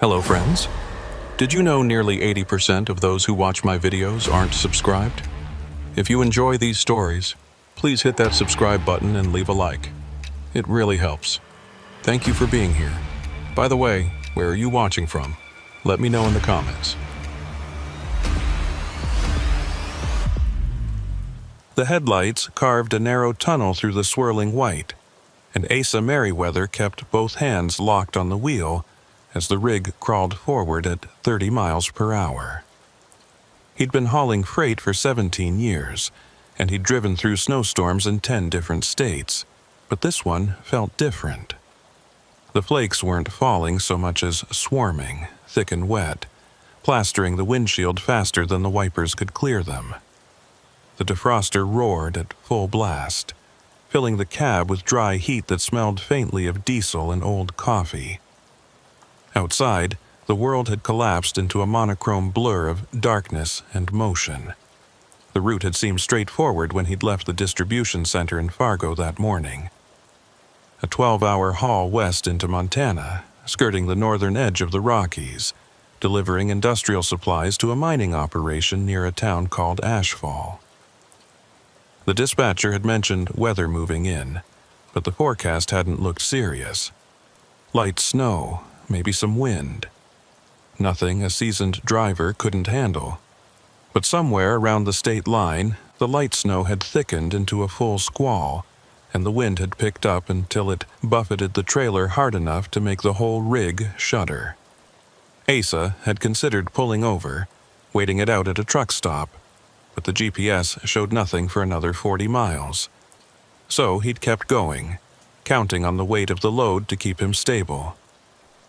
Hello friends. Did you know nearly 80% of those who watch my videos aren't subscribed? If you enjoy these stories, please hit that subscribe button and leave a like. It really helps. Thank you for being here. By the way, where are you watching from? Let me know in the comments. The headlights carved a narrow tunnel through the swirling white, and Asa Merriweather kept both hands locked on the wheel as the rig crawled forward at 30 miles per hour. He'd been hauling freight for 17 years, and he'd driven through snowstorms in 10 different states, but this one felt different. The flakes weren't falling so much as swarming, thick and wet, plastering the windshield faster than the wipers could clear them. The defroster roared at full blast, filling the cab with dry heat that smelled faintly of diesel and old coffee. Outside, the world had collapsed into a monochrome blur of darkness and motion. The route had seemed straightforward when he'd left the distribution center in Fargo that morning. A 12-hour haul west into Montana, skirting the northern edge of the Rockies, delivering industrial supplies to a mining operation near a town called Ashfall. The dispatcher had mentioned weather moving in, but the forecast hadn't looked serious. Light snow, maybe some wind. Nothing a seasoned driver couldn't handle. But somewhere around the state line, the light snow had thickened into a full squall, and the wind had picked up until it buffeted the trailer hard enough to make the whole rig shudder. Asa had considered pulling over, waiting it out at a truck stop, but the GPS showed nothing for another 40 miles. So he'd kept going, counting on the weight of the load to keep him stable.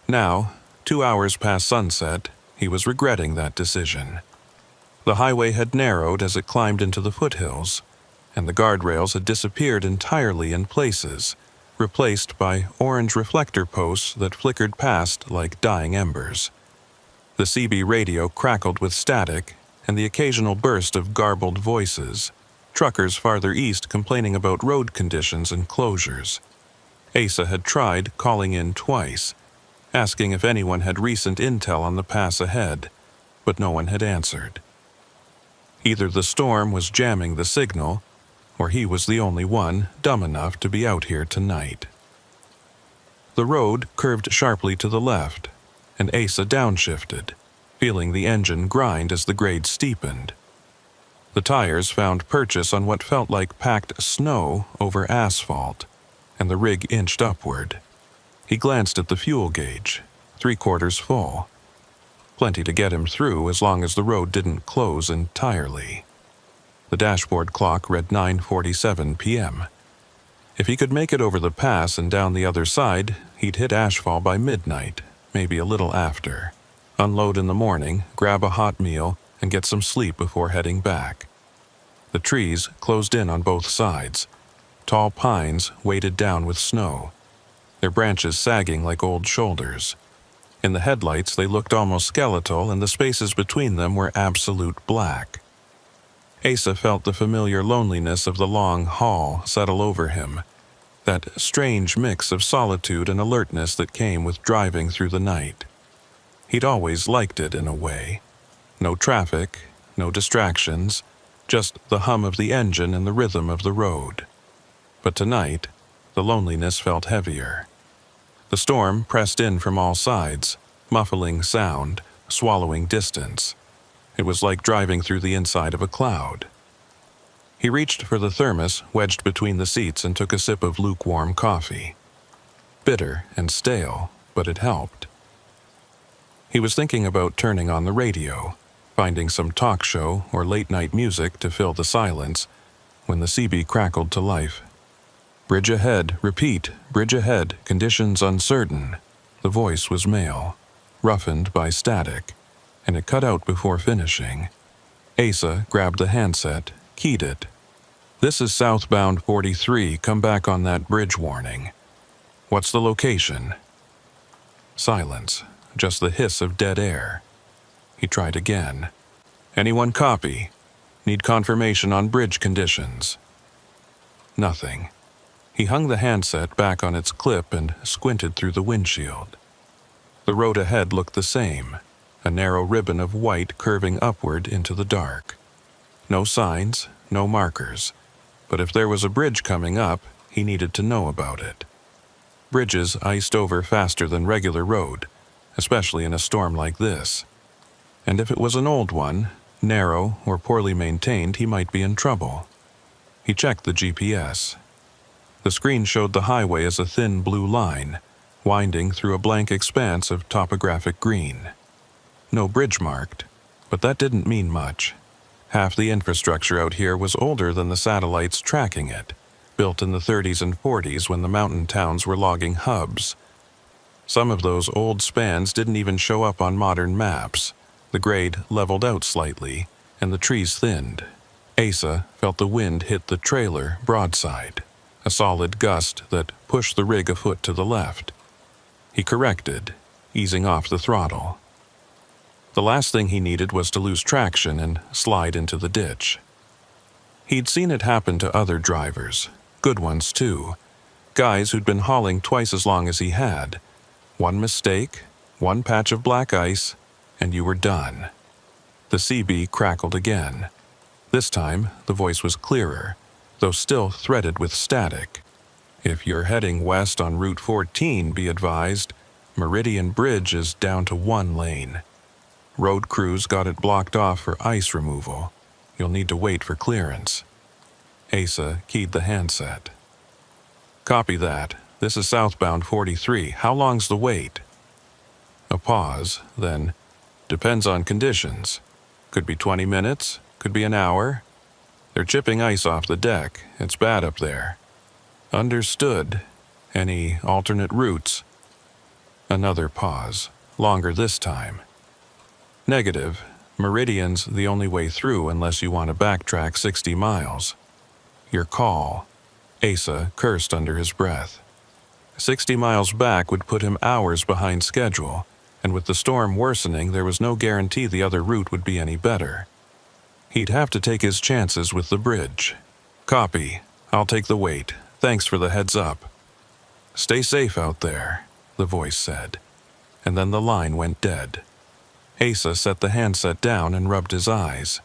Now, 2 hours past sunset, he was regretting that decision. The highway had narrowed as it climbed into the foothills, and the guardrails had disappeared entirely in places, replaced by orange reflector posts that flickered past like dying embers. The CB radio crackled with static and the occasional burst of garbled voices, truckers farther east complaining about road conditions and closures. Asa had tried calling in twice, asking if anyone had recent intel on the pass ahead, but no one had answered. Either the storm was jamming the signal, or he was the only one dumb enough to be out here tonight. The road curved sharply to the left, and Asa downshifted, feeling the engine grind as the grade steepened. The tires found purchase on what felt like packed snow over asphalt, and the rig inched upward. He glanced at the fuel gauge, 3/4 full. Plenty to get him through as long as the road didn't close entirely. The dashboard clock read 9:47 p.m. If he could make it over the pass and down the other side, he'd hit Ashfall by midnight, maybe a little after. Unload in the morning, grab a hot meal, and get some sleep before heading back. The trees closed in on both sides. Tall pines weighted down with snow, their branches sagging like old shoulders. In the headlights, they looked almost skeletal, and the spaces between them were absolute black. Asa felt the familiar loneliness of the long haul settle over him, that strange mix of solitude and alertness that came with driving through the night. He'd always liked it in a way. No traffic, no distractions, just the hum of the engine and the rhythm of the road. But tonight, the loneliness felt heavier. The storm pressed in from all sides, muffling sound, swallowing distance. It was like driving through the inside of a cloud. He reached for the thermos wedged between the seats and took a sip of lukewarm coffee. Bitter and stale, but it helped. He was thinking about turning on the radio, finding some talk show or late-night music to fill the silence, when the CB crackled to life. "Bridge ahead, repeat, bridge ahead, conditions uncertain." The voice was male, roughened by static, and it cut out before finishing. Asa grabbed the handset, keyed it. "This is southbound 43, come back on that bridge warning. What's the location?" Silence, just the hiss of dead air. He tried again. "Anyone copy? Need confirmation on bridge conditions." Nothing. He hung the handset back on its clip and squinted through the windshield. The road ahead looked the same, a narrow ribbon of white curving upward into the dark. No signs, no markers, but if there was a bridge coming up, he needed to know about it. Bridges iced over faster than regular road, especially in a storm like this. And if it was an old one, narrow or poorly maintained, he might be in trouble. He checked the GPS. The screen showed the highway as a thin blue line, winding through a blank expanse of topographic green. No bridge marked, but that didn't mean much. Half the infrastructure out here was older than the satellites tracking it, built in the 30s and 40s when the mountain towns were logging hubs. Some of those old spans didn't even show up on modern maps. The grade leveled out slightly, and the trees thinned. Asa felt the wind hit the trailer broadside, a solid gust that pushed the rig a foot to the left. He corrected, easing off the throttle. The last thing he needed was to lose traction and slide into the ditch. He'd seen it happen to other drivers, good ones too, guys who'd been hauling twice as long as he had. One mistake, one patch of black ice, and you were done. The CB crackled again. This time, the voice was clearer, though still threaded with static. If you're heading west on Route 14, be advised, Meridian Bridge is down to 1 lane. Road crews got it blocked off for ice removal. You'll need to wait for clearance. Asa keyed the handset. Copy that. This is southbound 43. How long's the wait? A pause, then, depends on conditions. Could be 20 minutes, could be an hour. They're chipping ice off the deck. It's bad up there. Understood. Any alternate routes? Another pause, longer this time. Negative. Meridian's the only way through unless you want to backtrack 60 miles. Your call. Asa cursed under his breath. 60 miles back would put him hours behind schedule, and with the storm worsening, there was no guarantee the other route would be any better. He'd have to take his chances with the bridge. Copy. I'll take the wait. Thanks for the heads up. Stay safe out there, the voice said, and then the line went dead. Asa set the handset down and rubbed his eyes.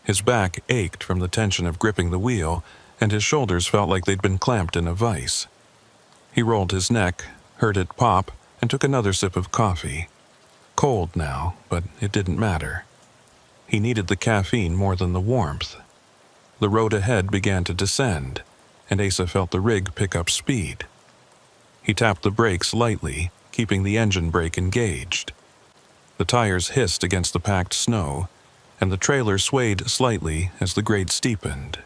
His back ached from the tension of gripping the wheel, and his shoulders felt like they'd been clamped in a vise. He rolled his neck, heard it pop, and took another sip of coffee. Cold now, but it didn't matter. He needed the caffeine more than the warmth. The road ahead began to descend, and Asa felt the rig pick up speed. He tapped the brakes lightly, keeping the engine brake engaged. The tires hissed against the packed snow, and the trailer swayed slightly as the grade steepened.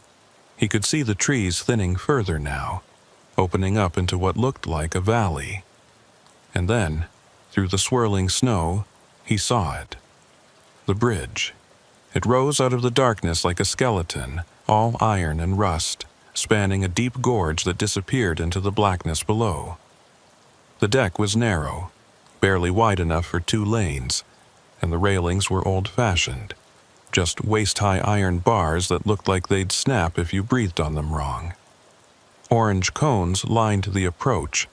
He could see the trees thinning further now, opening up into what looked like a valley. And then, through the swirling snow, he saw it. The bridge. It rose out of the darkness like a skeleton, all iron and rust, spanning a deep gorge that disappeared into the blackness below. The deck was narrow, barely wide enough for 2 lanes, and the railings were old-fashioned, just waist-high iron bars that looked like they'd snap if you breathed on them wrong. Orange cones lined the approach,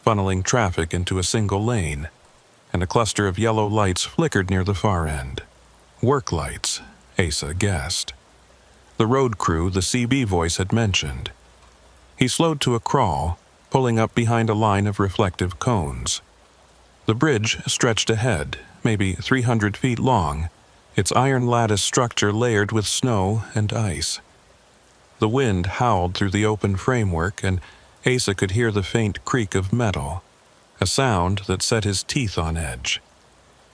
funneling traffic into a single lane, and a cluster of yellow lights flickered near the far end. Work lights, Asa guessed. The road crew the CB voice had mentioned. He slowed to a crawl, pulling up behind a line of reflective cones. The bridge stretched ahead, maybe 300 feet long, its iron lattice structure layered with snow and ice. The wind howled through the open framework, and Asa could hear the faint creak of metal, a sound that set his teeth on edge.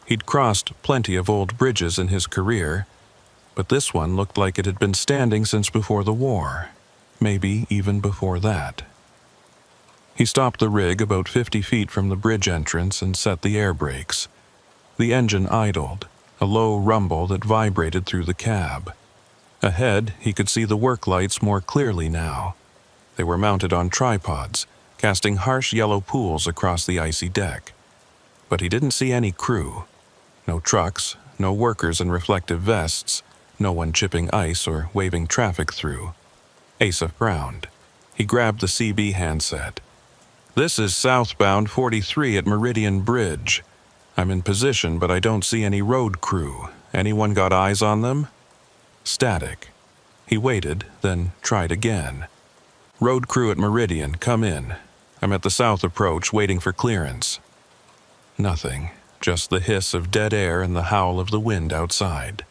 He'd crossed plenty of old bridges in his career, but this one looked like it had been standing since before the war, maybe even before that. He stopped the rig about 50 feet from the bridge entrance and set the air brakes. The engine idled, a low rumble that vibrated through the cab. Ahead, he could see the work lights more clearly now. They were mounted on tripods, casting harsh yellow pools across the icy deck. But he didn't see any crew. No trucks, no workers in reflective vests, no one chipping ice or waving traffic through. Asa frowned. He grabbed the CB handset. This is southbound 43 at Meridian Bridge. I'm in position, but I don't see any road crew. Anyone got eyes on them? Static. He waited, then tried again. Road crew at Meridian, come in. I'm at the south approach, waiting for clearance. Nothing, just the hiss of dead air and the howl of the wind outside.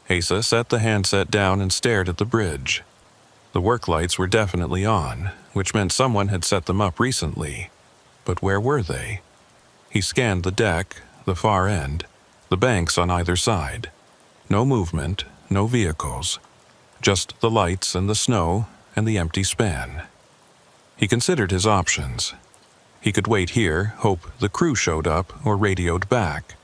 Asa set the handset down and stared at the bridge. The work lights were definitely on, which meant someone had set them up recently. But where were they? He scanned the deck, the far end, the banks on either side. No movement, no vehicles. Just the lights and the snow and the empty span. He considered his options. He could wait here, hope the crew showed up or radioed back.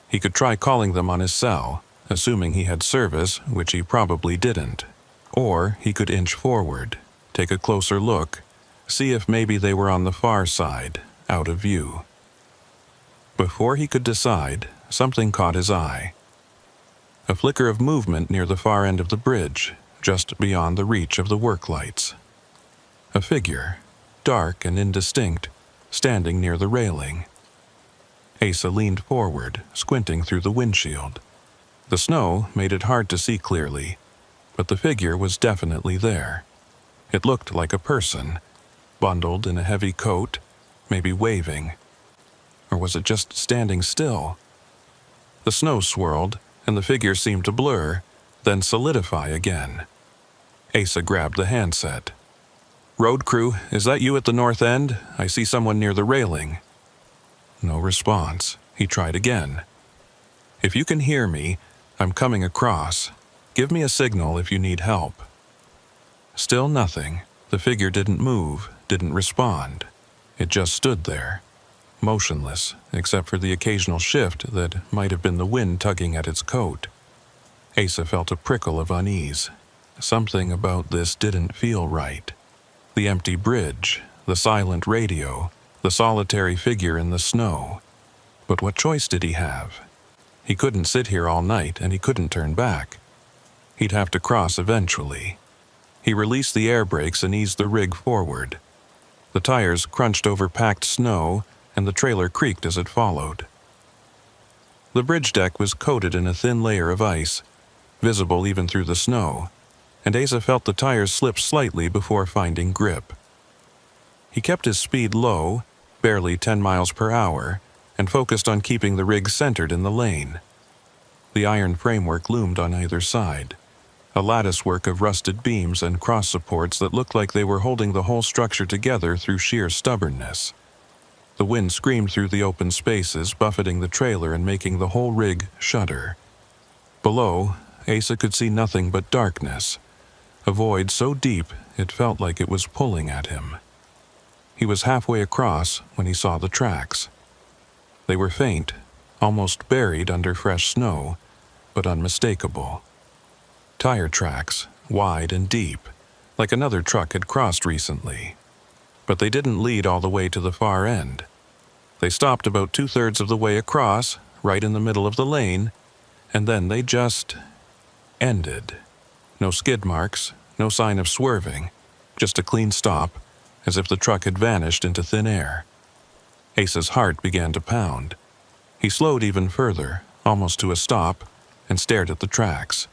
He could try calling them on his cell, assuming he had service, which he probably didn't. Or he could inch forward, take a closer look, see if maybe they were on the far side, out of view. Before he could decide, something caught his eye. A flicker of movement near the far end of the bridge, just beyond the reach of the work lights. A figure, dark and indistinct, standing near the railing. Asa leaned forward, squinting through the windshield. The snow made it hard to see clearly, but the figure was definitely there. It looked like a person, bundled in a heavy coat, maybe waving. Or was it just standing still? The snow swirled, and the figure seemed to blur, then solidify again. Asa grabbed the handset. "Road crew, is that you at the north end? I see someone near the railing." No response. He tried again. "If you can hear me, I'm coming across. Give me a signal if you need help." Still nothing. The figure didn't move, didn't respond. It just stood there, motionless, except for the occasional shift that might have been the wind tugging at its coat. Asa felt a prickle of unease. Something about this didn't feel right. The empty bridge, the silent radio, the solitary figure in the snow. But what choice did he have? He couldn't sit here all night, and he couldn't turn back. He'd have to cross eventually. He released the air brakes and eased the rig forward. The tires crunched over packed snow, and the trailer creaked as it followed. The bridge deck was coated in a thin layer of ice, visible even through the snow, and Asa felt the tires slip slightly before finding grip. He kept his speed low, barely 10 miles per hour, and focused on keeping the rig centered in the lane. The iron framework loomed on either side, a latticework of rusted beams and cross supports that looked like they were holding the whole structure together through sheer stubbornness. The wind screamed through the open spaces, buffeting the trailer and making the whole rig shudder. Below, Asa could see nothing but darkness, a void so deep it felt like it was pulling at him. He was halfway across when he saw the tracks. They were faint, almost buried under fresh snow, but unmistakable. Tire tracks, wide and deep, like another truck had crossed recently. But they didn't lead all the way to the far end. They stopped about 2/3 of the way across, right in the middle of the lane, and then they just ended. No skid marks, no sign of swerving, just a clean stop, as if the truck had vanished into thin air. Asa's heart began to pound. He slowed even further, almost to a stop, and stared at the tracks.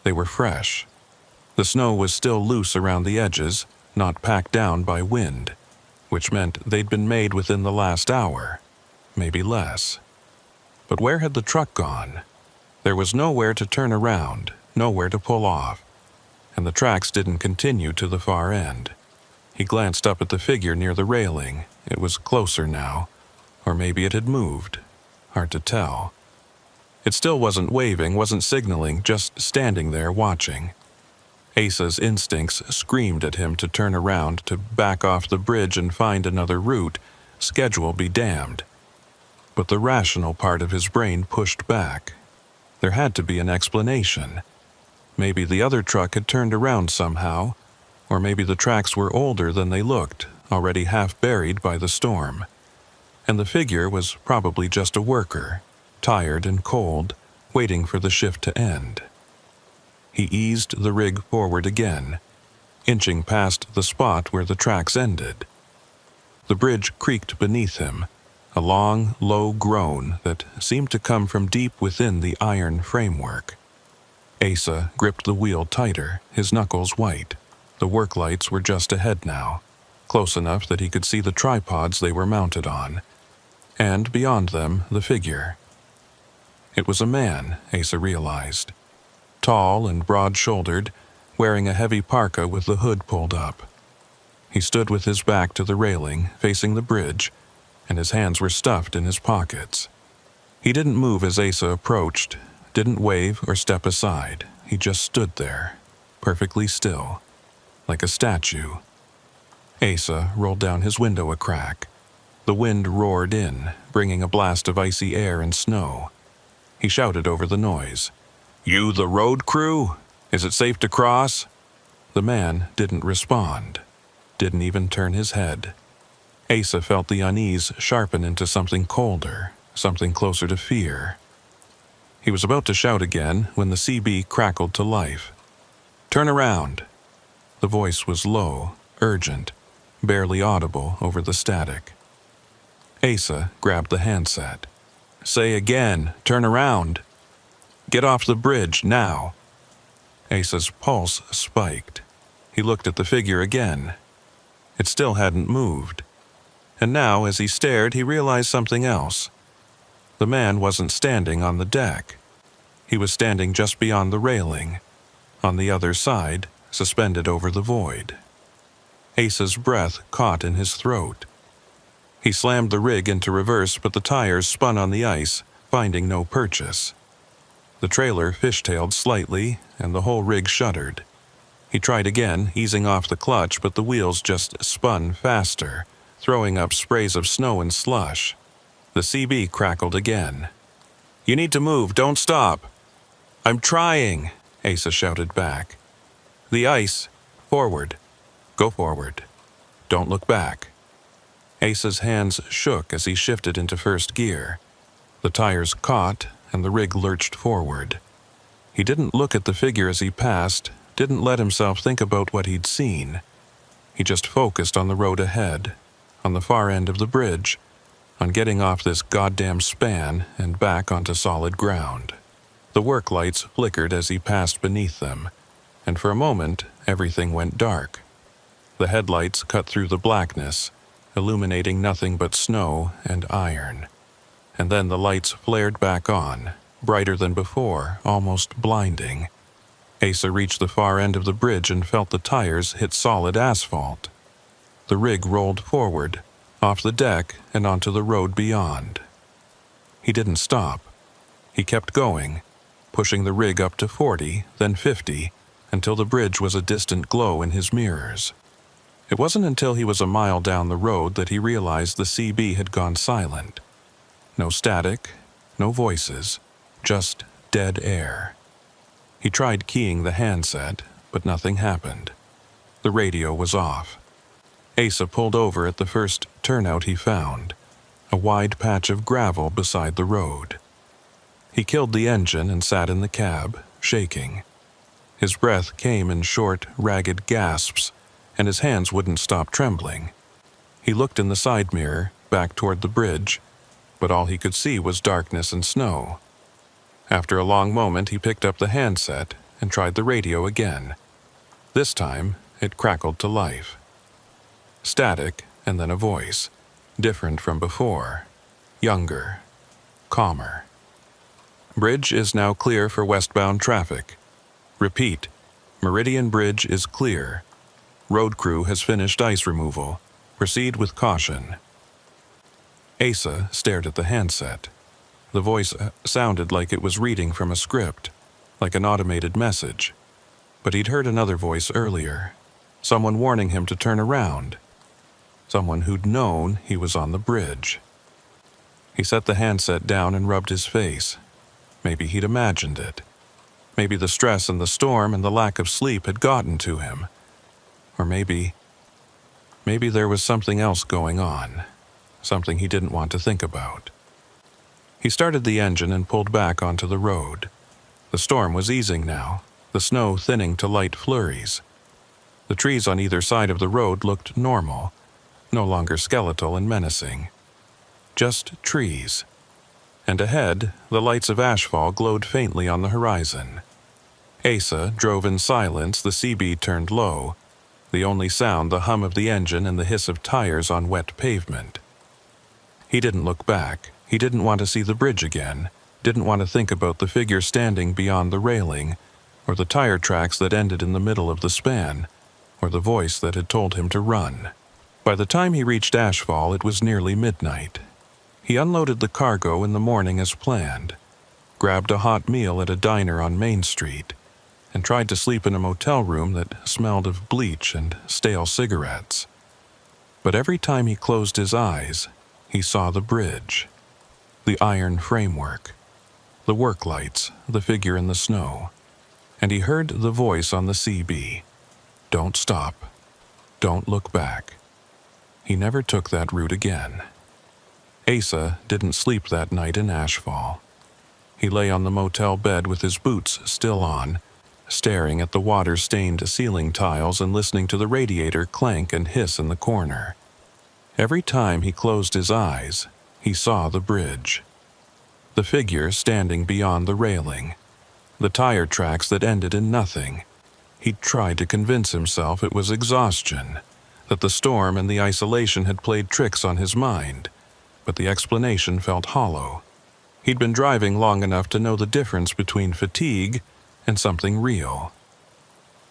They were fresh. The snow was still loose around the edges, not packed down by wind, which meant they'd been made within the last hour, maybe less. But where had the truck gone? There was nowhere to turn around, nowhere to pull off, and the tracks didn't continue to the far end. He glanced up at the figure near the railing. It was closer now, or maybe it had moved. Hard to tell. It still wasn't waving, wasn't signaling, just standing there watching. Asa's instincts screamed at him to turn around, to back off the bridge and find another route, schedule be damned. But the rational part of his brain pushed back. There had to be an explanation. Maybe the other truck had turned around somehow, or maybe the tracks were older than they looked, already half buried by the storm. And the figure was probably just a worker, tired and cold, waiting for the shift to end. He eased the rig forward again, inching past the spot where the tracks ended. The bridge creaked beneath him, a long, low groan that seemed to come from deep within the iron framework. Asa gripped the wheel tighter, his knuckles white. The work lights were just ahead now, close enough that he could see the tripods they were mounted on, and beyond them the figure. It was a man, Asa realized, tall and broad-shouldered, wearing a heavy parka with the hood pulled up. He stood with his back to the railing, facing the bridge, and his hands were stuffed in his pockets. He didn't move as Asa approached, didn't wave or step aside. He just stood there, perfectly still, like a statue. Asa rolled down his window a crack. The wind roared in, bringing a blast of icy air and snow. He shouted over the noise, "You the road crew? Is it safe to cross?" The man didn't respond, didn't even turn his head. Asa felt the unease sharpen into something colder, something closer to fear. He was about to shout again when the CB crackled to life. "Turn around." The voice was low, urgent, barely audible over the static. Asa grabbed the handset. "Say again, turn around. Get off the bridge, now." Asa's pulse spiked. He looked at the figure again. It still hadn't moved. And now, as he stared, he realized something else. The man wasn't standing on the deck. He was standing just beyond the railing, on the other side, suspended over the void. Asa's breath caught in his throat. He slammed the rig into reverse, but the tires spun on the ice, finding no purchase. The trailer fishtailed slightly, and the whole rig shuddered. He tried again, easing off the clutch, but the wheels just spun faster, throwing up sprays of snow and slush. The CB crackled again. "You need to move, don't stop." "I'm trying," Asa shouted back. "The ice. Forward. Go forward. Don't look back." Asa's hands shook as he shifted into first gear. The tires caught, and the rig lurched forward. He didn't look at the figure as he passed, didn't let himself think about what he'd seen. He just focused on the road ahead, on the far end of the bridge, on getting off this goddamn span and back onto solid ground. The work lights flickered as he passed beneath them, and for a moment everything went dark. The headlights cut through the blackness, illuminating nothing but snow and iron. And then the lights flared back on, brighter than before, almost blinding. Asa reached the far end of the bridge and felt the tires hit solid asphalt. The rig rolled forward, off the deck and onto the road beyond. He didn't stop. He kept going, pushing the rig up to 40, then 50, until the bridge was a distant glow in his mirrors. It wasn't until he was a mile down the road that he realized the CB had gone silent. No static, no voices, just dead air. He tried keying the handset, but nothing happened. The radio was off. Asa pulled over at the first turnout he found, a wide patch of gravel beside the road. He killed the engine and sat in the cab, shaking. His breath came in short, ragged gasps, and his hands wouldn't stop trembling. He looked in the side mirror, back toward the bridge, but all he could see was darkness and snow. After a long moment, he picked up the handset and tried the radio again. This time, it crackled to life. Static, and then a voice, different from before, younger, calmer. "Bridge is now clear for westbound traffic. Repeat, Meridian Bridge is clear. Road crew has finished ice removal. Proceed with caution." Asa stared at the handset. The voice sounded like it was reading from a script, like an automated message. But he'd heard another voice earlier, someone warning him to turn around, someone who'd known he was on the bridge. He set the handset down and rubbed his face. Maybe he'd imagined it. Maybe the stress and the storm and the lack of sleep had gotten to him. Or maybe there was something else going on, something he didn't want to think about. He started the engine and pulled back onto the road. The storm was easing now, the snow thinning to light flurries. The trees on either side of the road looked normal, no longer skeletal and menacing. just trees. And ahead, the lights of Ashfall glowed faintly on the horizon. Asa drove in silence. The CB turned low, the only sound the hum of the engine and the hiss of tires on wet pavement. He didn't look back. He didn't want to see the bridge again, didn't want to think about the figure standing beyond the railing, or the tire tracks that ended in the middle of the span, or the voice that had told him to run. By the time he reached Ashfall, it was nearly midnight. He unloaded the cargo in the morning as planned, grabbed a hot meal at a diner on Main Street, and tried to sleep in a motel room that smelled of bleach and stale cigarettes. But every time he closed his eyes, he saw the bridge, the iron framework, the work lights, the figure in the snow, and he heard the voice on the CB. Don't stop. Don't look back. He never took that route again. Asa didn't sleep that night in Ashfall. He lay on the motel bed with his boots still on, staring at the water-stained ceiling tiles and listening to the radiator clank and hiss in the corner. Every time he closed his eyes, he saw the bridge. The figure standing beyond the railing. The tire tracks that ended in nothing. He tried to convince himself it was exhaustion, that the storm and the isolation had played tricks on his mind, but the explanation felt hollow. He'd been driving long enough to know the difference between fatigue and something real.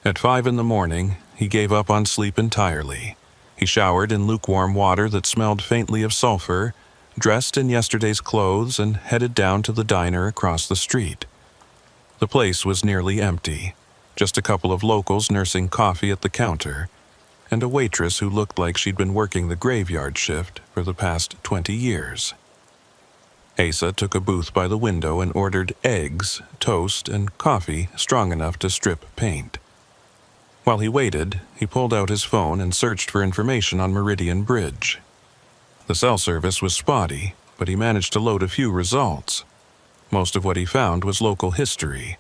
At 5 a.m, he gave up on sleep entirely. He showered in lukewarm water that smelled faintly of sulfur, dressed in yesterday's clothes, and headed down to the diner across the street. The place was nearly empty, just a couple of locals nursing coffee at the counter, and a waitress who looked like she'd been working the graveyard shift for the past 20 years. Asa took a booth by the window and ordered eggs, toast, and coffee strong enough to strip paint. While he waited, he pulled out his phone and searched for information on Meridian Bridge. The cell service was spotty, but he managed to load a few results. Most of what he found was local history,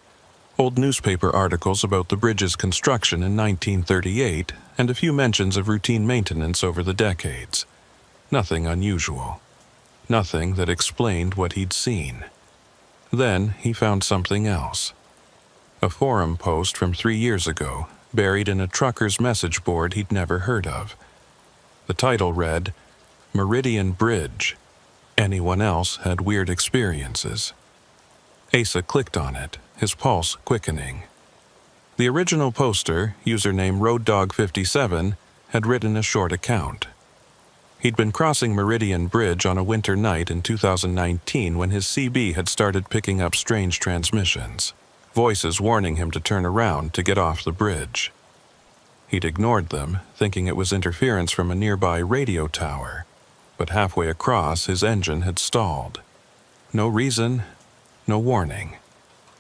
old newspaper articles about the bridge's construction in 1938, and a few mentions of routine maintenance over the decades. Nothing unusual. Nothing that explained what he'd seen. Then he found something else. A forum post from 3 years ago, buried in a trucker's message board he'd never heard of. The title read, Meridian Bridge. Anyone else had weird experiences. Asa clicked on it, his pulse quickening. The original poster, username RoadDog57, had written a short account. He'd been crossing Meridian Bridge on a winter night in 2019 when his CB had started picking up strange transmissions, voices warning him to turn around to get off the bridge. He'd ignored them, thinking it was interference from a nearby radio tower, but halfway across his engine had stalled. No reason, no warning.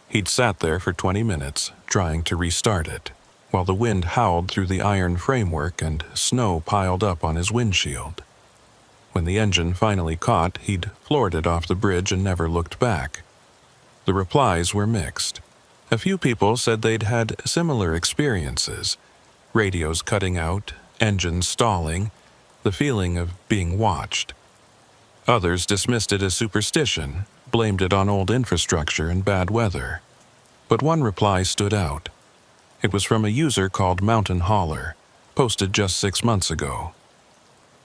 He'd sat there for 20 minutes, trying to restart it, while the wind howled through the iron framework and snow piled up on his windshield. When the engine finally caught, he'd floored it off the bridge and never looked back. The replies were mixed. A few people said they'd had similar experiences, radios cutting out, engines stalling, the feeling of being watched. Others dismissed it as superstition, blamed it on old infrastructure and bad weather. But one reply stood out. It was from a user called Mountain Hauler, posted just 6 months ago.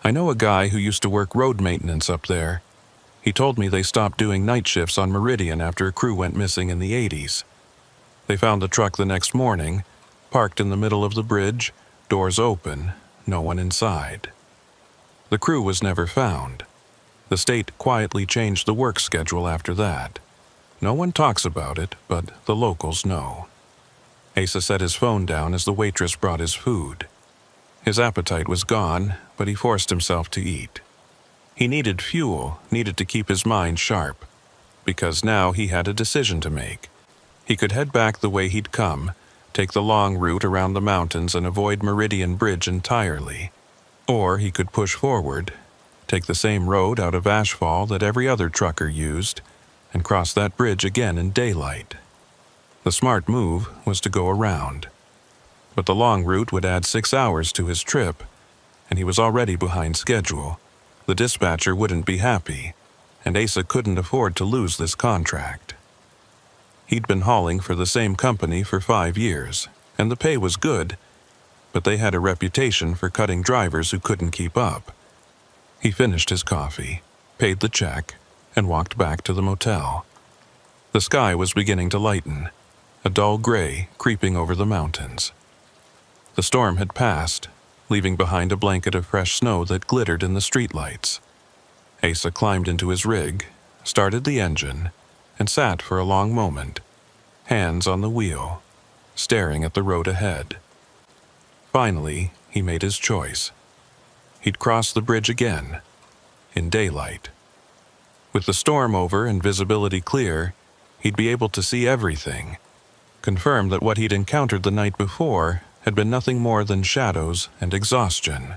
I know a guy who used to work road maintenance up there. He told me they stopped doing night shifts on Meridian after a crew went missing in the 80s. They found the truck the next morning, parked in the middle of the bridge, doors open, no one inside. The crew was never found. The state quietly changed the work schedule after that. No one talks about it, but the locals know. Asa set his phone down as the waitress brought his food. His appetite was gone, but he forced himself to eat. He needed fuel, needed to keep his mind sharp, because now he had a decision to make. He could head back the way he'd come, take the long route around the mountains and avoid Meridian Bridge entirely. Or he could push forward, take the same road out of Ashfall that every other trucker used, and cross that bridge again in daylight. The smart move was to go around. But the long route would add 6 hours to his trip, and he was already behind schedule, The dispatcher wouldn't be happy, and Asa couldn't afford to lose this contract. He'd been hauling for the same company for 5 years, and the pay was good, but they had a reputation for cutting drivers who couldn't keep up. He finished his coffee, paid the check, and walked back to the motel. The sky was beginning to lighten, a dull gray creeping over the mountains. The storm had passed, leaving behind a blanket of fresh snow that glittered in the streetlights. Asa climbed into his rig, started the engine, and sat for a long moment, hands on the wheel, staring at the road ahead. Finally, he made his choice. He'd cross the bridge again, in daylight. With the storm over and visibility clear, he'd be able to see everything, confirm that what he'd encountered the night before had been nothing more than shadows and exhaustion.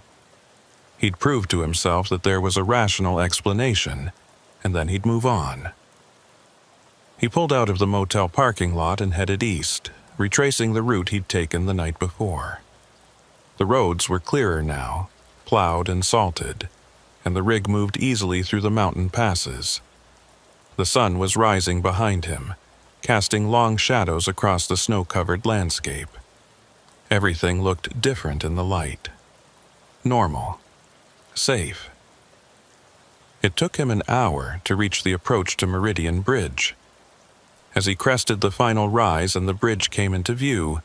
He'd prove to himself that there was a rational explanation, and then he'd move on. He pulled out of the motel parking lot and headed east, retracing the route he'd taken the night before. The roads were clearer now, plowed and salted, and the rig moved easily through the mountain passes. The sun was rising behind him, casting long shadows across the snow-covered landscape. Everything looked different in the light. Normal. Safe. It took him an hour to reach the approach to Meridian Bridge. As he crested the final rise and the bridge came into view,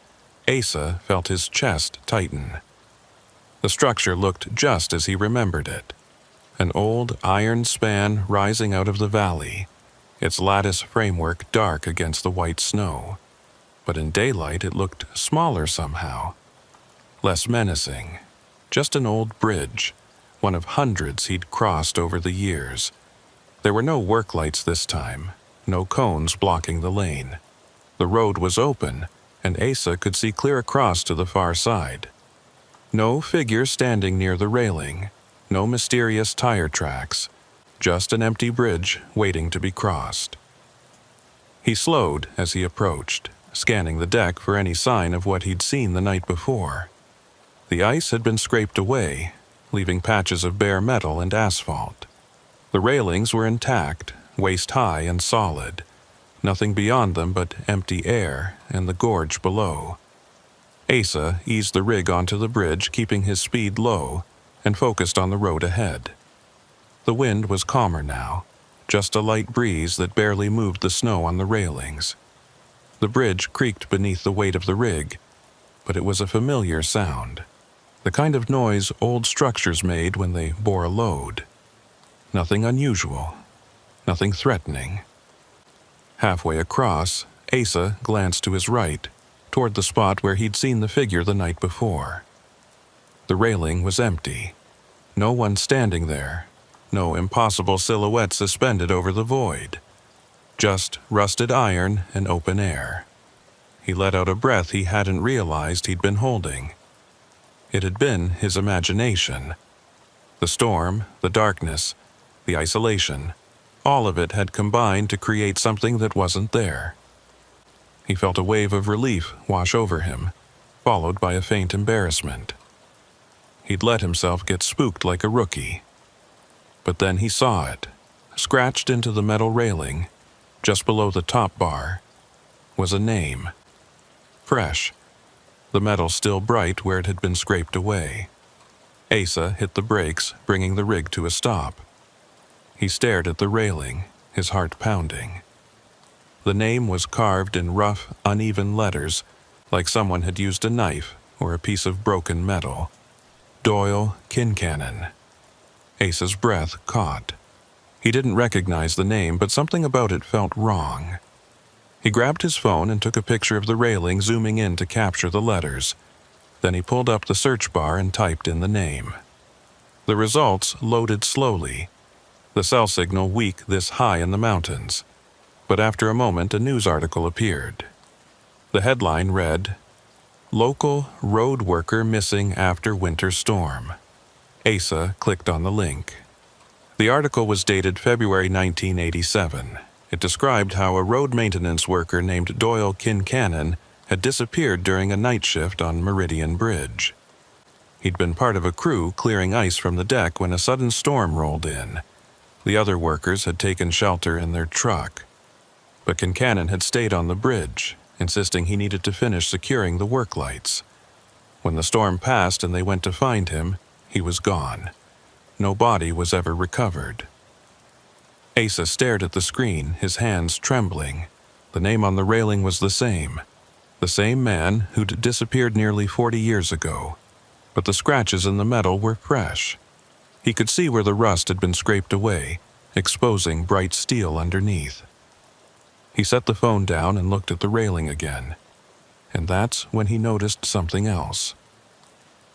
Asa felt his chest tighten. The structure looked just as he remembered it. An old iron span rising out of the valley, its lattice framework dark against the white snow. But in daylight it looked smaller somehow. Less menacing. Just an old bridge, one of hundreds he'd crossed over the years. There were no work lights this time, no cones blocking the lane. The road was open, and Asa could see clear across to the far side. No figure standing near the railing, no mysterious tire tracks, just an empty bridge waiting to be crossed. He slowed as he approached, scanning the deck for any sign of what he'd seen the night before. The ice had been scraped away, leaving patches of bare metal and asphalt. The railings were intact, waist-high and solid, nothing beyond them but empty air and the gorge below. Asa eased the rig onto the bridge, keeping his speed low, and focused on the road ahead. The wind was calmer now, just a light breeze that barely moved the snow on the railings. The bridge creaked beneath the weight of the rig, but it was a familiar sound, the kind of noise old structures made when they bore a load. Nothing unusual, nothing threatening. Halfway across, Asa glanced to his right, toward the spot where he'd seen the figure the night before. The railing was empty. No one standing there, no impossible silhouette suspended over the void. Just rusted iron and open air. He let out a breath he hadn't realized he'd been holding. It had been his imagination. The storm, the darkness, the isolation, all of it had combined to create something that wasn't there. He felt a wave of relief wash over him, followed by a faint embarrassment. He'd let himself get spooked like a rookie. But then he saw it, scratched into the metal railing, just below the top bar, was a name. Fresh, the metal still bright where it had been scraped away. Asa hit the brakes, bringing the rig to a stop. He stared at the railing, his heart pounding. The name was carved in rough, uneven letters, like someone had used a knife or a piece of broken metal. Doyle Kincannon. Asa's breath caught. He didn't recognize the name, but something about it felt wrong. He grabbed his phone and took a picture of the railing, zooming in to capture the letters. Then he pulled up the search bar and typed in the name. The results loaded slowly, the cell signal weak this high in the mountains. But after a moment, a news article appeared. The headline read, "Local road worker missing after winter storm." Asa clicked on the link. The article was dated February 1987. It described how a road maintenance worker named Doyle Kincannon had disappeared during a night shift on Meridian Bridge. He'd been part of a crew clearing ice from the deck when a sudden storm rolled in. The other workers had taken shelter in their truck. But Kincannon had stayed on the bridge, insisting he needed to finish securing the work lights. When the storm passed and they went to find him, he was gone. No body was ever recovered. Asa stared at the screen, his hands trembling. The name on the railing was the same man who'd disappeared nearly 40 years ago. But the scratches in the metal were fresh. He could see where the rust had been scraped away, exposing bright steel underneath. He set the phone down and looked at the railing again. And that's when he noticed something else.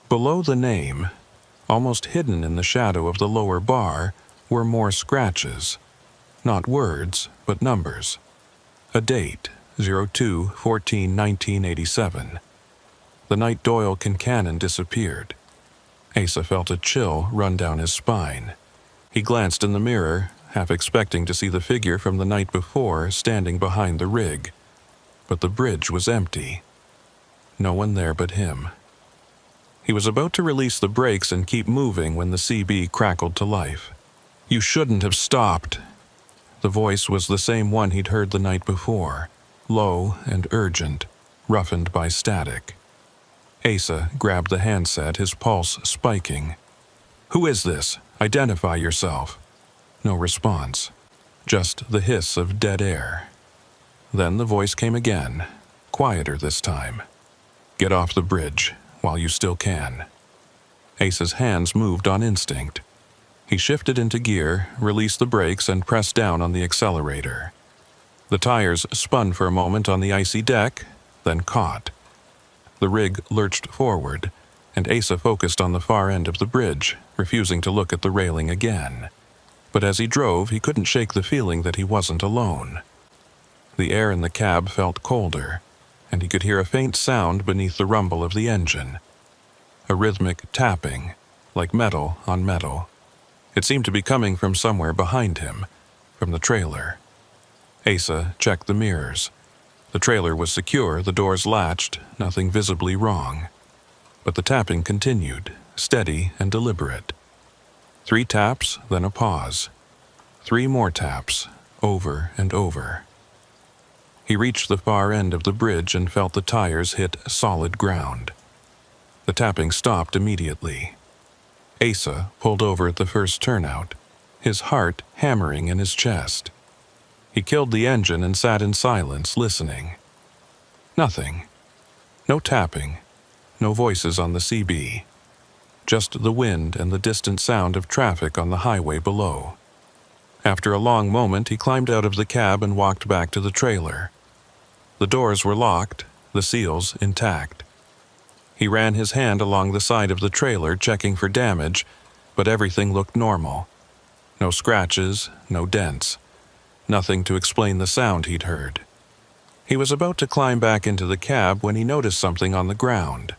Below the name, almost hidden in the shadow of the lower bar, were more scratches. Not words, but numbers. A date, 02/14/1987. The night Doyle Kincannon disappeared. Asa felt a chill run down his spine. He glanced in the mirror, half expecting to see the figure from the night before standing behind the rig. But the bridge was empty. No one there but him. He was about to release the brakes and keep moving when the CB crackled to life. "You shouldn't have stopped." The voice was the same one he'd heard the night before, low and urgent, roughened by static. Asa grabbed the handset, his pulse spiking. "Who is this? Identify yourself." No response, just the hiss of dead air. Then the voice came again, quieter this time. "Get off the bridge while you still can." Asa's hands moved on instinct. He shifted into gear, released the brakes, and pressed down on the accelerator. The tires spun for a moment on the icy deck, then caught. The rig lurched forward, and Asa focused on the far end of the bridge, refusing to look at the railing again. But as he drove, he couldn't shake the feeling that he wasn't alone. The air in the cab felt colder, and he could hear a faint sound beneath the rumble of the engine. A rhythmic tapping, like metal on metal. It seemed to be coming from somewhere behind him, from the trailer. Asa checked the mirrors. The trailer was secure, the doors latched, nothing visibly wrong. But the tapping continued, steady and deliberate. 3 taps, then a pause. 3 more taps, over and over. He reached the far end of the bridge and felt the tires hit solid ground. The tapping stopped immediately. Asa pulled over at the first turnout, his heart hammering in his chest. He killed the engine and sat in silence, listening. Nothing. No tapping. No voices on the CB. Just the wind and the distant sound of traffic on the highway below. After a long moment, he climbed out of the cab and walked back to the trailer. The doors were locked, the seals intact. He ran his hand along the side of the trailer, checking for damage, but everything looked normal. No scratches, no dents. Nothing to explain the sound he'd heard. He was about to climb back into the cab when he noticed something on the ground.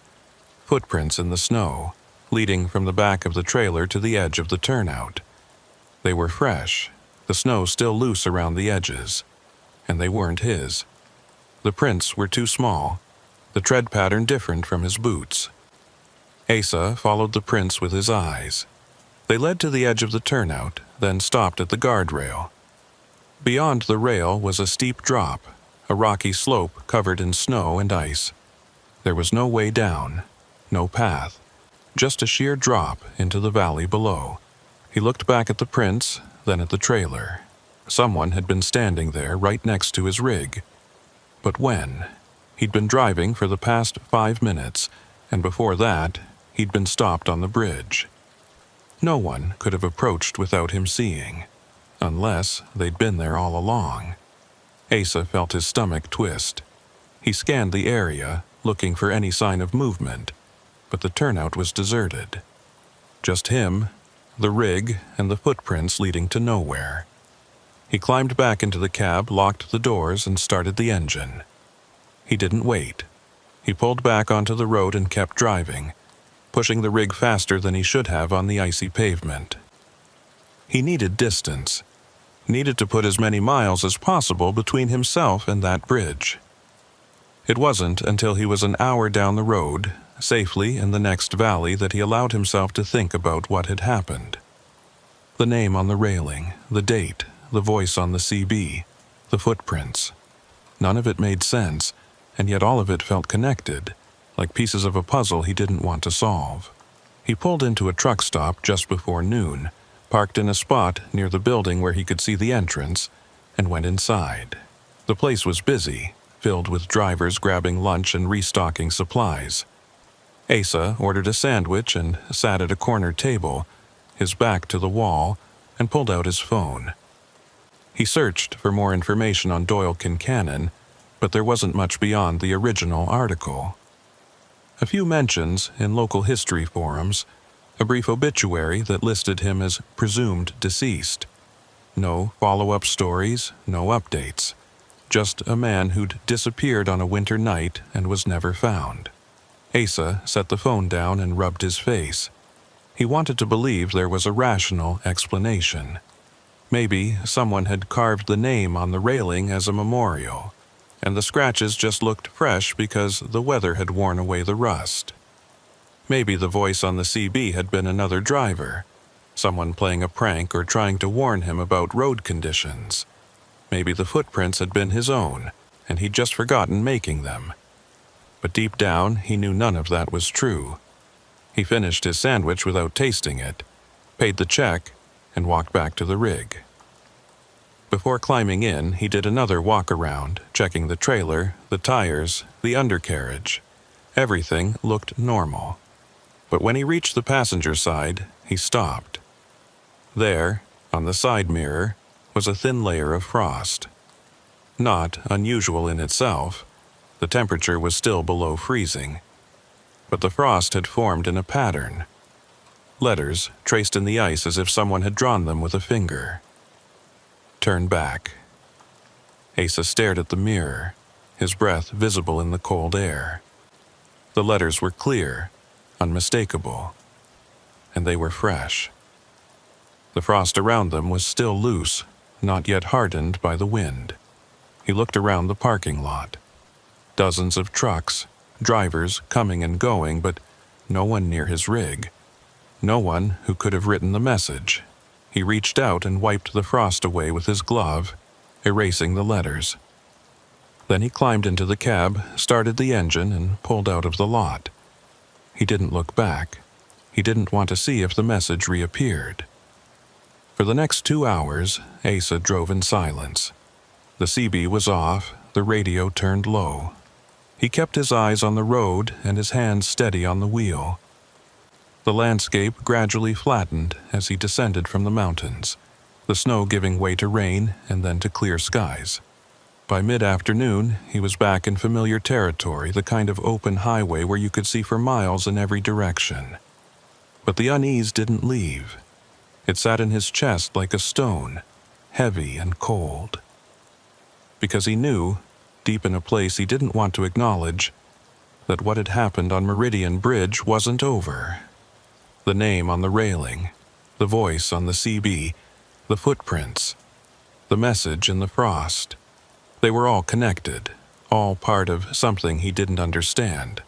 Footprints in the snow, leading from the back of the trailer to the edge of the turnout. They were fresh, the snow still loose around the edges. And they weren't his. The prints were too small, the tread pattern different from his boots. Asa followed the prints with his eyes. They led to the edge of the turnout, then stopped at the guardrail. Beyond the rail was a steep drop, a rocky slope covered in snow and ice. There was no way down, no path, just a sheer drop into the valley below. He looked back at the prints, then at the trailer. Someone had been standing there right next to his rig. But when? He'd been driving for the past 5 minutes, and before that, he'd been stopped on the bridge. No one could have approached without him seeing. Unless they'd been there all along. Asa felt his stomach twist. He scanned the area, looking for any sign of movement, but the turnout was deserted. Just him, the rig, and the footprints leading to nowhere. He climbed back into the cab, locked the doors, and started the engine. He didn't wait. He pulled back onto the road and kept driving, pushing the rig faster than he should have on the icy pavement. He needed distance. Needed to put as many miles as possible between himself and that bridge. It wasn't until he was an hour down the road, safely in the next valley that he allowed himself to think about what had happened. The name on the railing, the date, the voice on the CB, the footprints. None of it made sense, and yet all of it felt connected, like pieces of a puzzle he didn't want to solve. He pulled into a truck stop just before noon, parked in a spot near the building where he could see the entrance, and went inside. The place was busy, filled with drivers grabbing lunch and restocking supplies. Asa ordered a sandwich and sat at a corner table, his back to the wall, and pulled out his phone. He searched for more information on Doyle Kincannon, but there wasn't much beyond the original article. A few mentions in local history forums, a brief obituary that listed him as presumed deceased. No follow-up stories, no updates. Just a man who'd disappeared on a winter night and was never found. Asa set the phone down and rubbed his face. He wanted to believe there was a rational explanation. Maybe someone had carved the name on the railing as a memorial, and the scratches just looked fresh because the weather had worn away the rust. Maybe the voice on the CB had been another driver, someone playing a prank or trying to warn him about road conditions. Maybe the footprints had been his own, and he'd just forgotten making them. But deep down, he knew none of that was true. He finished his sandwich without tasting it, paid the check, and walked back to the rig. Before climbing in, he did another walk-around, checking the trailer, the tires, the undercarriage. Everything looked normal. But when he reached the passenger side, he stopped. There, on the side mirror, was a thin layer of frost. Not unusual in itself. The temperature was still below freezing. But the frost had formed in a pattern. Letters traced in the ice as if someone had drawn them with a finger. Turn back. Asa stared at the mirror, his breath visible in the cold air. The letters were clear, unmistakable, and they were fresh. The frost around them was still loose, not yet hardened by the wind. He looked around the parking lot. Dozens of trucks, drivers coming and going, but no one near his rig. No one who could have written the message. He reached out and wiped the frost away with his glove, erasing the letters. Then he climbed into the cab, started the engine, and pulled out of the lot. He didn't look back. He didn't want to see if the message reappeared. For the next 2 hours, Asa drove in silence. The CB was off, the radio turned low. He kept his eyes on the road and his hands steady on the wheel. The landscape gradually flattened as he descended from the mountains, the snow giving way to rain and then to clear skies. By mid-afternoon, he was back in familiar territory, the kind of open highway where you could see for miles in every direction. But the unease didn't leave. It sat in his chest like a stone, heavy and cold. Because he knew, deep in a place he didn't want to acknowledge, that what had happened on Meridian Bridge wasn't over. The name on the railing, the voice on the CB, the footprints, the message in the frost. They were all connected, all part of something he didn't understand.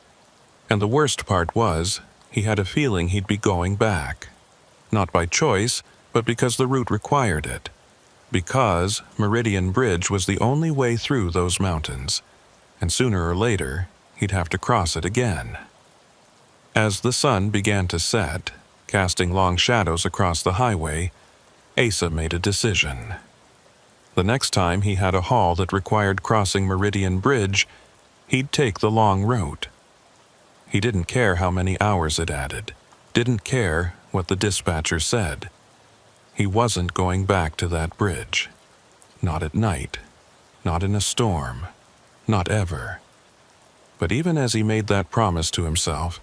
And the worst part was, he had a feeling he'd be going back. Not by choice, but because the route required it. Because Meridian Bridge was the only way through those mountains, and sooner or later, he'd have to cross it again. As the sun began to set, casting long shadows across the highway, Asa made a decision. The next time he had a haul that required crossing Meridian Bridge, he'd take the long route. He didn't care how many hours it added, didn't care what the dispatcher said. He wasn't going back to that bridge. Not at night, not in a storm, not ever. But even as he made that promise to himself,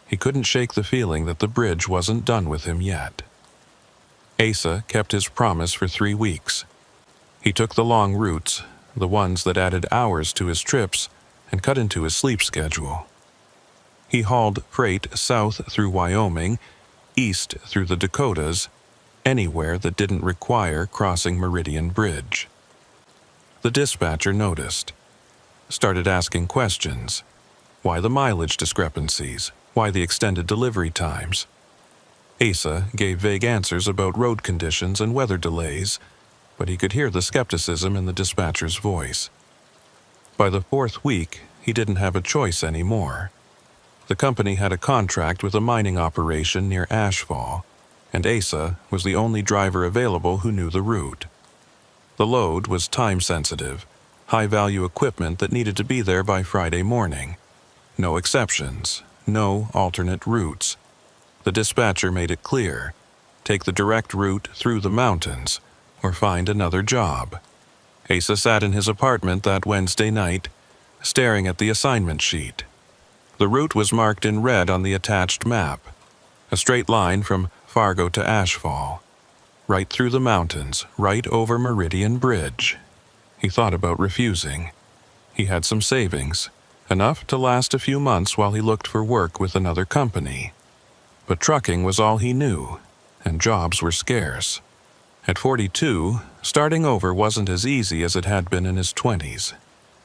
he couldn't shake the feeling that the bridge wasn't done with him yet. Asa kept his promise for 3 weeks. He took the long routes, the ones that added hours to his trips, and cut into his sleep schedule. He hauled freight south through Wyoming, east through the Dakotas, anywhere that didn't require crossing Meridian Bridge. The dispatcher noticed, started asking questions. Why the mileage discrepancies? Why the extended delivery times? Asa gave vague answers about road conditions and weather delays, but he could hear the skepticism in the dispatcher's voice. By the 4th week, he didn't have a choice anymore. The company had a contract with a mining operation near Ashfall, and Asa was the only driver available who knew the route. The load was time-sensitive, high-value equipment that needed to be there by Friday morning. No exceptions, no alternate routes. The dispatcher made it clear: take the direct route through the mountains, or find another job. Asa sat in his apartment that Wednesday night, staring at the assignment sheet. The route was marked in red on the attached map, a straight line from Fargo to Ashfall, right through the mountains, right over Meridian Bridge. He thought about refusing. He had some savings, enough to last a few months while he looked for work with another company. But trucking was all he knew, and jobs were scarce. At 42, starting over wasn't as easy as it had been in his 20s.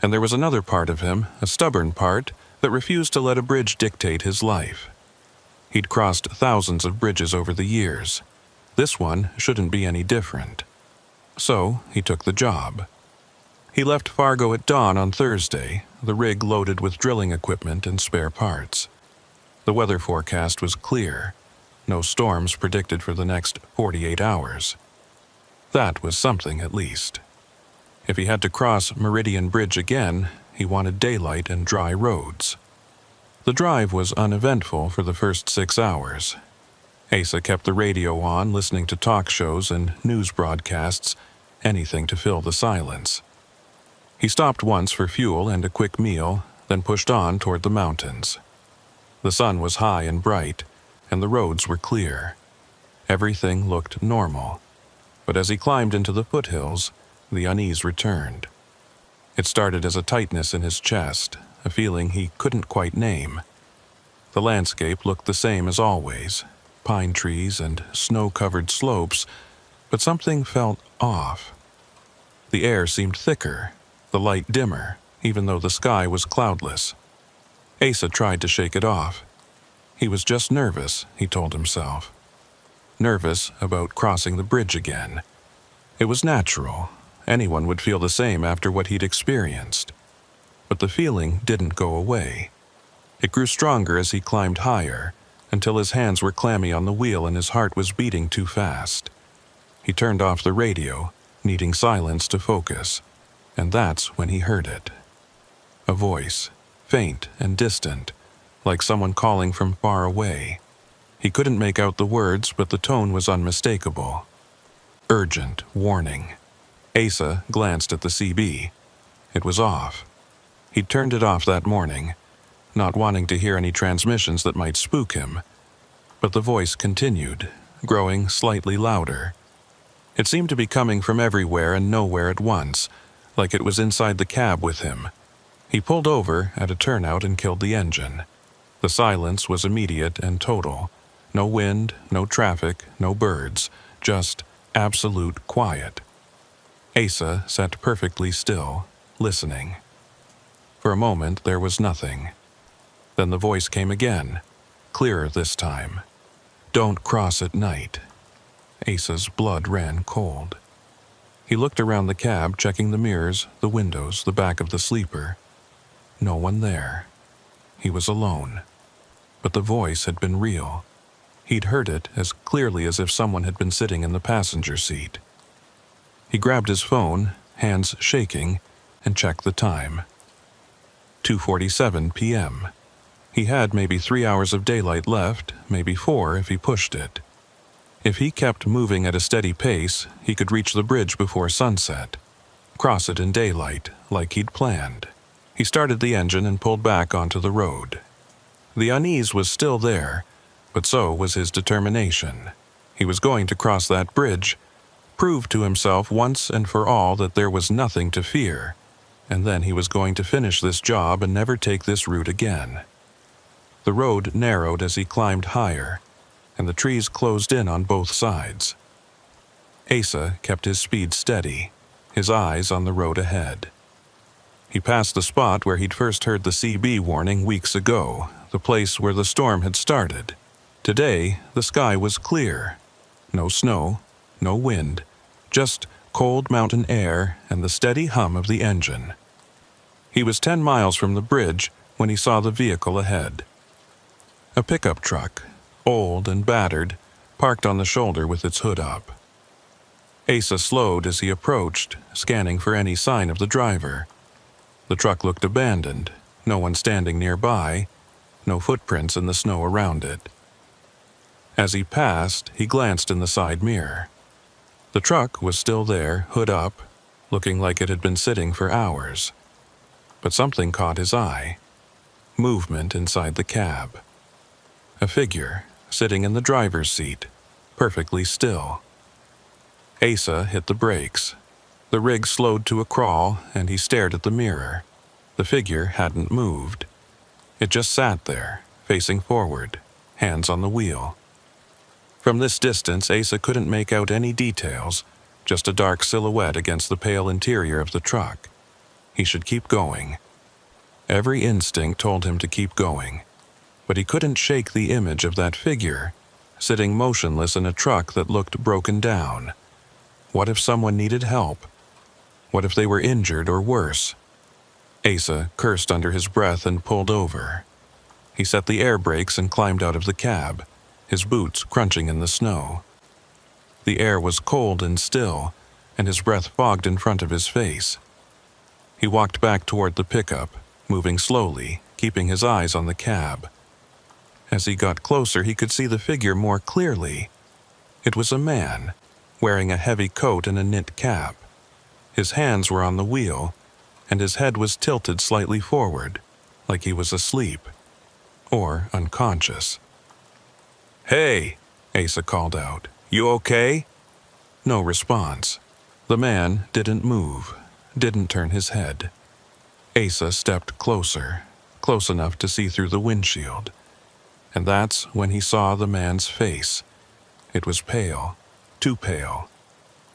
And there was another part of him, a stubborn part, that refused to let a bridge dictate his life. He'd crossed thousands of bridges over the years. This one shouldn't be any different. So he took the job. He left Fargo at dawn on Thursday, the rig loaded with drilling equipment and spare parts. The weather forecast was clear. No storms predicted for the next 48 hours. That was something, at least. If he had to cross Meridian Bridge again, he wanted daylight and dry roads. The drive was uneventful for the first 6 hours. Asa kept the radio on, listening to talk shows and news broadcasts, anything to fill the silence. He stopped once for fuel and a quick meal, then pushed on toward the mountains. The sun was high and bright, and the roads were clear. Everything looked normal. But as he climbed into the foothills, the unease returned. It started as a tightness in his chest, a feeling he couldn't quite name. The landscape looked the same as always, pine trees and snow-covered slopes, but something felt off. The air seemed thicker, the light dimmer, even though the sky was cloudless. Asa tried to shake it off. He was just nervous, he told himself. Nervous about crossing the bridge again. It was natural. Anyone would feel the same after what he'd experienced. But the feeling didn't go away. It grew stronger as he climbed higher, until his hands were clammy on the wheel and his heart was beating too fast. He turned off the radio, needing silence to focus, and that's when he heard it. A voice, faint and distant, like someone calling from far away. He couldn't make out the words, but the tone was unmistakable. Urgent warning. Asa glanced at the CB. It was off. He'd turned it off that morning, not wanting to hear any transmissions that might spook him. But the voice continued, growing slightly louder. It seemed to be coming from everywhere and nowhere at once, like it was inside the cab with him. He pulled over at a turnout and killed the engine. The silence was immediate and total. No wind, no traffic, no birds, just absolute quiet. Asa sat perfectly still, listening. For a moment there was nothing. Then the voice came again, clearer this time. Don't cross at night. Asa's blood ran cold. He looked around the cab, checking the mirrors, the windows, the back of the sleeper. No one there. He was alone. But the voice had been real. He'd heard it as clearly as if someone had been sitting in the passenger seat. He grabbed his phone, hands shaking, and checked the time. 2:47 p.m. He had maybe 3 hours of daylight left, maybe 4 if he pushed it. If he kept moving at a steady pace, he could reach the bridge before sunset, cross it in daylight, like he'd planned. He started the engine and pulled back onto the road. The unease was still there, but so was his determination. He was going to cross that bridge, prove to himself once and for all that there was nothing to fear, and then he was going to finish this job and never take this route again. The road narrowed as he climbed higher, and the trees closed in on both sides. Asa kept his speed steady, his eyes on the road ahead. He passed the spot where he'd first heard the CB warning weeks ago, the place where the storm had started. Today, the sky was clear. No snow, no wind, just cold mountain air and the steady hum of the engine. He was 10 miles from the bridge when he saw the vehicle ahead. A pickup truck, old and battered, parked on the shoulder with its hood up. Asa slowed as he approached, scanning for any sign of the driver. The truck looked abandoned, no one standing nearby, no footprints in the snow around it. As he passed, he glanced in the side mirror. The truck was still there, hood up, looking like it had been sitting for hours. But something caught his eye. Movement inside the cab. A figure, sitting in the driver's seat, perfectly still. Asa hit the brakes. The rig slowed to a crawl, and he stared at the mirror. The figure hadn't moved. It just sat there, facing forward, hands on the wheel. From this distance, Asa couldn't make out any details, just a dark silhouette against the pale interior of the truck. He should keep going. Every instinct told him to keep going, but he couldn't shake the image of that figure, sitting motionless in a truck that looked broken down. What if someone needed help? What if they were injured or worse? Asa cursed under his breath and pulled over. He set the air brakes and climbed out of the cab, his boots crunching in the snow. The air was cold and still, and his breath fogged in front of his face. He walked back toward the pickup, moving slowly, keeping his eyes on the cab. As he got closer, he could see the figure more clearly. It was a man, wearing a heavy coat and a knit cap. His hands were on the wheel, and his head was tilted slightly forward, like he was asleep, or unconscious. "Hey," Asa called out. "You okay?" No response. The man didn't move, didn't turn his head. Asa stepped closer, close enough to see through the windshield. And that's when he saw the man's face. It was pale, too pale,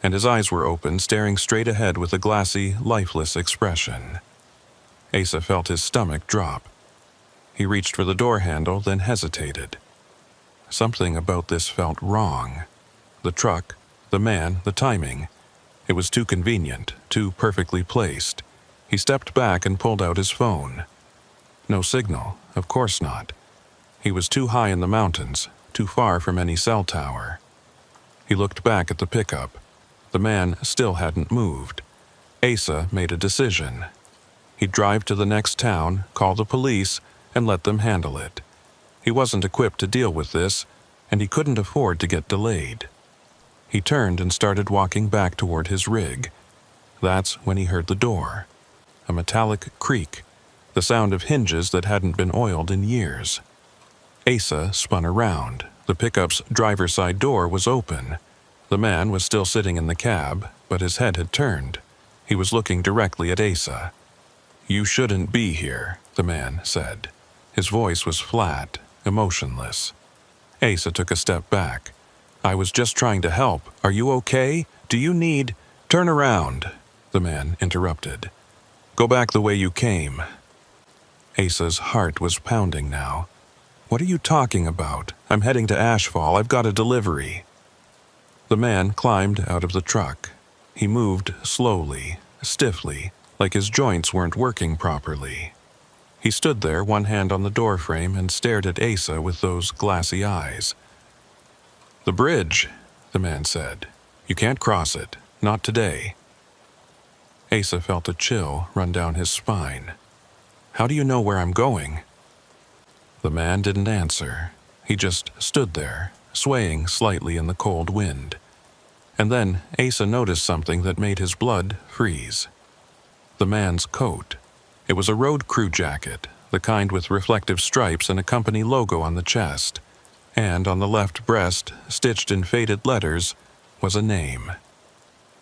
and his eyes were open, staring straight ahead with a glassy, lifeless expression. Asa felt his stomach drop. He reached for the door handle, then hesitated. Something about this felt wrong. The truck, the man, the timing. It was too convenient, too perfectly placed. He stepped back and pulled out his phone. No signal, of course not. He was too high in the mountains, too far from any cell tower. He looked back at the pickup. The man still hadn't moved. Asa made a decision. He'd drive to the next town, call the police, and let them handle it. He wasn't equipped to deal with this, and he couldn't afford to get delayed. He turned and started walking back toward his rig. That's when he heard the door. A metallic creak, the sound of hinges that hadn't been oiled in years. Asa spun around. The pickup's driver's side door was open. The man was still sitting in the cab, but his head had turned. He was looking directly at Asa. "You shouldn't be here," the man said. His voice was flat, emotionless. Asa took a step back. "I was just trying to help. Are you okay? Do you need—" "Turn around," the man interrupted. "Go back the way you came." Asa's heart was pounding now. "What are you talking about? I'm heading to Ashfall. I've got a delivery." The man climbed out of the truck. He moved slowly, stiffly, like his joints weren't working properly. He stood there, one hand on the doorframe, and stared at Asa with those glassy eyes. "The bridge," the man said. "You can't cross it. Not today." Asa felt a chill run down his spine. "How do you know where I'm going?" The man didn't answer. He just stood there, swaying slightly in the cold wind. And then Asa noticed something that made his blood freeze. The man's coat. It was a road crew jacket, the kind with reflective stripes and a company logo on the chest. And on the left breast, stitched in faded letters, was a name.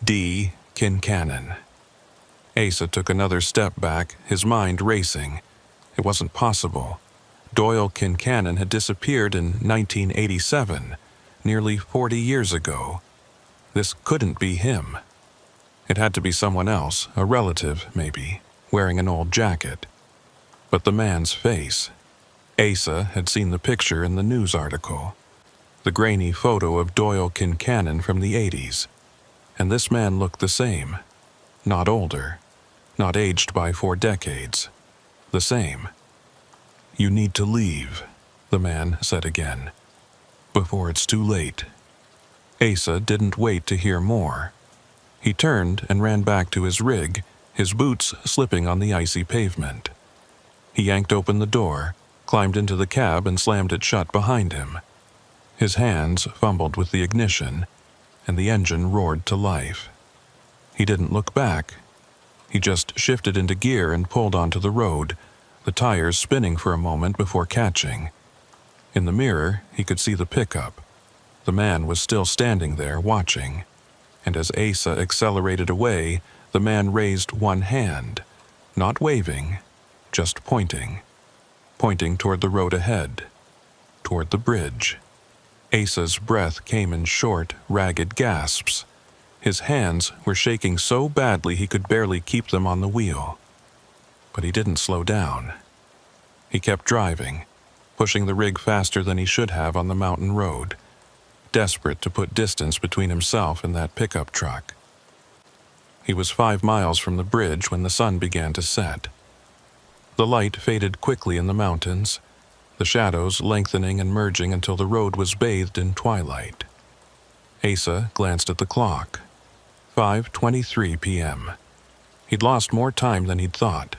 D. Kincannon. Asa took another step back, his mind racing. It wasn't possible. Doyle Kincannon had disappeared in 1987, nearly 40 years ago. This couldn't be him. It had to be someone else, a relative, maybe. wearing an old jacket. But the man's face. Asa had seen the picture in the news article. The grainy photo of Doyle Kincannon from the 80s. And this man looked the same. Not older. Not aged by 4 decades. The same. "You need to leave," the man said again. "Before it's too late." Asa didn't wait to hear more. He turned and ran back to his rig, his boots slipping on the icy pavement. He yanked open the door, climbed into the cab and slammed it shut behind him. His hands fumbled with the ignition, and the engine roared to life. He didn't look back. He just shifted into gear and pulled onto the road, the tires spinning for a moment before catching. In the mirror, he could see the pickup. The man was still standing there, watching. And as Asa accelerated away, the man raised one hand, not waving, just pointing. Pointing toward the road ahead, toward the bridge. Asa's breath came in short, ragged gasps. His hands were shaking so badly he could barely keep them on the wheel. But he didn't slow down. He kept driving, pushing the rig faster than he should have on the mountain road, desperate to put distance between himself and that pickup truck. He was 5 miles from the bridge when the sun began to set. The light faded quickly in the mountains, the shadows lengthening and merging until the road was bathed in twilight. Asa glanced at the clock. 5:23 p.m. He'd lost more time than he'd thought.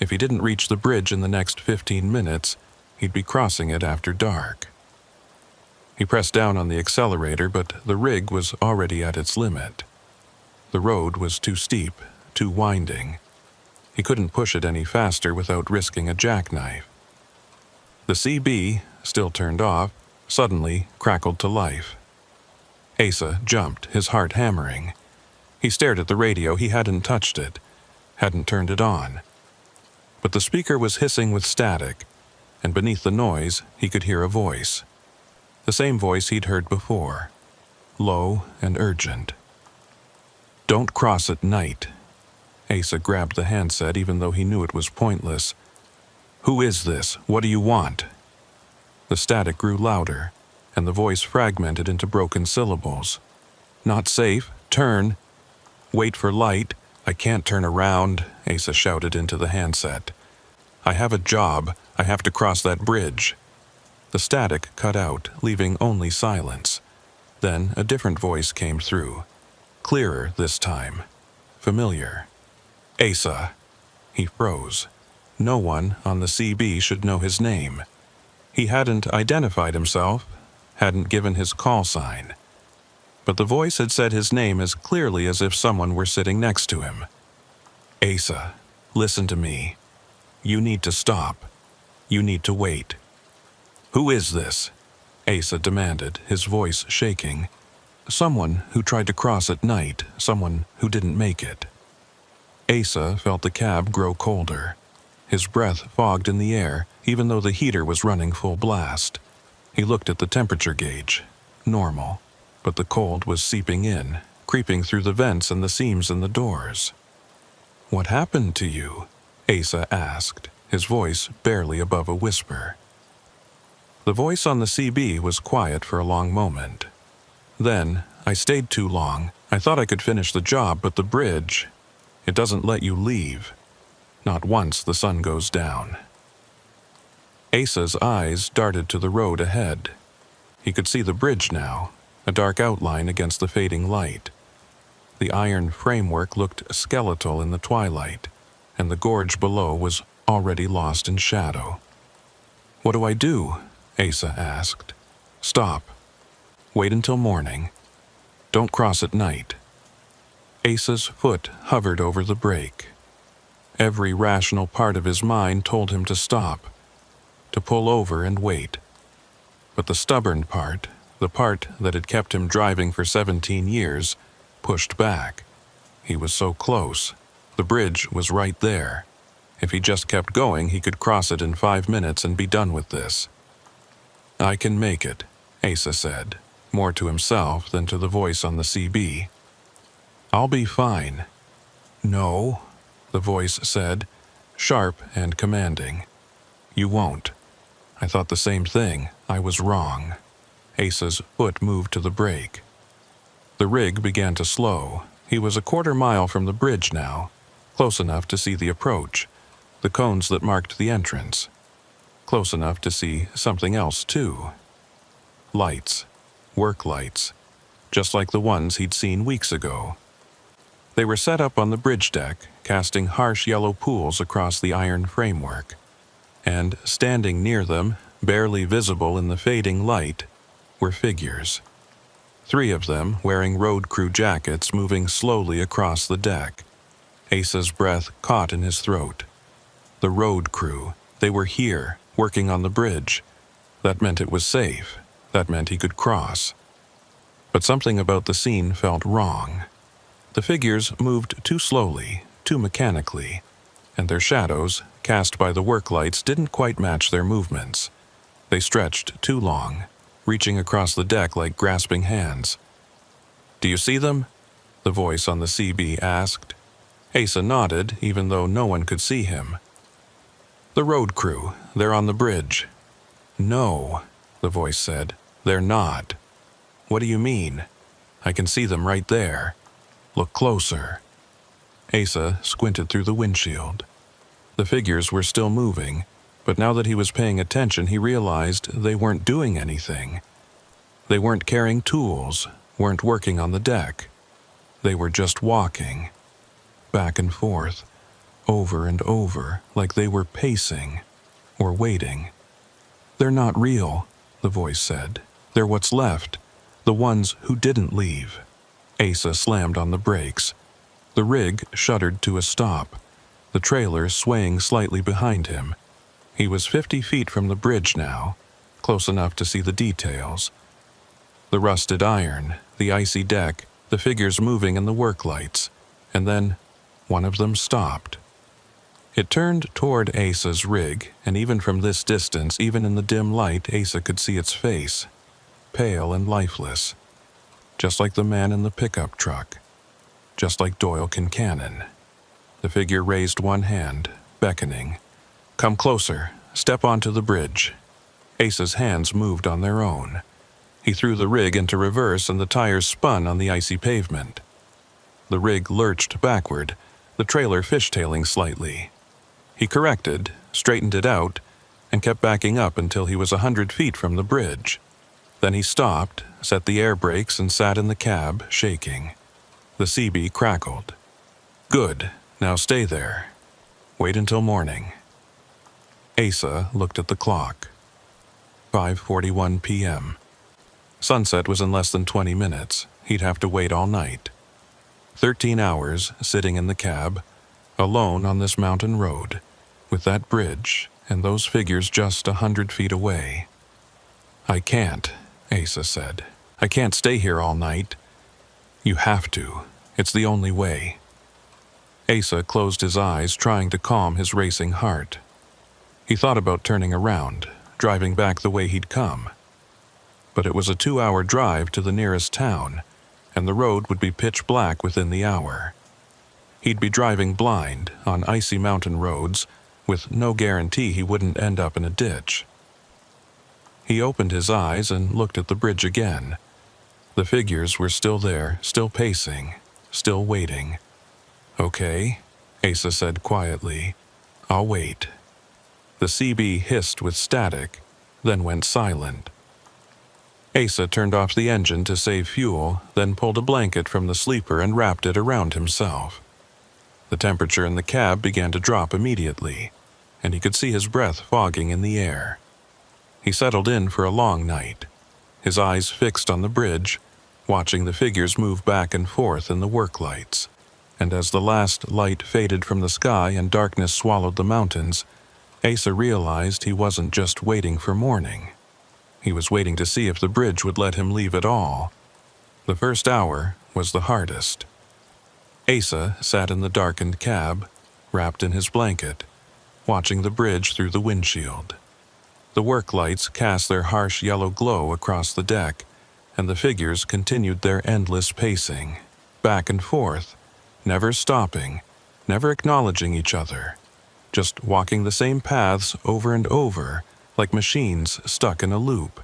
If he didn't reach the bridge in the next 15 minutes, he'd be crossing it after dark. He pressed down on the accelerator, but the rig was already at its limit. The road was too steep, too winding. He couldn't push it any faster without risking a jackknife. The CB, still turned off, suddenly crackled to life. Asa jumped, his heart hammering. He stared at the radio. He hadn't touched it, hadn't turned it on. But the speaker was hissing with static, and beneath the noise he could hear a voice. The same voice he'd heard before, low and urgent. "Don't cross at night." Asa grabbed the handset even though he knew it was pointless. "Who is this? What do you want?" The static grew louder, and the voice fragmented into broken syllables. "Not safe. Turn. Wait for light. I can't turn around," Asa shouted into the handset. "I have a job. I have to cross that bridge." The static cut out, leaving only silence. Then a different voice came through. Clearer this time. Familiar. "Asa." He froze. No one on the CB should know his name. He hadn't identified himself, hadn't given his call sign. But the voice had said his name as clearly as if someone were sitting next to him. "Asa, listen to me. You need to stop. You need to wait." "Who is this?" Asa demanded, his voice shaking. "Someone who tried to cross at night, someone who didn't make it." Asa felt the cab grow colder. His breath fogged in the air, even though the heater was running full blast. He looked at the temperature gauge. Normal. But the cold was seeping in, creeping through the vents and the seams in the doors. "What happened to you?" Asa asked, his voice barely above a whisper. The voice on the CB was quiet for a long moment. Then, "I stayed too long. I thought I could finish the job, but the bridge, it doesn't let you leave. Not once the sun goes down." Asa's eyes darted to the road ahead. He could see the bridge now, a dark outline against the fading light. The iron framework looked skeletal in the twilight, and the gorge below was already lost in shadow. "What do I do?" Asa asked. "Stop. Wait until morning. Don't cross at night." Asa's foot hovered over the brake. Every rational part of his mind told him to stop, to pull over and wait. But the stubborn part, the part that had kept him driving for 17 years, pushed back. He was so close. The bridge was right there. If he just kept going, he could cross it in 5 minutes and be done with this. "I can make it," Asa said, more to himself than to the voice on the CB. "I'll be fine." "No." the voice said, sharp and commanding. "You won't." I thought the same thing. I was wrong. Asa's foot moved to the brake. The rig began to slow. He was a quarter-mile from the bridge now, close enough to see the approach, the cones that marked the entrance. Close enough to see something else, too. Lights. Work lights. Just like the ones he'd seen weeks ago. They were set up on the bridge deck, casting harsh yellow pools across the iron framework. And standing near them, barely visible in the fading light, were figures. 3 of them wearing road crew jackets moving slowly across the deck. Asa's breath caught in his throat. The road crew. They were here, working on the bridge. That meant it was safe. That meant he could cross. But something about the scene felt wrong. The figures moved too slowly, too mechanically, and their shadows, cast by the work lights, didn't quite match their movements. They stretched too long, reaching across the deck like grasping hands. "Do you see them?" the voice on the CB asked. Asa nodded, even though no one could see him. "The road crew. They're on the bridge." "No," the voice said. "They're not." "What do you mean?" "I can see them right there." "Look closer." Asa squinted through the windshield. The figures were still moving, but now that he was paying attention, he realized they weren't doing anything. They weren't carrying tools, weren't working on the deck. They were just walking, back and forth, over and over, like they were pacing or waiting. "They're not real," the voice said. "They're what's left, the ones who didn't leave." Asa slammed on the brakes. The rig shuddered to a stop, the trailer swaying slightly behind him. He was 50 feet from the bridge now, close enough to see the details. The rusted iron, the icy deck, the figures moving in the work lights, and then one of them stopped. It turned toward Asa's rig, and even from this distance, even in the dim light, Asa could see its face, pale and lifeless, just like the man in the pickup truck, just like Doyle Kincannon. The figure raised one hand, beckoning. "Come closer. Step onto the bridge." Asa's hands moved on their own. He threw the rig into reverse and the tires spun on the icy pavement. The rig lurched backward, the trailer fishtailing slightly. He corrected, straightened it out, and kept backing up until he was 100 feet from the bridge. Then he stopped, set the air brakes, and sat in the cab, shaking. The CB crackled. "Good. Now stay there. Wait until morning." Asa looked at the clock. 5:41 p.m. Sunset was in less than 20 minutes. He'd have to wait all night. 13 hours sitting in the cab, alone on this mountain road, with that bridge and those figures just 100 feet away. "I can't," Asa said. "I can't stay here all night." "You have to. It's the only way." Asa closed his eyes, trying to calm his racing heart. He thought about turning around, driving back the way he'd come. But it was a 2-hour drive to the nearest town, and the road would be pitch black within the hour. He'd be driving blind on icy mountain roads, with no guarantee he wouldn't end up in a ditch. He opened his eyes and looked at the bridge again. The figures were still there, still pacing, still waiting. "Okay," Asa said quietly. "I'll wait." The CB hissed with static, then went silent. Asa turned off the engine to save fuel, then pulled a blanket from the sleeper and wrapped it around himself. The temperature in the cab began to drop immediately, and he could see his breath fogging in the air. He settled in for a long night, his eyes fixed on the bridge, watching the figures move back and forth in the work lights. And as the last light faded from the sky and darkness swallowed the mountains, Asa realized he wasn't just waiting for morning. He was waiting to see if the bridge would let him leave at all. The first hour was the hardest. Asa sat in the darkened cab, wrapped in his blanket, watching the bridge through the windshield. The work lights cast their harsh yellow glow across the deck, and the figures continued their endless pacing, back and forth, never stopping, never acknowledging each other, just walking the same paths over and over, like machines stuck in a loop.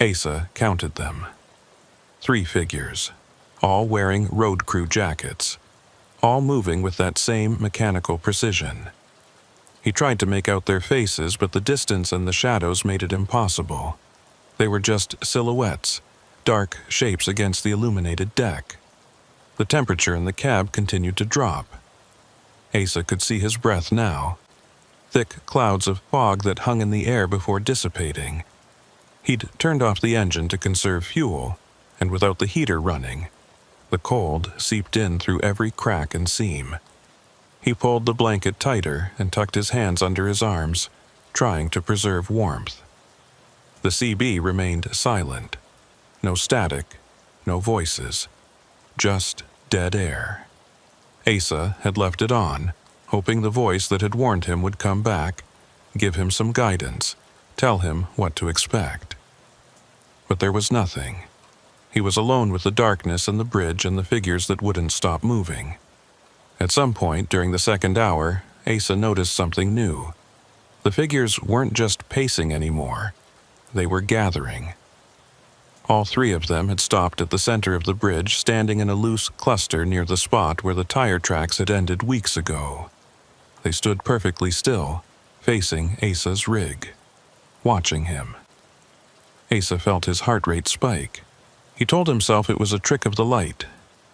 Asa counted them. 3 figures, all wearing road crew jackets, all moving with that same mechanical precision. He tried to make out their faces, but the distance and the shadows made it impossible. They were just silhouettes, dark shapes against the illuminated deck. The temperature in the cab continued to drop. Asa could see his breath now, thick clouds of fog that hung in the air before dissipating. He'd turned off the engine to conserve fuel, and without the heater running, the cold seeped in through every crack and seam. He pulled the blanket tighter and tucked his hands under his arms, trying to preserve warmth. The CB remained silent. No static, no voices, just dead air. Asa had left it on, hoping the voice that had warned him would come back, give him some guidance, tell him what to expect. But there was nothing. He was alone with the darkness and the bridge and the figures that wouldn't stop moving. At some point during the second hour, Asa noticed something new. The figures weren't just pacing anymore. They were gathering. All 3 of them had stopped at the center of the bridge, standing in a loose cluster near the spot where the tire tracks had ended weeks ago. They stood perfectly still, facing Asa's rig, watching him. Asa felt his heart rate spike. He told himself it was a trick of the light,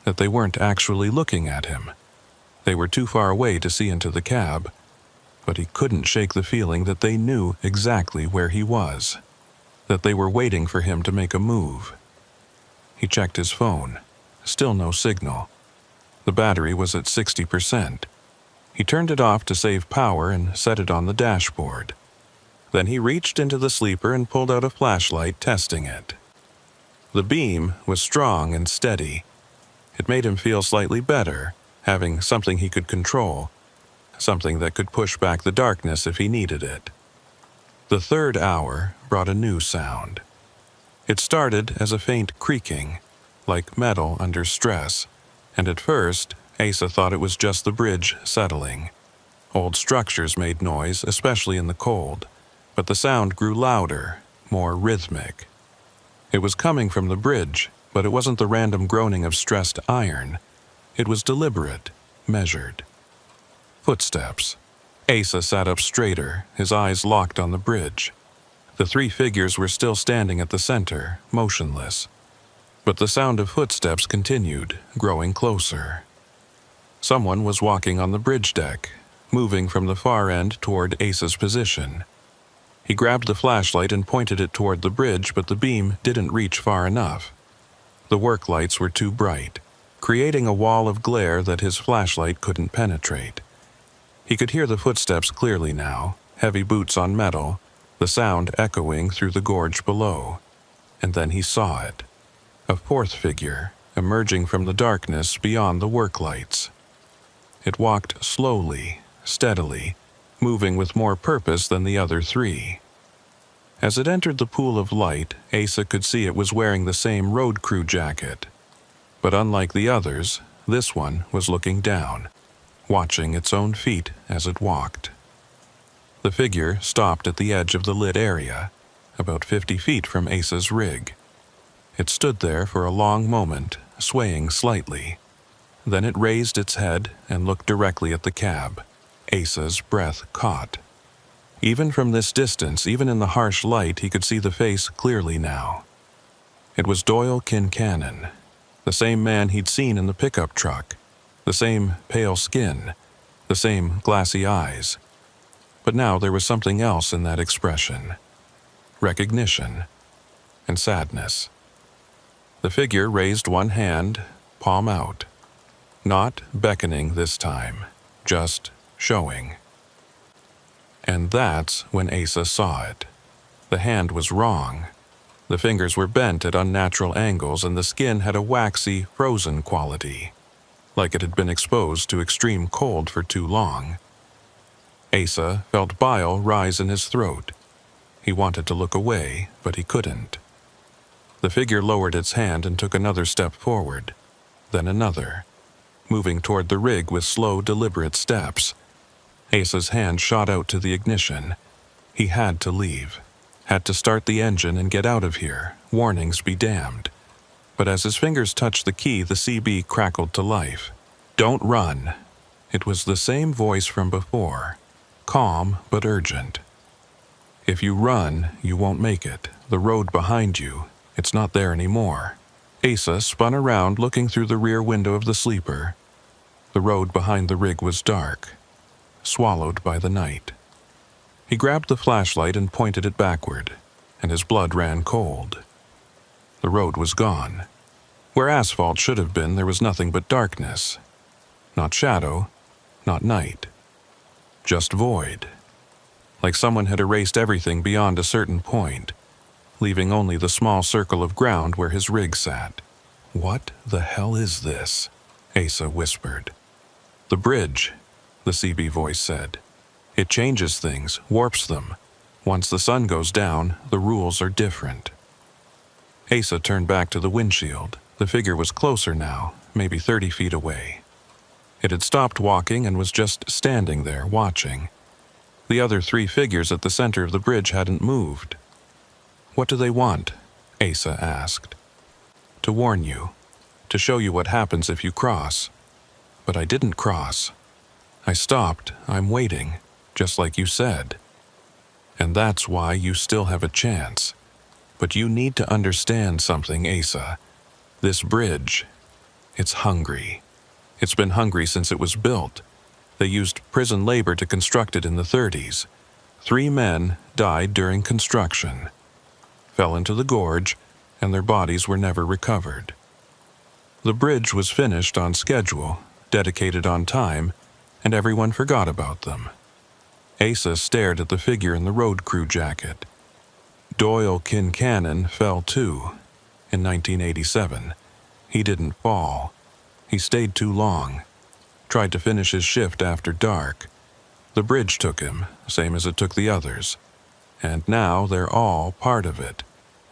that they weren't actually looking at him. They were too far away to see into the cab, but he couldn't shake the feeling that they knew exactly where he was, that they were waiting for him to make a move. He checked his phone. Still no signal. The battery was at 60%. He turned it off to save power and set it on the dashboard. Then he reached into the sleeper and pulled out a flashlight, testing it. The beam was strong and steady. It made him feel slightly better, having something he could control, something that could push back the darkness if he needed it. The third hour brought a new sound. It started as a faint creaking, like metal under stress, and at first, Asa thought it was just the bridge settling. Old structures made noise, especially in the cold, but the sound grew louder, more rhythmic. It was coming from the bridge, but it wasn't the random groaning of stressed iron. It was deliberate, measured. Footsteps. Asa sat up straighter, his eyes locked on the bridge. The 3 figures were still standing at the center, motionless. But the sound of footsteps continued, growing closer. Someone was walking on the bridge deck, moving from the far end toward Asa's position. He grabbed the flashlight and pointed it toward the bridge, but the beam didn't reach far enough. The work lights were too bright, creating a wall of glare that his flashlight couldn't penetrate. He could hear the footsteps clearly now, heavy boots on metal, the sound echoing through the gorge below. And then he saw it. A 4th figure, emerging from the darkness beyond the work lights. It walked slowly, steadily, moving with more purpose than the other 3. As it entered the pool of light, Asa could see it was wearing the same road crew jacket. But unlike the others, this one was looking down, watching its own feet as it walked. The figure stopped at the edge of the lit area, about 50 feet from Asa's rig. It stood there for a long moment, swaying slightly. Then it raised its head and looked directly at the cab. Asa's breath caught. Even from this distance, even in the harsh light, he could see the face clearly now. It was Doyle Kincannon, the same man he'd seen in the pickup truck, the same pale skin, the same glassy eyes. But now there was something else in that expression. Recognition and sadness. The figure raised one hand, palm out. Not beckoning this time, just showing. And that's when Asa saw it. The hand was wrong. The fingers were bent at unnatural angles and the skin had a waxy, frozen quality, like it had been exposed to extreme cold for too long. Asa felt bile rise in his throat. He wanted to look away, but he couldn't. The figure lowered its hand and took another step forward, then another. moving toward the rig with slow, deliberate steps. Asa's hand shot out to the ignition. He had to leave. Had to start the engine and get out of here. Warnings be damned. But as his fingers touched the key, the CB crackled to life. "Don't run." It was the same voice from before, calm but urgent. "If you run, you won't make it. The road behind you, it's not there anymore." Asa spun around, looking through the rear window of the sleeper. The road behind the rig was dark, swallowed by the night. He grabbed the flashlight and pointed it backward, and his blood ran cold. The road was gone. Where asphalt should have been, there was nothing but darkness. Not shadow, not night. Just void. Like someone had erased everything beyond a certain point, leaving only the small circle of ground where his rig sat. "What the hell is this?" Asa whispered. "The bridge," the CB voice said. "It changes things, warps them. Once the sun goes down, the rules are different." Asa turned back to the windshield. The figure was closer now, maybe 30 feet away. It had stopped walking and was just standing there, watching. The other 3 figures at the center of the bridge hadn't moved. "What do they want?" Asa asked. "To warn you. To show you what happens if you cross." "But I didn't cross. I stopped. I'm waiting, just like you said. And that's why you still have a chance. But you need to understand something, Asa. This bridge, it's hungry. It's been hungry since it was built. They used prison labor to construct it in the 30s. 3 men died during construction, fell into the gorge, and their bodies were never recovered. The bridge was finished on schedule, dedicated on time, and everyone forgot about them." Asa stared at the figure in the road crew jacket. Doyle Kincannon fell too, in 1987. He didn't fall. He stayed too long. Tried to finish his shift after dark. The bridge took him, same as it took the others. And now they're all part of it.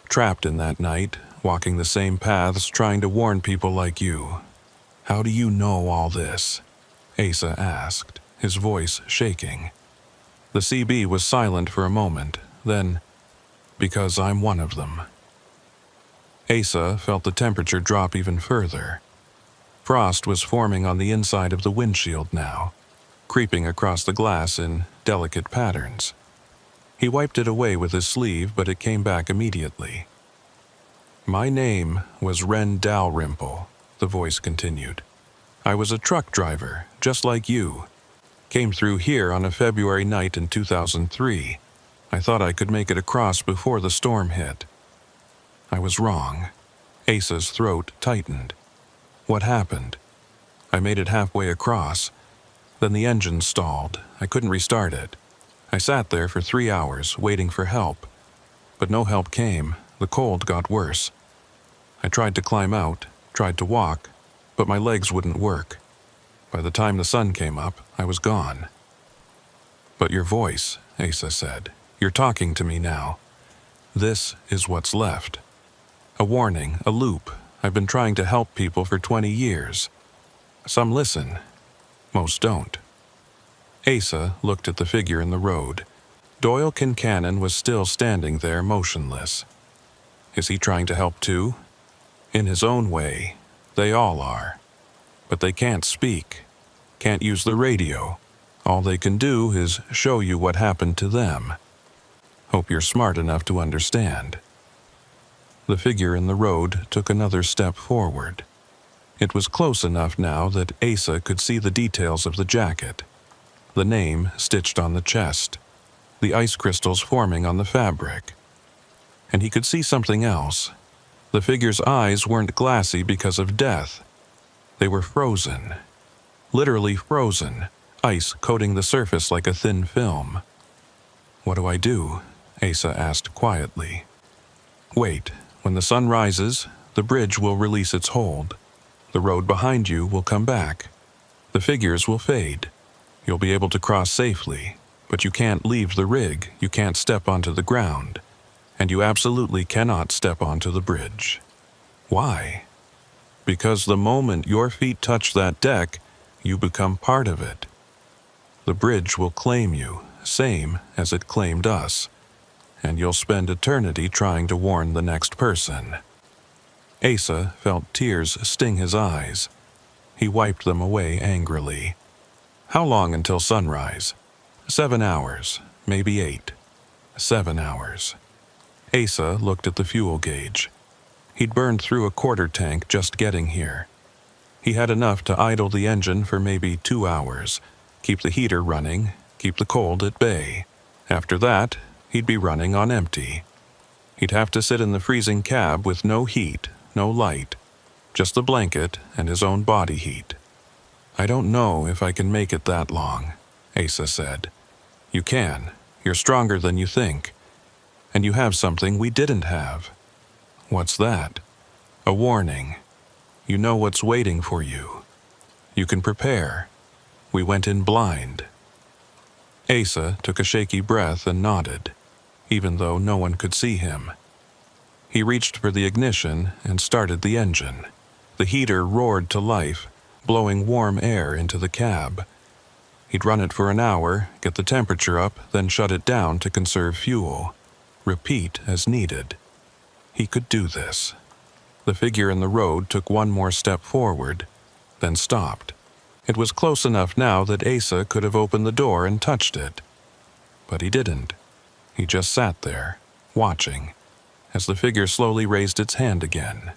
Trapped in that night, walking the same paths, trying to warn people like you. "How do you know all this?" Asa asked, his voice shaking. The CB was silent for a moment, then, "Because I'm one of them." Asa felt the temperature drop even further. Frost was forming on the inside of the windshield now, creeping across the glass in delicate patterns. He wiped it away with his sleeve, but it came back immediately. "My name was Ren Dalrymple," the voice continued. "I was a truck driver, just like you. Came through here on a February night in 2003. I thought I could make it across before the storm hit. I was wrong." Asa's throat tightened. "What happened?" "I made it halfway across. Then the engine stalled. I couldn't restart it. I sat there for 3 hours, waiting for help. But no help came. The cold got worse. I tried to climb out, tried to walk, but my legs wouldn't work. By the time the sun came up, I was gone." "But your voice," Asa said. "You're talking to me now. This is what's left. A warning, a loop. I've been trying to help people for 20 years. Some listen. Most don't." Asa looked at the figure in the road. Doyle Kincannon was still standing there, motionless. Is he trying to help too? In his own way, they all are. But they can't speak, can't use the radio. All they can do is show you what happened to them. Hope you're smart enough to understand. The figure in the road took another step forward. It was close enough now that Asa could see the details of the jacket. The name stitched on the chest. The ice crystals forming on the fabric. And he could see something else. The figure's eyes weren't glassy because of death. They were frozen. Literally frozen, ice coating the surface like a thin film. "What do I do?" Asa asked quietly. "Wait. When the sun rises, the bridge will release its hold. The road behind you will come back. The figures will fade. You'll be able to cross safely, but you can't leave the rig, you can't step onto the ground, and you absolutely cannot step onto the bridge." "Why?" Because the moment your feet touch that deck, you become part of it. The bridge will claim you, same as it claimed us, and you'll spend eternity trying to warn the next person. Asa felt tears sting his eyes. He wiped them away angrily. How long until sunrise? 7 hours, maybe 8. 7 hours. Asa looked at the fuel gauge. He'd burned through a quarter tank just getting here. He had enough to idle the engine for maybe 2 hours, keep the heater running, keep the cold at bay. After that, he'd be running on empty. He'd have to sit in the freezing cab with no heat, no light, just the blanket and his own body heat. I don't know if I can make it that long, Asa said. You can. You're stronger than you think. And you have something we didn't have. What's that? A warning. You know what's waiting for you. You can prepare. We went in blind. Asa took a shaky breath and nodded, even though no one could see him. He reached for the ignition and started the engine. The heater roared to life, blowing warm air into the cab. He'd run it for an hour, get the temperature up, then shut it down to conserve fuel. Repeat as needed. He could do this. The figure in the road took one more step forward, then stopped. It was close enough now that Asa could have opened the door and touched it. But he didn't. He just sat there, watching, as the figure slowly raised its hand again.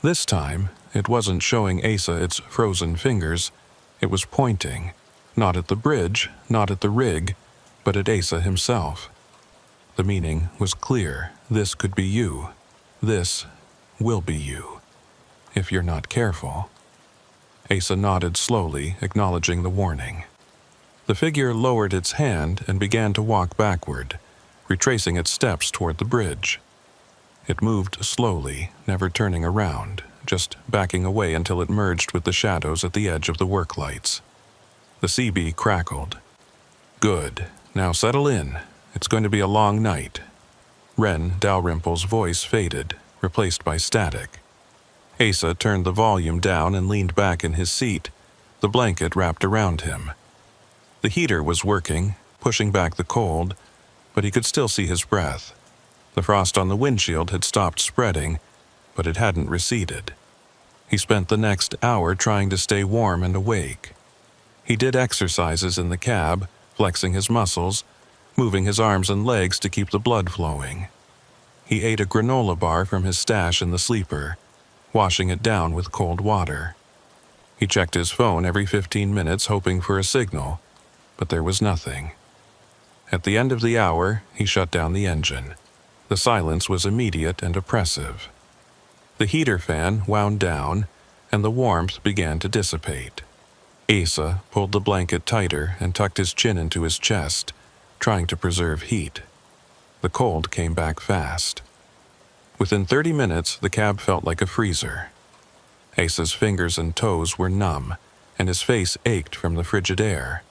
This time, it wasn't showing Asa its frozen fingers. It was pointing, not at the bridge, not at the rig, but at Asa himself. The meaning was clear. This could be you. This will be you, if you're not careful. Asa nodded slowly, acknowledging the warning. The figure lowered its hand and began to walk backward, retracing its steps toward the bridge. It moved slowly, never turning around, just backing away until it merged with the shadows at the edge of the work lights. The CB crackled. Good. Now settle in. It's going to be a long night. Wren Dalrymple's voice faded, replaced by static. Asa turned the volume down and leaned back in his seat, the blanket wrapped around him. The heater was working, pushing back the cold, but he could still see his breath. The frost on the windshield had stopped spreading, but it hadn't receded. He spent the next hour trying to stay warm and awake. He did exercises in the cab, flexing his muscles, moving his arms and legs to keep the blood flowing. He ate a granola bar from his stash in the sleeper, washing it down with cold water. He checked his phone every 15 minutes hoping for a signal, but there was nothing. At the end of the hour, he shut down the engine. The silence was immediate and oppressive. The heater fan wound down, and the warmth began to dissipate. Asa pulled the blanket tighter and tucked his chin into his chest, trying to preserve heat. The cold came back fast. Within 30 minutes, the cab felt like a freezer. Asa's fingers and toes were numb, and his face ached from the frigid air.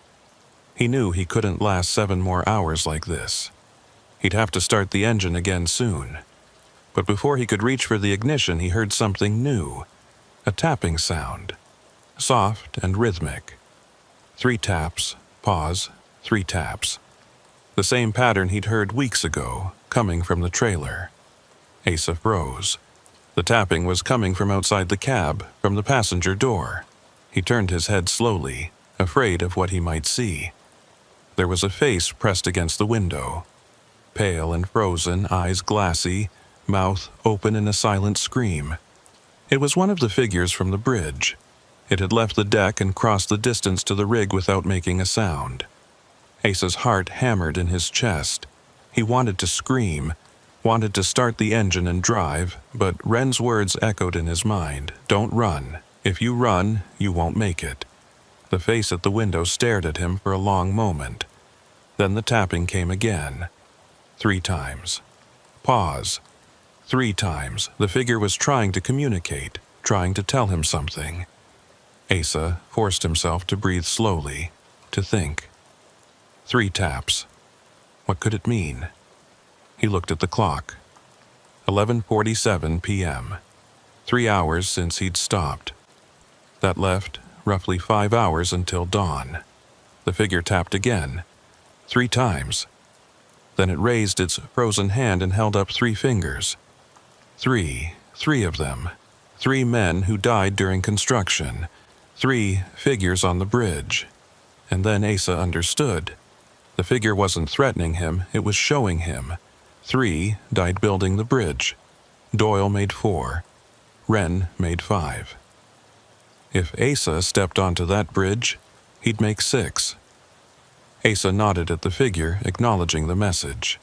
He knew he couldn't last 7 more hours like this. He'd have to start the engine again soon. But before he could reach for the ignition, he heard something new. A tapping sound. Soft and rhythmic. 3 taps, pause, 3 taps. The same pattern he'd heard weeks ago, coming from the trailer. Asa froze. The tapping was coming from outside the cab, from the passenger door. He turned his head slowly, afraid of what he might see. There was a face pressed against the window. Pale and frozen, eyes glassy, mouth open in a silent scream. It was one of the figures from the bridge. It had left the deck and crossed the distance to the rig without making a sound. Asa's heart hammered in his chest. He wanted to scream, wanted to start the engine and drive, but Wren's words echoed in his mind. Don't run. If you run, you won't make it. The face at the window stared at him for a long moment. Then the tapping came again. 3 times. Pause. 3 times. The figure was trying to communicate, trying to tell him something. Asa forced himself to breathe slowly, to think. 3 taps. What could it mean? He looked at the clock. 11:47 p.m. 3 hours since he'd stopped. That left roughly 5 hours until dawn. The figure tapped again, 3 times. Then it raised its frozen hand and held up 3 fingers. 3 of them. 3 men who died during construction. 3 figures on the bridge. And then Asa understood. The figure wasn't threatening him, it was showing him. 3 died building the bridge. Doyle made 4. Wren made 5. If Asa stepped onto that bridge, he'd make 6. Asa nodded at the figure, acknowledging the message.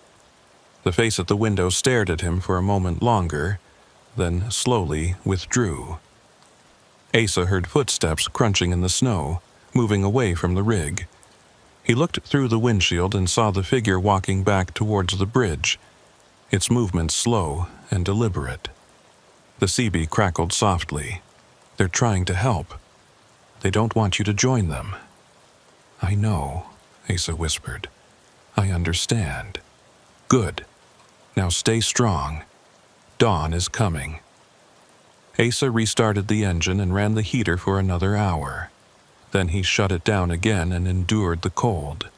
The face at the window stared at him for a moment longer, then slowly withdrew. Asa heard footsteps crunching in the snow, moving away from the rig. He looked through the windshield and saw the figure walking back towards the bridge, its movement slow and deliberate. The CB crackled softly. "They're trying to help. They don't want you to join them." "I know," Asa whispered. "I understand." "Good. Now stay strong. Dawn is coming." Asa restarted the engine and ran the heater for another hour. Then he shut it down again and endured the cold.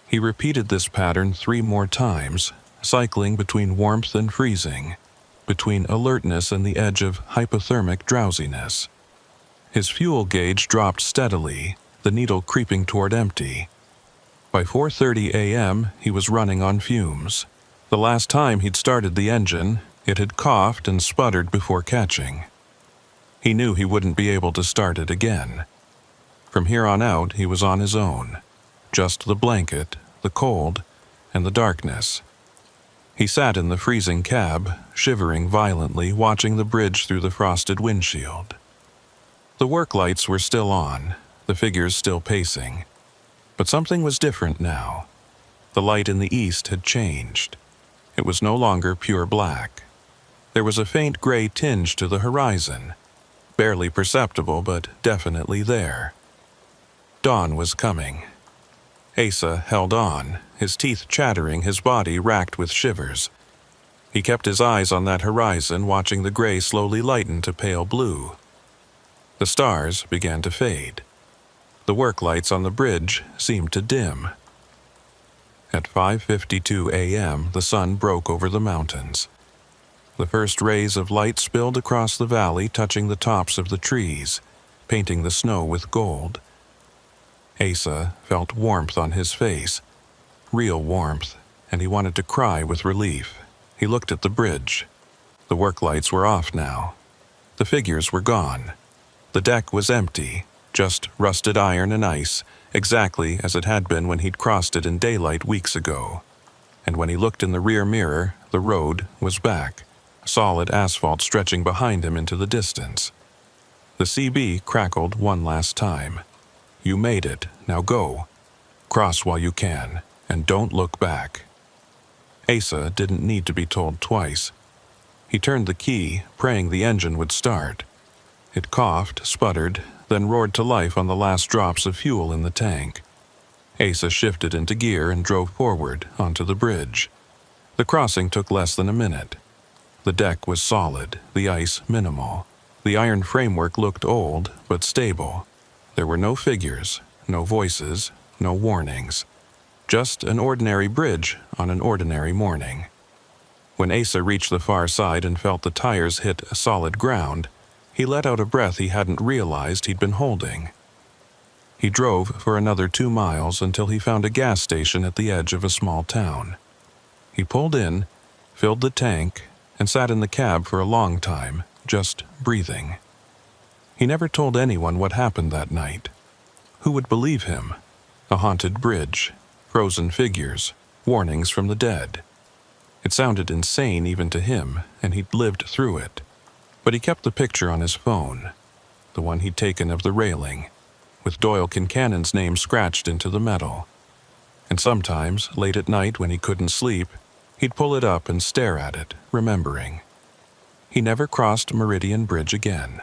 He repeated this pattern 3 more times, cycling between warmth and freezing, between alertness and the edge of hypothermic drowsiness. His fuel gauge dropped steadily, the needle creeping toward empty. By 4:30 a.m., he was running on fumes. The last time he'd started the engine, it had coughed and sputtered before catching. He knew he wouldn't be able to start it again. From here on out, he was on his own. Just the blanket, the cold, and the darkness. He sat in the freezing cab, shivering violently, watching the bridge through the frosted windshield. The work lights were still on, the figures still pacing. But something was different now. The light in the east had changed. It was no longer pure black. There was a faint gray tinge to the horizon, barely perceptible but definitely there. Dawn was coming. Asa held on, his teeth chattering, his body racked with shivers. He kept his eyes on that horizon, watching the gray slowly lighten to pale blue. The stars began to fade. The work lights on the bridge seemed to dim. At 5:52 a.m., the sun broke over the mountains. The first rays of light spilled across the valley, touching the tops of the trees, painting the snow with gold. Asa felt warmth on his face, real warmth, and he wanted to cry with relief. He looked at the bridge. The work lights were off now. The figures were gone. The deck was empty, just rusted iron and ice, exactly as it had been when he'd crossed it in daylight weeks ago. And when he looked in the rear mirror, the road was back, solid asphalt stretching behind him into the distance. The CB crackled one last time. "You made it, now go. Cross while you can, and don't look back." Asa didn't need to be told twice. He turned the key, praying the engine would start. It coughed, sputtered, then roared to life on the last drops of fuel in the tank. Asa shifted into gear and drove forward onto the bridge. The crossing took less than a minute. The deck was solid, the ice minimal. The iron framework looked old, but stable. There were no figures, no voices, no warnings. Just an ordinary bridge on an ordinary morning. When Asa reached the far side and felt the tires hit solid ground, he let out a breath he hadn't realized he'd been holding. He drove for another 2 miles until he found a gas station at the edge of a small town. He pulled in, filled the tank, and sat in the cab for a long time, just breathing. He never told anyone what happened that night. Who would believe him? A haunted bridge, frozen figures, warnings from the dead. It sounded insane even to him, and he'd lived through it. But he kept the picture on his phone, the one he'd taken of the railing, with Doyle Kincannon's name scratched into the metal. And sometimes, late at night when he couldn't sleep, he'd pull it up and stare at it, remembering. He never crossed Meridian Bridge again.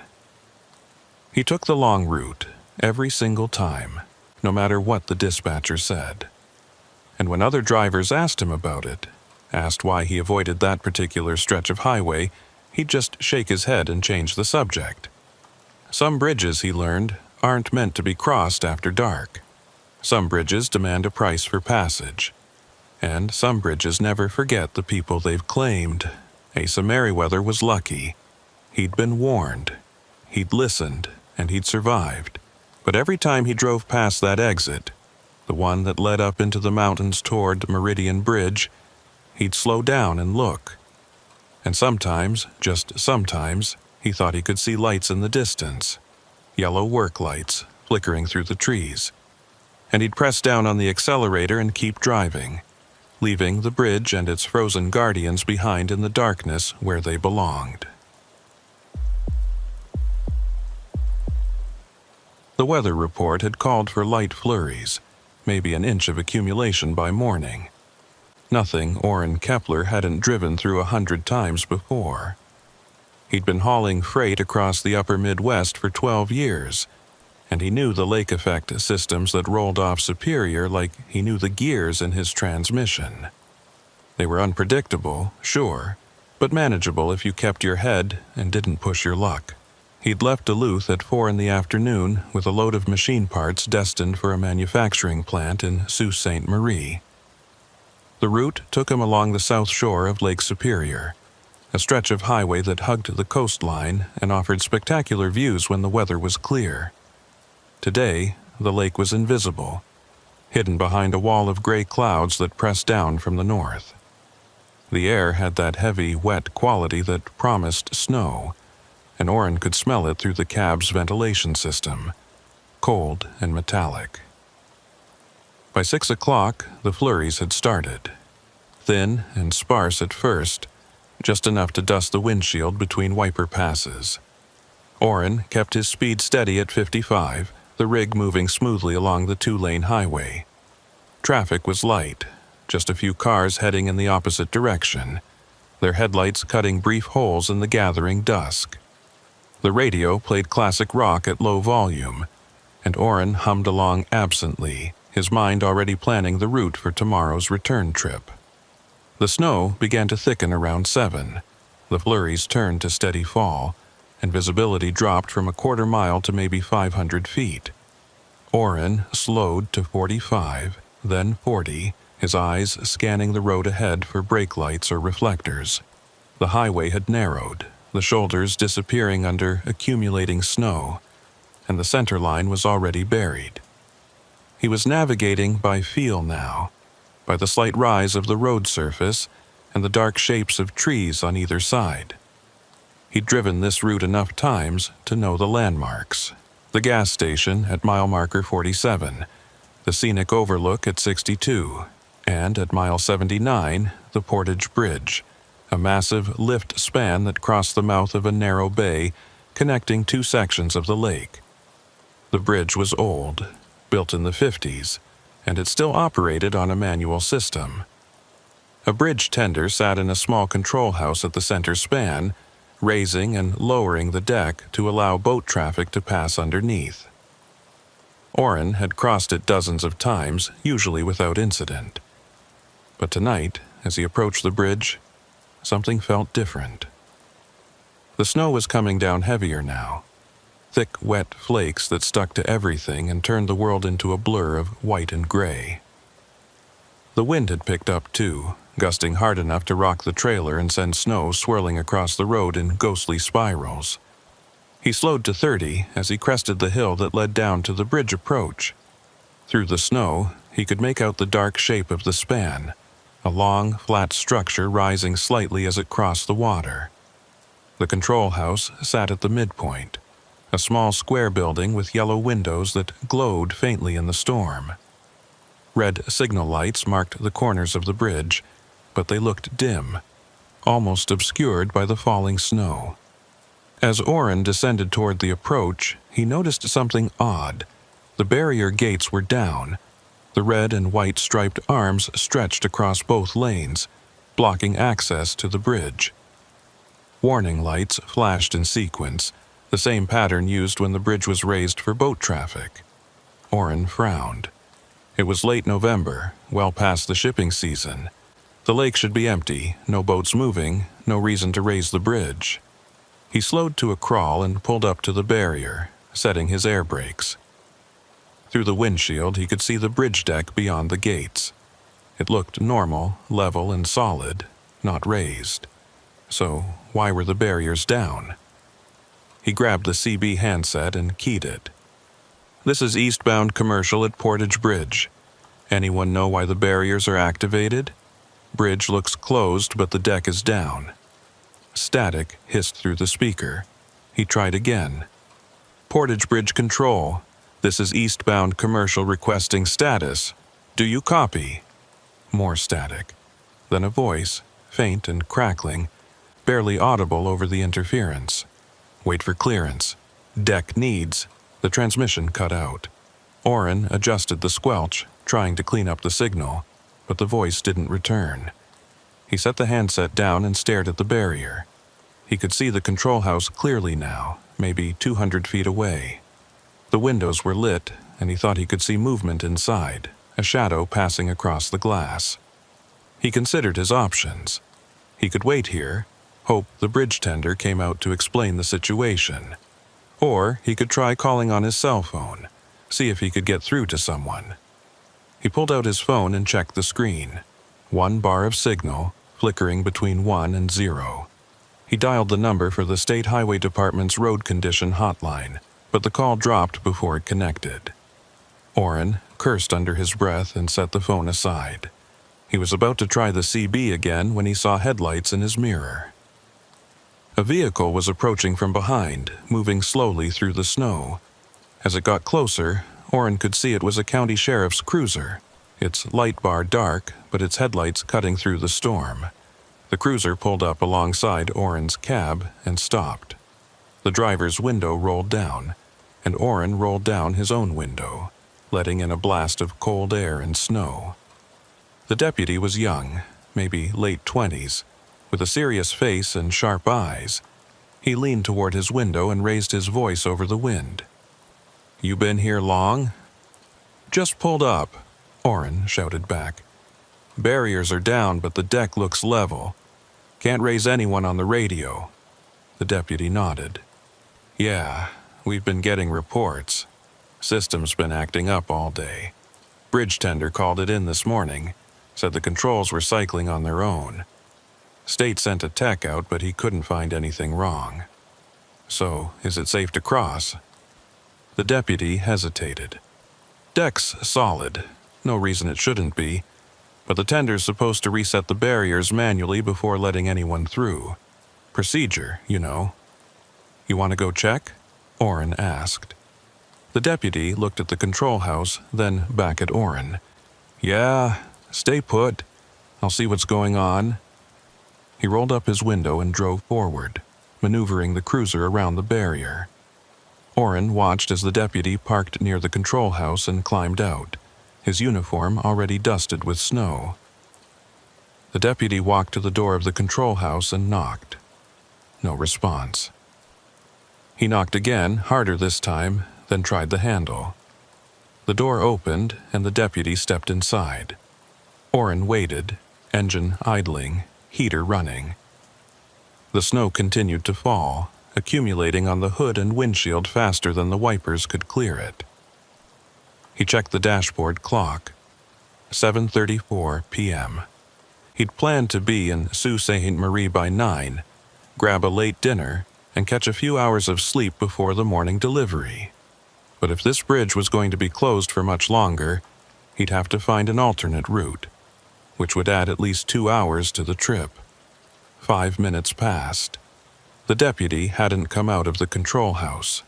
He took the long route, every single time, no matter what the dispatcher said. And when other drivers asked him about it, asked why he avoided that particular stretch of highway, he'd just shake his head and change the subject. Some bridges, he learned, aren't meant to be crossed after dark. Some bridges demand a price for passage. And some bridges never forget the people they've claimed. Asa Merriweather was lucky. He'd been warned. He'd listened, and he'd survived. But every time he drove past that exit, the one that led up into the mountains toward Meridian Bridge, he'd slow down and look. And sometimes, just sometimes, he thought he could see lights in the distance. Yellow work lights, flickering through the trees. And he'd press down on the accelerator and keep driving, leaving the bridge and its frozen guardians behind in the darkness where they belonged. The weather report had called for light flurries, maybe an inch of accumulation by morning. Nothing Orrin Kepler hadn't driven through 100 times before. He'd been hauling freight across the upper Midwest for 12 years, and he knew the lake effect systems that rolled off Superior like he knew the gears in his transmission. They were unpredictable, sure, but manageable if you kept your head and didn't push your luck. He'd left Duluth at 4 in the afternoon with a load of machine parts destined for a manufacturing plant in Sault Ste. Marie. The route took him along the south shore of Lake Superior, a stretch of highway that hugged the coastline and offered spectacular views when the weather was clear. Today, the lake was invisible, hidden behind a wall of gray clouds that pressed down from the north. The air had that heavy, wet quality that promised snow, and Orrin could smell it through the cab's ventilation system, cold and metallic. By 6 o'clock, the flurries had started. Thin and sparse at first, just enough to dust the windshield between wiper passes. Orrin kept his speed steady at 55, the rig moving smoothly along the 2-lane highway. Traffic was light, just a few cars heading in the opposite direction, their headlights cutting brief holes in the gathering dusk. The radio played classic rock at low volume, and Orrin hummed along absently, his mind already planning the route for tomorrow's return trip. The snow began to thicken around 7. The flurries turned to steady fall, and visibility dropped from a quarter mile to maybe 500 feet. Orrin slowed to 45, then 40, his eyes scanning the road ahead for brake lights or reflectors. The highway had narrowed, the shoulders disappearing under accumulating snow, and the center line was already buried. He was navigating by feel now, by the slight rise of the road surface and the dark shapes of trees on either side. He'd driven this route enough times to know the landmarks. The gas station at mile marker 47, the scenic overlook at 62, and at mile 79, the Portage Bridge, a massive lift span that crossed the mouth of a narrow bay connecting two sections of the lake. The bridge was old, built in the 50s, and it still operated on a manual system. A bridge tender sat in a small control house at the center span, raising and lowering the deck to allow boat traffic to pass underneath. Orrin had crossed it dozens of times, usually without incident. But tonight, as he approached the bridge, something felt different. The snow was coming down heavier now, thick, wet flakes that stuck to everything and turned the world into a blur of white and gray. The wind had picked up too, gusting hard enough to rock the trailer and send snow swirling across the road in ghostly spirals. He slowed to 30 as he crested the hill that led down to the bridge approach. Through the snow, he could make out the dark shape of the span, a long, flat structure rising slightly as it crossed the water. The control house sat at the midpoint, a small square building with yellow windows that glowed faintly in the storm. Red signal lights marked the corners of the bridge, but they looked dim, almost obscured by the falling snow. As Orrin descended toward the approach, he noticed something odd. The barrier gates were down. The red and white striped arms stretched across both lanes, blocking access to the bridge. Warning lights flashed in sequence, the same pattern used when the bridge was raised for boat traffic. Orrin frowned. It was late November, well past the shipping season. The lake should be empty, no boats moving, no reason to raise the bridge. He slowed to a crawl and pulled up to the barrier, setting his air brakes. Through the windshield, he could see the bridge deck beyond the gates. It looked normal, level, and solid, not raised. So why were the barriers down? He grabbed the CB handset and keyed it. "This is eastbound commercial at Portage Bridge. Anyone know why the barriers are activated? Bridge looks closed, but the deck is down." Static hissed through the speaker. He tried again. "Portage Bridge Control. This is eastbound commercial requesting status. Do you copy?" More static. Then a voice, faint and crackling, barely audible over the interference. "Wait for clearance. Deck needs." The transmission cut out. Oren adjusted the squelch, trying to clean up the signal, but the voice didn't return. He set the handset down and stared at the barrier. He could see the control house clearly now, maybe 200 feet away. The windows were lit, and he thought he could see movement inside, a shadow passing across the glass. He considered his options. He could wait here, hope the bridge tender came out to explain the situation. Or he could try calling on his cell phone, see if he could get through to someone. He pulled out his phone and checked the screen. 1 bar of signal, flickering between 1 and 0. He dialed the number for the State Highway Department's road condition hotline, but the call dropped before it connected. Oren cursed under his breath and set the phone aside. He was about to try the CB again when he saw headlights in his mirror. A vehicle was approaching from behind, moving slowly through the snow. As it got closer, Oren could see it was a county sheriff's cruiser, its light bar dark, but its headlights cutting through the storm. The cruiser pulled up alongside Oren's cab and stopped. The driver's window rolled down, and Oren rolled down his own window, letting in a blast of cold air and snow. The deputy was young, maybe late 20s, with a serious face and sharp eyes. He leaned toward his window and raised his voice over the wind. "You been here long?" "Just pulled up," Oren shouted back. "Barriers are down, but the deck looks level. Can't raise anyone on the radio." The deputy nodded. "Yeah, we've been getting reports. System's been acting up all day. Bridge tender called it in this morning, said the controls were cycling on their own. State sent a tech out, but he couldn't find anything wrong. So, is it safe to cross?" The deputy hesitated. "Deck's solid. No reason it shouldn't be. But the tender's supposed to reset the barriers manually before letting anyone through. Procedure, you know." "You want to go check?" Oren asked. The deputy looked at the control house, then back at Oren. "Yeah, stay put. I'll see what's going on." He rolled up his window and drove forward, maneuvering the cruiser around the barrier. Oren watched as the deputy parked near the control house and climbed out, his uniform already dusted with snow. The deputy walked to the door of the control house and knocked. No response. He knocked again, harder this time, then tried the handle. The door opened, and the deputy stepped inside. Oren waited, engine idling, heater running. The snow continued to fall, accumulating on the hood and windshield faster than the wipers could clear it. He checked the dashboard clock. 7:34 p.m. He'd planned to be in Sault Ste. Marie by 9, grab a late dinner, and catch a few hours of sleep before the morning delivery. But if this bridge was going to be closed for much longer, he'd have to find an alternate route, which would add at least 2 hours to the trip. 5 minutes passed. The deputy hadn't come out of the control house.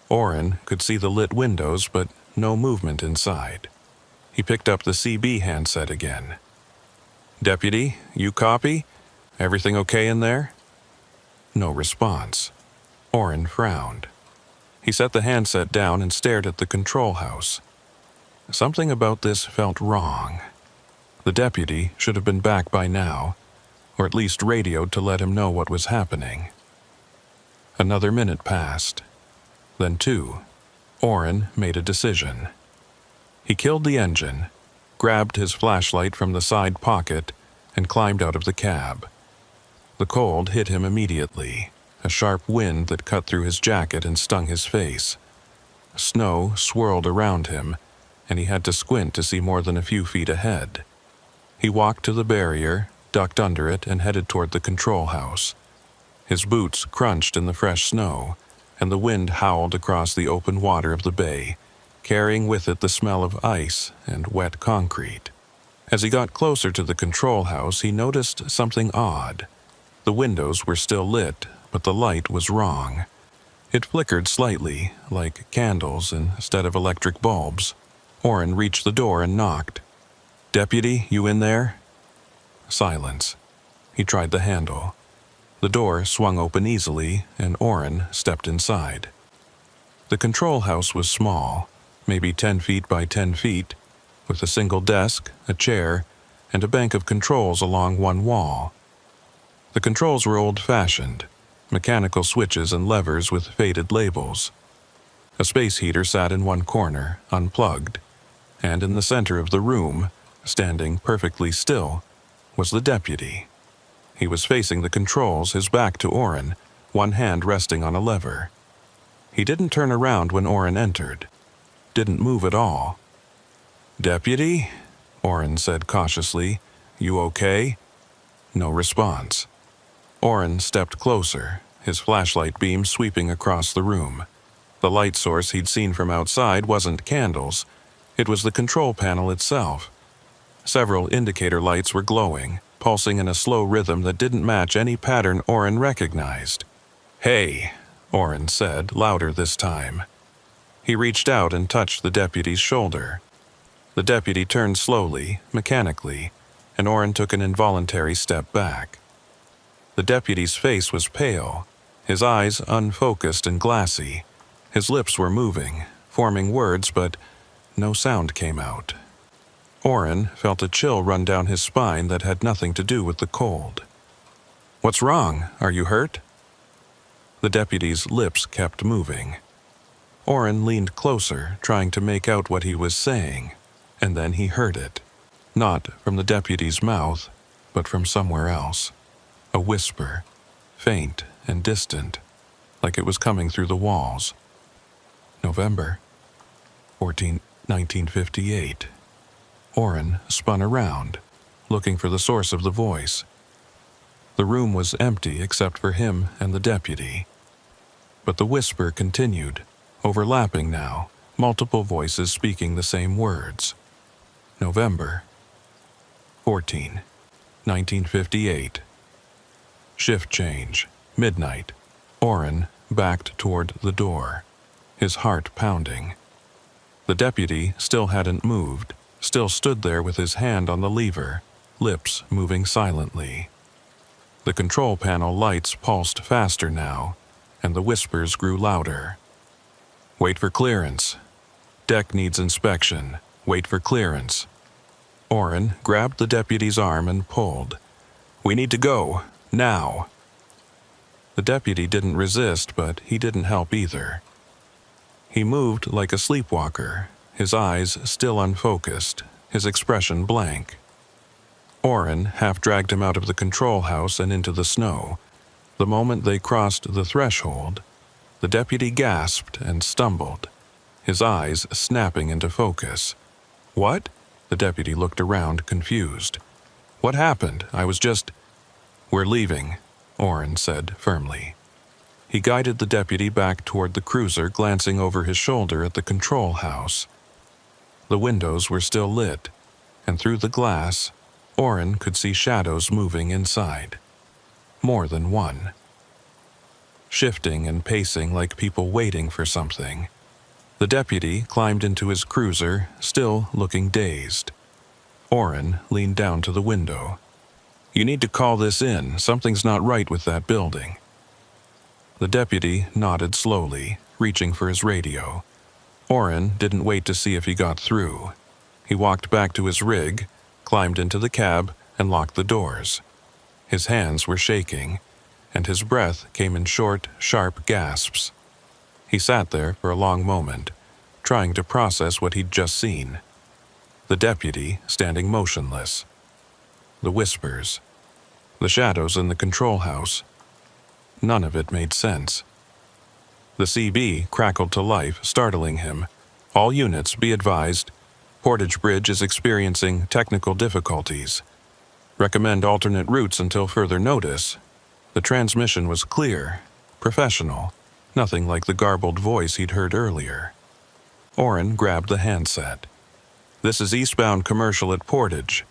Oren could see the lit windows, but no movement inside. He picked up the CB handset again. "Deputy, you copy? Everything okay in there?" No response. Oren frowned. He set the handset down and stared at the control house. Something about this felt wrong. The deputy should have been back by now, or at least radioed to let him know what was happening. Another minute passed. Then 2. Oren made a decision. He killed the engine, grabbed his flashlight from the side pocket, and climbed out of the cab. The cold hit him immediately, a sharp wind that cut through his jacket and stung his face. Snow swirled around him, and he had to squint to see more than a few feet ahead. He walked to the barrier, ducked under it, and headed toward the control house. His boots crunched in the fresh snow, and the wind howled across the open water of the bay, carrying with it the smell of ice and wet concrete. As he got closer to the control house, he noticed something odd. The windows were still lit, but the light was wrong. It flickered slightly, like candles instead of electric bulbs. Orrin reached the door and knocked. "Deputy, you in there?" Silence. He tried the handle. The door swung open easily, and Orrin stepped inside. The control house was small, maybe 10 feet by 10 feet, with a single desk, a chair, and a bank of controls along one wall. The controls were old-fashioned, mechanical switches and levers with faded labels. A space heater sat in one corner, unplugged, and in the center of the room, standing perfectly still, was the deputy. He was facing the controls, his back to Orrin, one hand resting on a lever. He didn't turn around when Orrin entered. Didn't move at all. "Deputy?" Orrin said cautiously. "You okay?" No response. Orrin stepped closer, his flashlight beam sweeping across the room. The light source he'd seen from outside wasn't candles. It was the control panel itself. Several indicator lights were glowing, pulsing in a slow rhythm that didn't match any pattern Orrin recognized. "Hey," Orrin said, louder this time. He reached out and touched the deputy's shoulder. The deputy turned slowly, mechanically, and Orrin took an involuntary step back. The deputy's face was pale, his eyes unfocused and glassy. His lips were moving, forming words, but no sound came out. Orrin felt a chill run down his spine that had nothing to do with the cold. "What's wrong? Are you hurt?" The deputy's lips kept moving. Orrin leaned closer, trying to make out what he was saying, and then he heard it. Not from the deputy's mouth, but from somewhere else. A whisper, faint and distant, like it was coming through the walls. November 14, 1958. Orrin spun around, looking for the source of the voice. The room was empty except for him and the deputy. But the whisper continued, overlapping now, multiple voices speaking the same words. November 14, 1958. Shift change, midnight. Orrin backed toward the door, his heart pounding. The deputy still hadn't moved, still stood there with his hand on the lever, lips moving silently. The control panel lights pulsed faster now, and the whispers grew louder. "Wait for clearance. Deck needs inspection. Wait for clearance." Orrin grabbed the deputy's arm and pulled. "We need to go. Now." The deputy didn't resist, but he didn't help either. He moved like a sleepwalker, his eyes still unfocused, his expression blank. Orrin half dragged him out of the control house and into the snow. The moment they crossed the threshold, the deputy gasped and stumbled, his eyes snapping into focus. "What?" The deputy looked around, confused. "What happened? I was just—" "We're leaving," Orrin said firmly. He guided the deputy back toward the cruiser, glancing over his shoulder at the control house. The windows were still lit, and through the glass, Orrin could see shadows moving inside. More than one. Shifting and pacing like people waiting for something. The deputy climbed into his cruiser, still looking dazed. Orrin leaned down to the window. "You need to call this in. Something's not right with that building." The deputy nodded slowly, reaching for his radio. Orrin didn't wait to see if he got through. He walked back to his rig, climbed into the cab, and locked the doors. His hands were shaking, and his breath came in short, sharp gasps. He sat there for a long moment, trying to process what he'd just seen. The deputy standing motionless. The whispers. The shadows in the control house. None of it made sense. The CB crackled to life, startling him. "All units, be advised. Portage Bridge is experiencing technical difficulties. Recommend alternate routes until further notice." The transmission was clear, professional, nothing like the garbled voice he'd heard earlier. Orrin grabbed the handset. "This is eastbound commercial at Portage.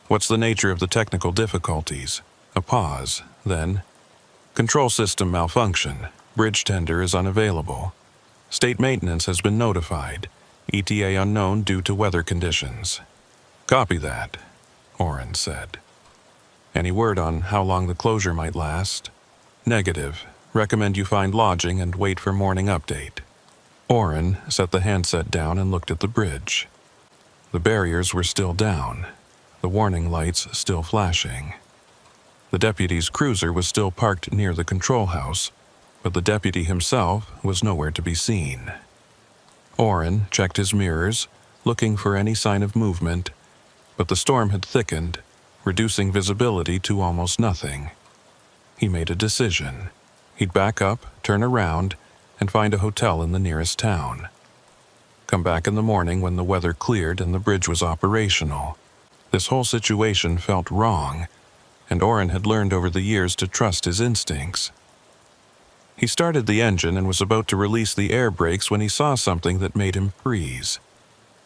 What's the nature of the technical difficulties?" A pause, then, "Control system malfunction. Bridge tender is unavailable. State maintenance has been notified. ETA unknown due to weather conditions." "Copy that," Orrin said. "Any word on how long the closure might last?" "Negative. Recommend you find lodging and wait for morning update." Orrin set the handset down and looked at the bridge. The barriers were still down, the warning lights still flashing. The deputy's cruiser was still parked near the control house, but the deputy himself was nowhere to be seen. Orrin checked his mirrors, looking for any sign of movement, but the storm had thickened, reducing visibility to almost nothing. He made a decision. He'd back up, turn around, and find a hotel in the nearest town. Come back in the morning when the weather cleared and the bridge was operational. This whole situation felt wrong, and Orrin had learned over the years to trust his instincts. He started the engine and was about to release the air brakes when he saw something that made him freeze.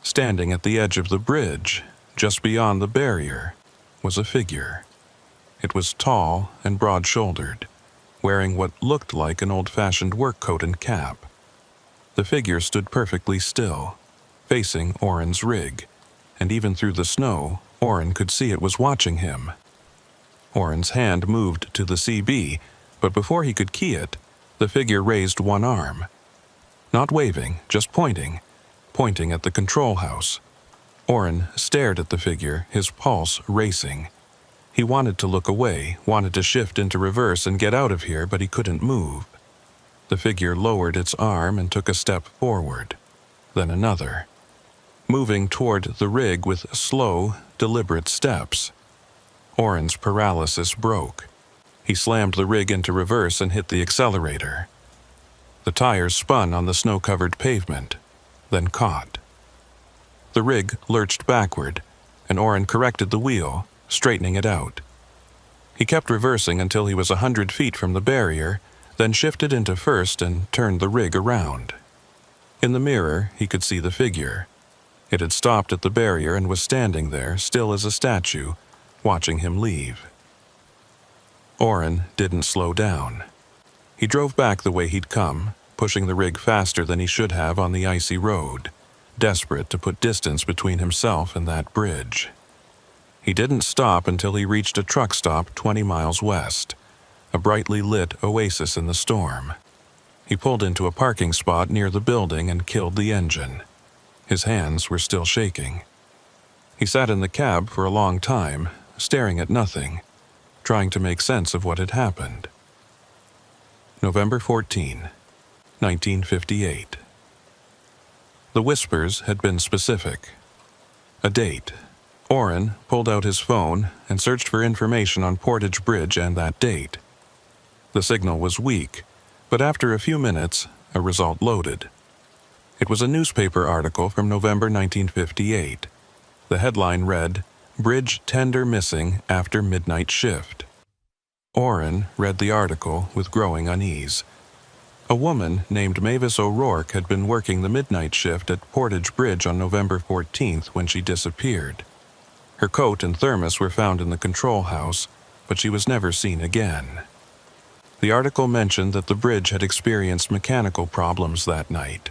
Standing at the edge of the bridge, just beyond the barrier, was a figure. It was tall and broad-shouldered, wearing what looked like an old-fashioned work coat and cap. The figure stood perfectly still, facing Orrin's rig, and even through the snow, Orrin could see it was watching him. Orrin's hand moved to the CB, but before he could key it, the figure raised one arm. Not waving, just pointing at the control house. Orrin stared at the figure, his pulse racing. He wanted to look away, wanted to shift into reverse and get out of here, but he couldn't move. The figure lowered its arm and took a step forward, then another, moving toward the rig with slow, deliberate steps. Orrin's paralysis broke. He slammed the rig into reverse and hit the accelerator. The tires spun on the snow-covered pavement, then caught. The rig lurched backward, and Orrin corrected the wheel, straightening it out. He kept reversing until he was 100 feet from the barrier, then shifted into first and turned the rig around. In the mirror, he could see the figure. It had stopped at the barrier and was standing there, still as a statue, watching him leave. Orrin didn't slow down. He drove back the way he'd come, pushing the rig faster than he should have on the icy road, desperate to put distance between himself and that bridge. He didn't stop until he reached a truck stop 20 miles west, a brightly lit oasis in the storm. He pulled into a parking spot near the building and killed the engine. His hands were still shaking. He sat in the cab for a long time, staring at nothing, trying to make sense of what had happened. November 14, 1958. The whispers had been specific. A date. Orrin pulled out his phone and searched for information on Portage Bridge and that date. The signal was weak, but after a few minutes, a result loaded. It was a newspaper article from November 1958. The headline read, "Bridge Tender Missing After Midnight Shift." Orrin read the article with growing unease. A woman named Mavis O'Rourke had been working the midnight shift at Portage Bridge on November 14th when she disappeared. Her coat and thermos were found in the control house, but she was never seen again. The article mentioned that the bridge had experienced mechanical problems that night,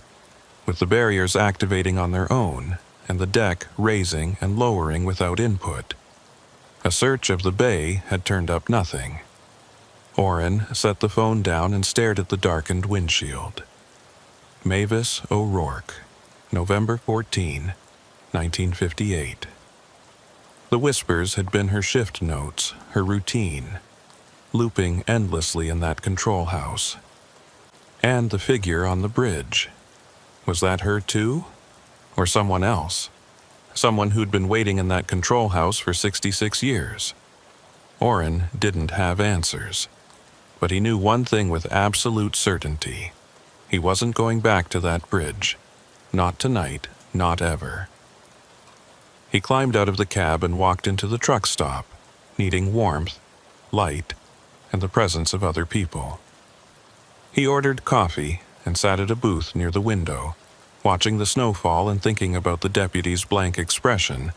with the barriers activating on their own and the deck raising and lowering without input. A search of the bay had turned up nothing. Orrin set the phone down and stared at the darkened windshield. Mavis O'Rourke, November 14, 1958. The whispers had been her shift notes, her routine, looping endlessly in that control house. And the figure on the bridge. Was that her too? Or someone else? Someone who'd been waiting in that control house for 66 years? Orrin didn't have answers. But he knew one thing with absolute certainty. He wasn't going back to that bridge. Not tonight, not ever. He climbed out of the cab and walked into the truck stop, needing warmth, light, and the presence of other people. He ordered coffee and sat at a booth near the window, watching the snow fall and thinking about the deputy's blank expression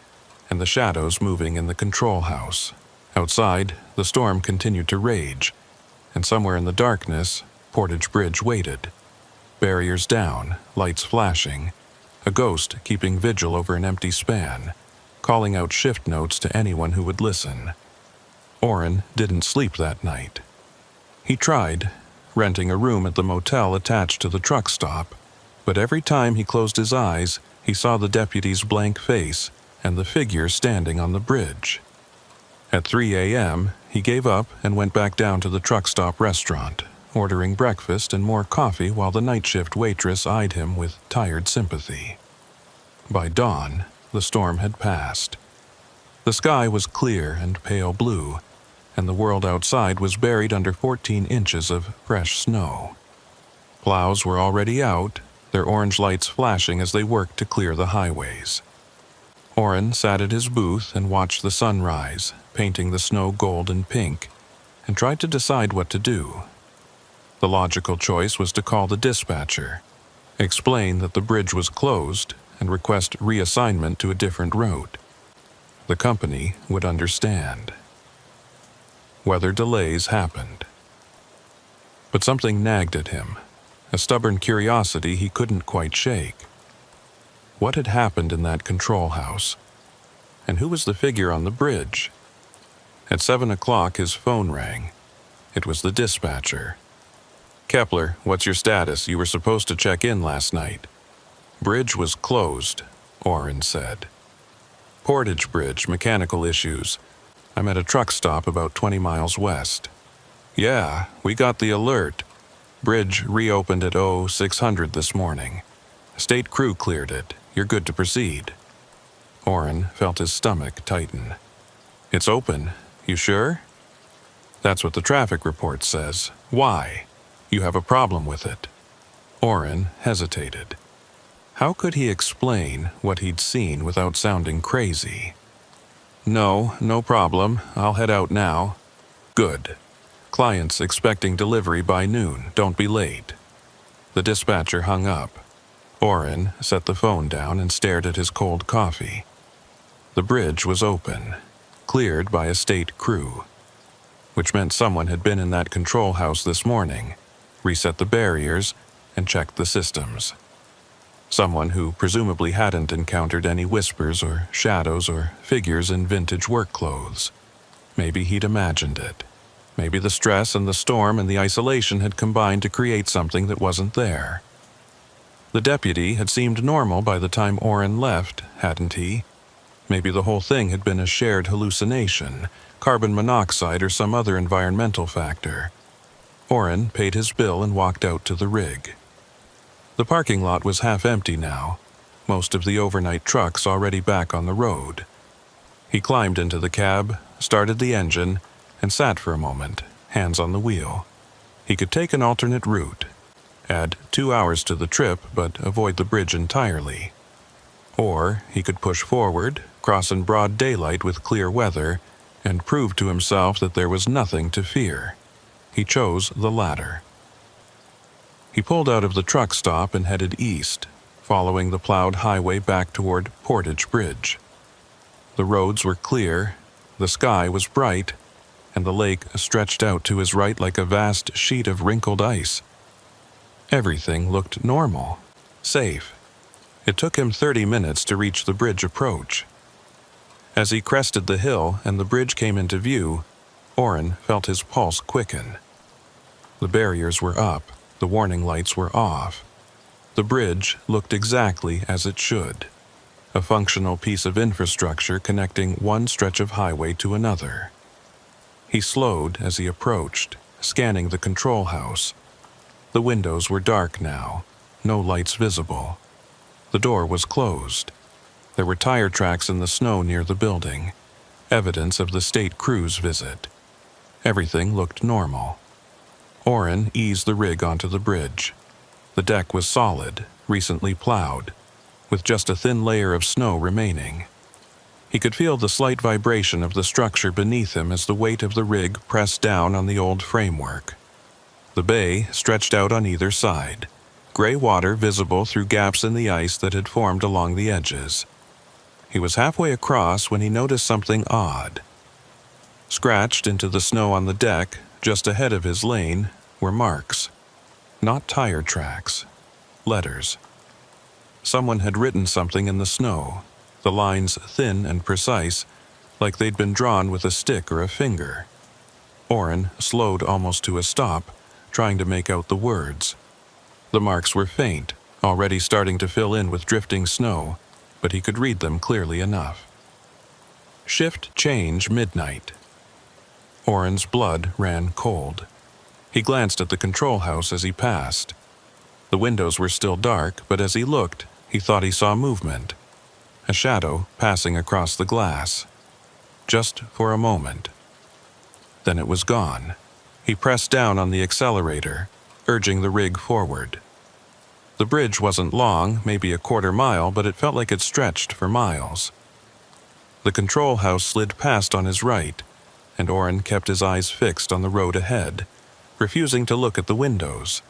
and the shadows moving in the control house. Outside, the storm continued to rage, and somewhere in the darkness, Portage Bridge waited. Barriers down, lights flashing, a ghost keeping vigil over an empty span, calling out shift notes to anyone who would listen. Orrin didn't sleep that night. He tried, renting a room at the motel attached to the truck stop, but every time he closed his eyes, he saw the deputy's blank face and the figure standing on the bridge. At 3 a.m., he gave up and went back down to the truck stop restaurant, ordering breakfast and more coffee while the night shift waitress eyed him with tired sympathy. By dawn, the storm had passed. The sky was clear and pale blue, and the world outside was buried under 14 inches of fresh snow. Plows were already out, their orange lights flashing as they worked to clear the highways. Orrin sat at his booth and watched the sun rise, painting the snow gold and pink, and tried to decide what to do. The logical choice was to call the dispatcher, explain that the bridge was closed, and request reassignment to a different route. The company would understand. Weather delays happened. But something nagged at him, a stubborn curiosity he couldn't quite shake. What had happened in that control house? And who was the figure on the bridge? At 7 o'clock, his phone rang. It was the dispatcher. "Kepler, what's your status? You were supposed to check in last night." "Bridge was closed," Orrin said. "Portage Bridge, mechanical issues. I'm at a truck stop about 20 miles west." "Yeah, we got the alert. Bridge reopened at 0600 this morning. State crew cleared it. You're good to proceed." Orrin felt his stomach tighten. "It's open. You sure?" "That's what the traffic report says. Why? You have a problem with it?" Orrin hesitated. How could he explain what he'd seen without sounding crazy? No problem. I'll head out now." "Good. Client's expecting delivery by noon. Don't be late." The dispatcher hung up. Orrin set the phone down and stared at his cold coffee. The bridge was open, cleared by a state crew, which meant someone had been in that control house this morning, reset the barriers, and checked the systems. Someone who presumably hadn't encountered any whispers or shadows or figures in vintage work clothes. Maybe he'd imagined it. Maybe the stress and the storm and the isolation had combined to create something that wasn't there. The deputy had seemed normal by the time Orrin left, hadn't he? Maybe the whole thing had been a shared hallucination, carbon monoxide or some other environmental factor. Orrin paid his bill and walked out to the rig. The parking lot was half empty now, most of the overnight trucks already back on the road. He climbed into the cab, started the engine, and sat for a moment, hands on the wheel. He could take an alternate route, add 2 hours to the trip but avoid the bridge entirely. Or he could push forward, cross in broad daylight with clear weather, and prove to himself that there was nothing to fear. He chose the latter. He pulled out of the truck stop and headed east, following the plowed highway back toward Portage Bridge. The roads were clear, the sky was bright, and the lake stretched out to his right like a vast sheet of wrinkled ice. Everything looked normal, safe. It took him 30 minutes to reach the bridge approach. As he crested the hill and the bridge came into view, Orrin felt his pulse quicken. The barriers were up, the warning lights were off. The bridge looked exactly as it should, a functional piece of infrastructure connecting one stretch of highway to another. He slowed as he approached, scanning the control house. The windows were dark now, no lights visible. The door was closed. There were tire tracks in the snow near the building, evidence of the state crew's visit. Everything looked normal. Orrin eased the rig onto the bridge. The deck was solid, recently plowed, with just a thin layer of snow remaining. He could feel the slight vibration of the structure beneath him as the weight of the rig pressed down on the old framework. The bay stretched out on either side, gray water visible through gaps in the ice that had formed along the edges. He was halfway across when he noticed something odd. Scratched into the snow on the deck, just ahead of his lane, were marks. Not tire tracks. Letters. Someone had written something in the snow, the lines thin and precise, like they'd been drawn with a stick or a finger. Orrin slowed almost to a stop, trying to make out the words. The marks were faint, already starting to fill in with drifting snow, but he could read them clearly enough. Shift change midnight. Orrin's blood ran cold. He glanced at the control house as he passed. The windows were still dark, but as he looked, he thought he saw movement. A shadow passing across the glass. Just for a moment. Then it was gone. He pressed down on the accelerator, urging the rig forward. The bridge wasn't long, maybe a quarter mile, but it felt like it stretched for miles. The control house slid past on his right, and Orrin kept his eyes fixed on the road ahead, refusing to look at the windows.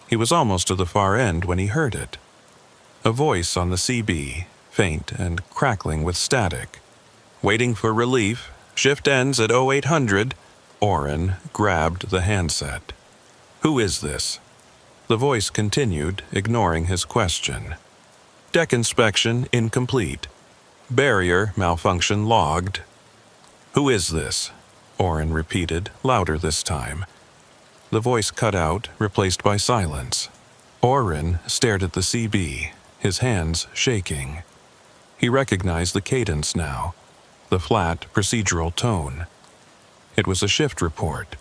He was almost to the far end when he heard it. A voice on the CB, faint and crackling with static. Waiting for relief. Shift ends at 0800. Orrin grabbed the handset. Who is this? The voice continued, ignoring his question. Deck inspection incomplete. Barrier malfunction logged. Who is this? Orrin repeated, louder this time. The voice cut out, replaced by silence. Orrin stared at the CB, his hands shaking. He recognized the cadence now, the flat, procedural tone. It was a shift report,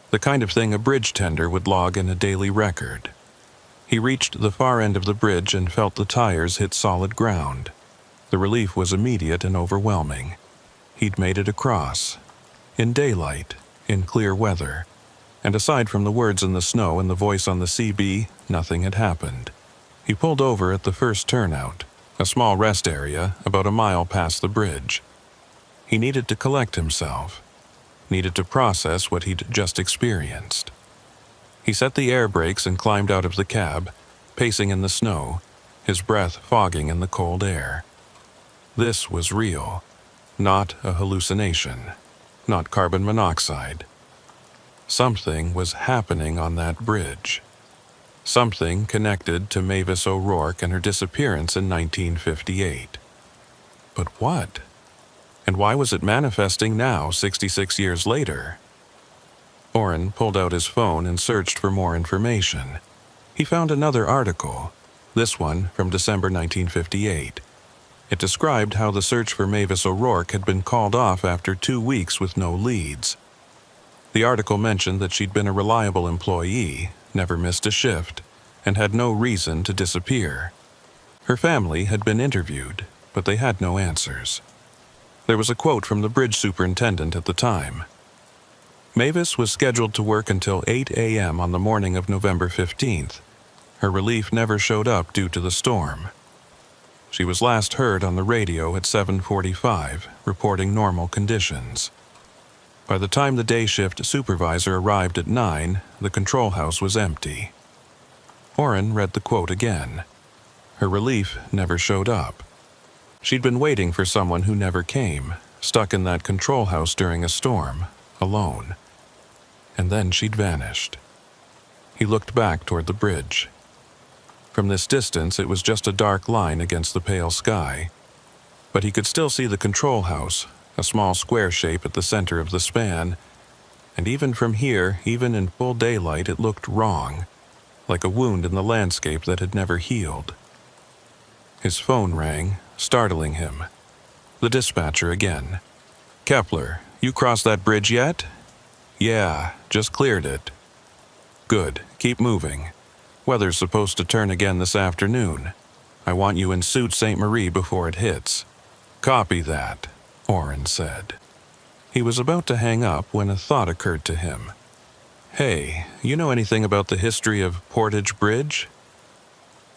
the kind of thing a bridge tender would log in a daily record. He reached the far end of the bridge and felt the tires hit solid ground. The relief was immediate and overwhelming. He'd made it across. In daylight, in clear weather. And aside from the words in the snow and the voice on the CB, nothing had happened. He pulled over at the first turnout, a small rest area about a mile past the bridge. He needed to collect himself, needed to process what he'd just experienced. He set the air brakes and climbed out of the cab, pacing in the snow, his breath fogging in the cold air. This was real, not a hallucination, not carbon monoxide. Something was happening on that bridge. Something connected to Mavis O'Rourke and her disappearance in 1958. But what? And why was it manifesting now, 66 years later? Orrin pulled out his phone and searched for more information. He found another article, this one from December 1958. It described how the search for Mavis O'Rourke had been called off after 2 weeks with no leads. The article mentioned that she'd been a reliable employee, never missed a shift, and had no reason to disappear. Her family had been interviewed, but they had no answers. There was a quote from the bridge superintendent at the time. Mavis was scheduled to work until 8 a.m. on the morning of November 15th. Her relief never showed up due to the storm. She was last heard on the radio at 7:45, reporting normal conditions. By the time the day shift supervisor arrived at 9, the control house was empty. Orrin read the quote again. Her relief never showed up. She'd been waiting for someone who never came, stuck in that control house during a storm, alone. And then she'd vanished. He looked back toward the bridge. From this distance, it was just a dark line against the pale sky. But he could still see the control house, a small square shape at the center of the span, and even from here, even in full daylight, it looked wrong, like a wound in the landscape that had never healed. His phone rang, startling him. The dispatcher again. "Kepler, you crossed that bridge yet?" "Yeah, just cleared it." "Good, keep moving. Weather's supposed to turn again this afternoon. I want you in Sault Ste. Marie before it hits." "Copy that," Orrin said. He was about to hang up when a thought occurred to him. Hey, you know anything about the history of Portage Bridge?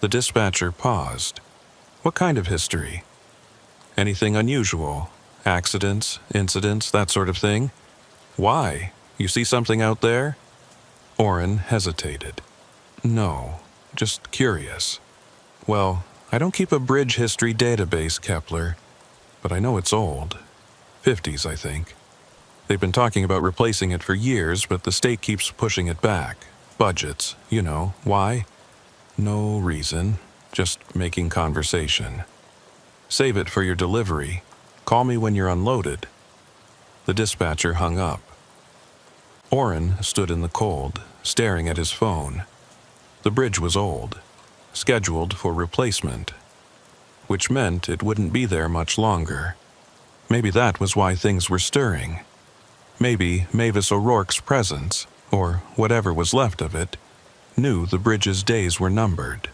The dispatcher paused. What kind of history? Anything unusual? Accidents, incidents, that sort of thing? Why? You see something out there? Orrin hesitated. No, just curious. Well, I don't keep a bridge history database, Kepler, but I know it's old. 50s, I think. They've been talking about replacing it for years, but the state keeps pushing it back. Budgets, you know. Why? No reason. Just making conversation. Save it for your delivery. Call me when you're unloaded. The dispatcher hung up. Orrin stood in the cold, staring at his phone. The bridge was old, scheduled for replacement, which meant it wouldn't be there much longer. Maybe that was why things were stirring. Maybe Mavis O'Rourke's presence, or whatever was left of it, knew the bridge's days were numbered.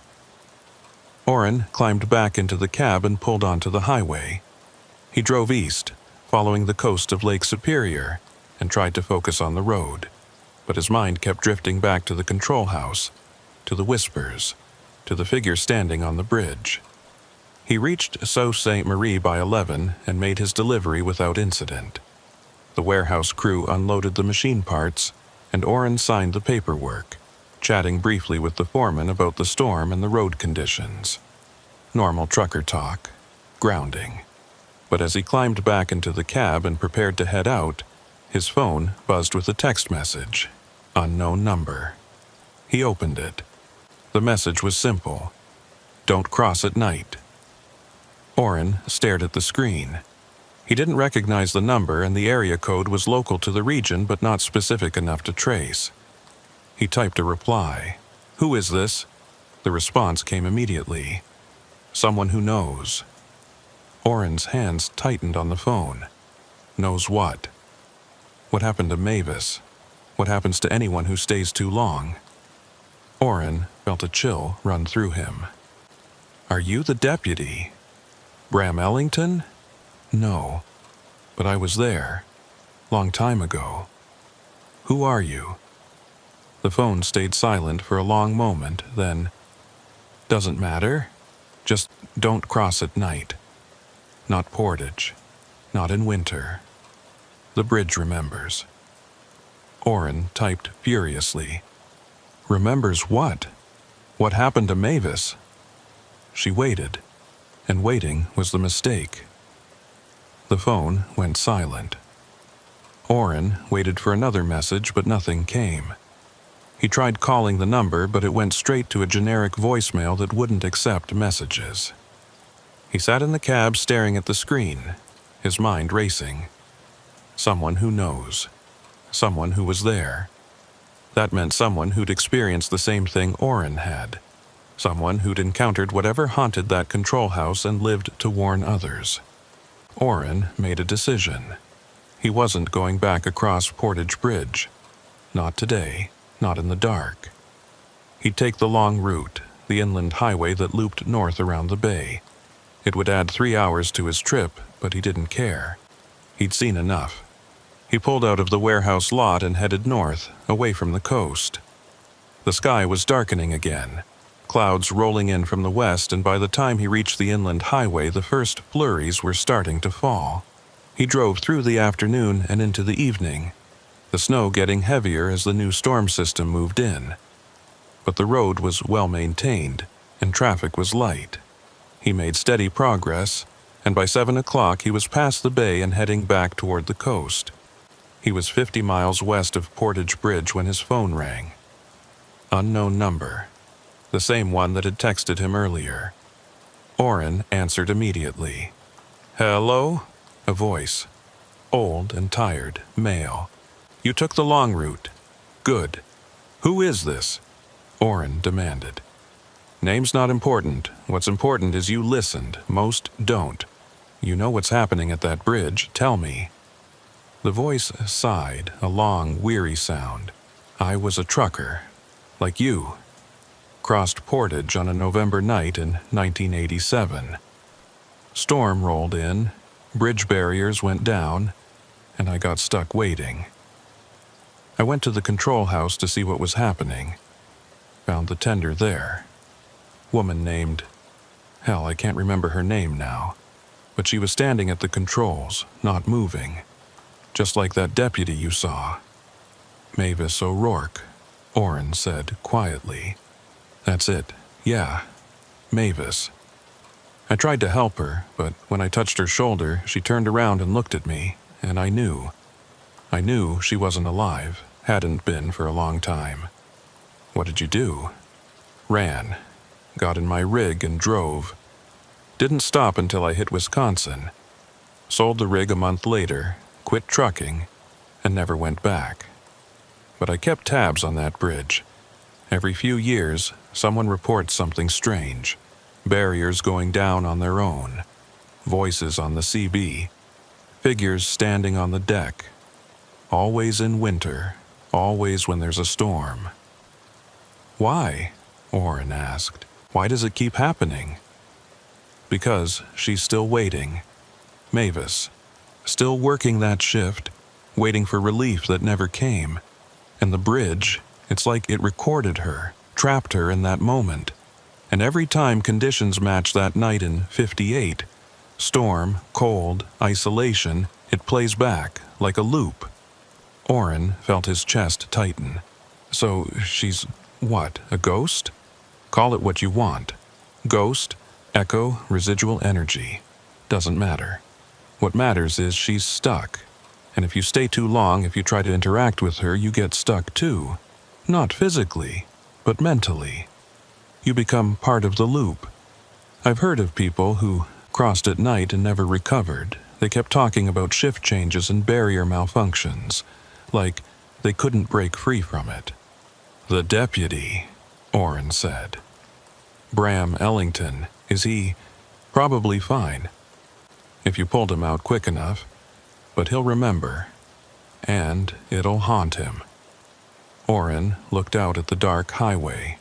Orrin climbed back into the cab and pulled onto the highway. He drove east, following the coast of Lake Superior, and tried to focus on the road, but his mind kept drifting back to the control house, to the whispers, to the figure standing on the bridge. He reached Sault Ste. Marie by 11 and made his delivery without incident. The warehouse crew unloaded the machine parts, and Orrin signed the paperwork, chatting briefly with the foreman about the storm and the road conditions. Normal trucker talk. Grounding. But as he climbed back into the cab and prepared to head out, his phone buzzed with a text message. Unknown number. He opened it. The message was simple. Don't cross at night. Orrin stared at the screen. He didn't recognize the number, and the area code was local to the region but not specific enough to trace. He typed a reply. Who is this? The response came immediately. Someone who knows. Orrin's hands tightened on the phone. Knows what? What happened to Mavis? What happens to anyone who stays too long? Orrin felt a chill run through him. Are you the deputy? Bram Ellington? No, but I was there. Long time ago. Who are you? The phone stayed silent for a long moment, then, doesn't matter. Just don't cross at night. Not Portage. Not in winter. The bridge remembers. Orrin typed furiously. Remembers what? What happened to Mavis? She waited, and waiting was the mistake. The phone went silent. Orrin waited for another message, but nothing came. He tried calling the number, but it went straight to a generic voicemail that wouldn't accept messages. He sat in the cab staring at the screen, his mind racing. Someone who knows. Someone who was there. That meant someone who'd experienced the same thing Orrin had. Someone who'd encountered whatever haunted that control house and lived to warn others. Orrin made a decision. He wasn't going back across Portage Bridge. Not today, not in the dark. He'd take the long route, the inland highway that looped north around the bay. It would add 3 hours to his trip, but he didn't care. He'd seen enough. He pulled out of the warehouse lot and headed north, away from the coast. The sky was darkening again, clouds rolling in from the west, and by the time he reached the inland highway, the first flurries were starting to fall. He drove through the afternoon and into the evening, the snow getting heavier as the new storm system moved in. But the road was well maintained, and traffic was light. He made steady progress, and by 7 o'clock he was past the bay and heading back toward the coast. He was 50 miles west of Portage Bridge when his phone rang. Unknown number. The same one that had texted him earlier. Orrin answered immediately. Hello? A voice. Old and tired, male. You took the long route. Good. Who is this? Orrin demanded. Name's not important. What's important is you listened. Most don't. You know what's happening at that bridge. Tell me. The voice sighed, a long, weary sound. I was a trucker. Like you. Crossed Portage on a November night in 1987. Storm rolled in, bridge barriers went down, and I got stuck waiting. I went to the control house to see what was happening. Found the tender there. Woman named... Hell, I can't remember her name now. But she was standing at the controls, not moving. Just like that deputy you saw. Mavis O'Rourke, Orrin said quietly. That's it. Yeah. Mavis. I tried to help her, but when I touched her shoulder, she turned around and looked at me, and I knew. I knew she wasn't alive, hadn't been for a long time. What did you do? Ran. Got in my rig and drove. Didn't stop until I hit Wisconsin. Sold the rig a month later, quit trucking, and never went back. But I kept tabs on that bridge. Every few years, someone reports something strange. Barriers going down on their own. Voices on the CB. Figures standing on the deck. Always in winter. Always when there's a storm. Why? Orrin asked. Why does it keep happening? Because she's still waiting. Mavis. Still working that shift. Waiting for relief that never came. And the bridge, it's like it recorded her. Trapped her in that moment. And every time conditions match that night in 58, storm, cold, isolation, it plays back, like a loop. Orrin felt his chest tighten. So she's, what, a ghost? Call it what you want. Ghost, echo, residual energy. Doesn't matter. What matters is she's stuck. And if you stay too long, if you try to interact with her, you get stuck too. Not physically, but mentally. You become part of the loop. I've heard of people who crossed at night and never recovered. They kept talking about shift changes and barrier malfunctions, like they couldn't break free from it. The deputy, Orrin said. Bram Ellington, is he? Probably fine. If you pulled him out quick enough. But he'll remember. And it'll haunt him. Orrin looked out at the dark highway.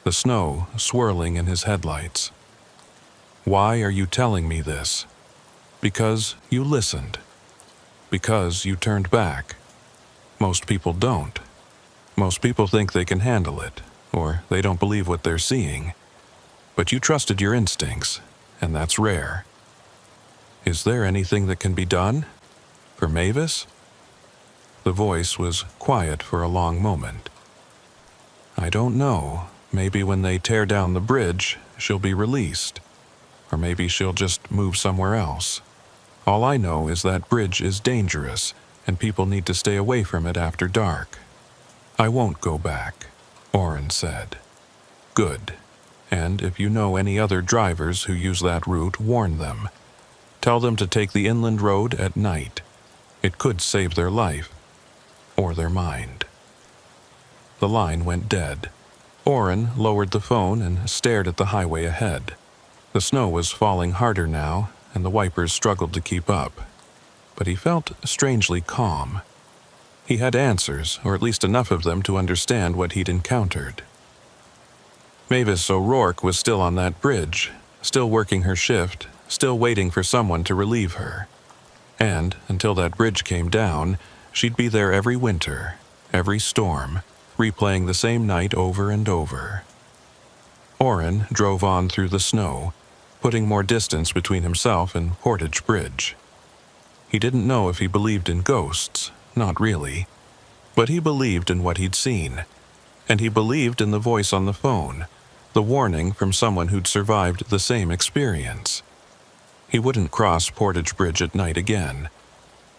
The snow swirling in his headlights. Why are you telling me this? Because you listened. Because you turned back. Most people don't. Most people think they can handle it, or they don't believe what they're seeing. But you trusted your instincts, and that's rare. Is there anything that can be done? For Mavis? The voice was quiet for a long moment. I don't know. Maybe when they tear down the bridge, she'll be released. Or maybe she'll just move somewhere else. All I know is that bridge is dangerous, and people need to stay away from it after dark. I won't go back, Orrin said. Good. And if you know any other drivers who use that route, warn them. Tell them to take the inland road at night. It could save their life. Or their mind. The line went dead. Orrin lowered the phone and stared at the highway ahead. The snow was falling harder now, and the wipers struggled to keep up. But he felt strangely calm. He had answers, or at least enough of them to understand what he'd encountered. Mavis O'Rourke was still on that bridge, still working her shift, still waiting for someone to relieve her. And, until that bridge came down, she'd be there every winter, every storm, replaying the same night over and over. Orrin drove on through the snow, putting more distance between himself and Portage Bridge. He didn't know if he believed in ghosts, not really, but he believed in what he'd seen, and he believed in the voice on the phone, the warning from someone who'd survived the same experience. He wouldn't cross Portage Bridge at night again,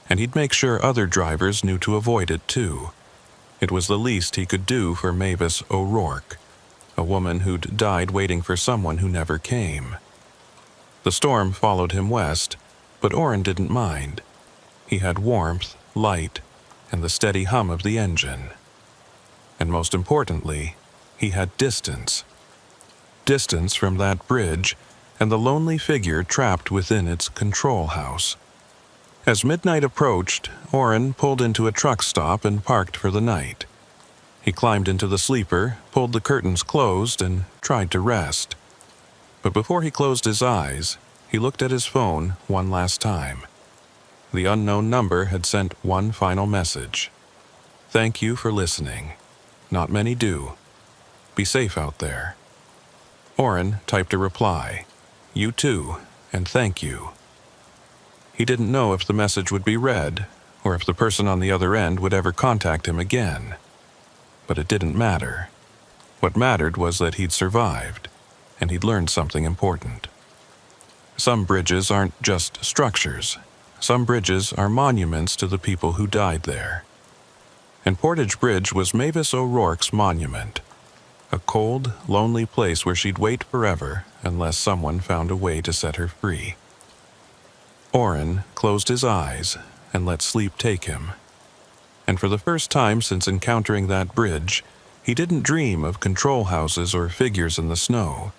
and he'd make sure other drivers knew to avoid it too. It was the least he could do for Mavis O'Rourke, a woman who'd died waiting for someone who never came. The storm followed him west, but Orrin didn't mind. He had warmth, light, and the steady hum of the engine. And most importantly, he had distance. Distance from that bridge and the lonely figure trapped within its control house. As midnight approached, Orrin pulled into a truck stop and parked for the night. He climbed into the sleeper, pulled the curtains closed, and tried to rest. But before he closed his eyes, he looked at his phone one last time. The unknown number had sent one final message. Thank you for listening. Not many do. Be safe out there. Orrin typed a reply. You too, and thank you. He didn't know if the message would be read, or if the person on the other end would ever contact him again. But it didn't matter. What mattered was that he'd survived, and he'd learned something important. Some bridges aren't just structures. Some bridges are monuments to the people who died there. And Portage Bridge was Mavis O'Rourke's monument. A cold, lonely place where she'd wait forever unless someone found a way to set her free. Orrin closed his eyes and let sleep take him. And for the first time since encountering that bridge, he didn't dream of control houses or figures in the snow.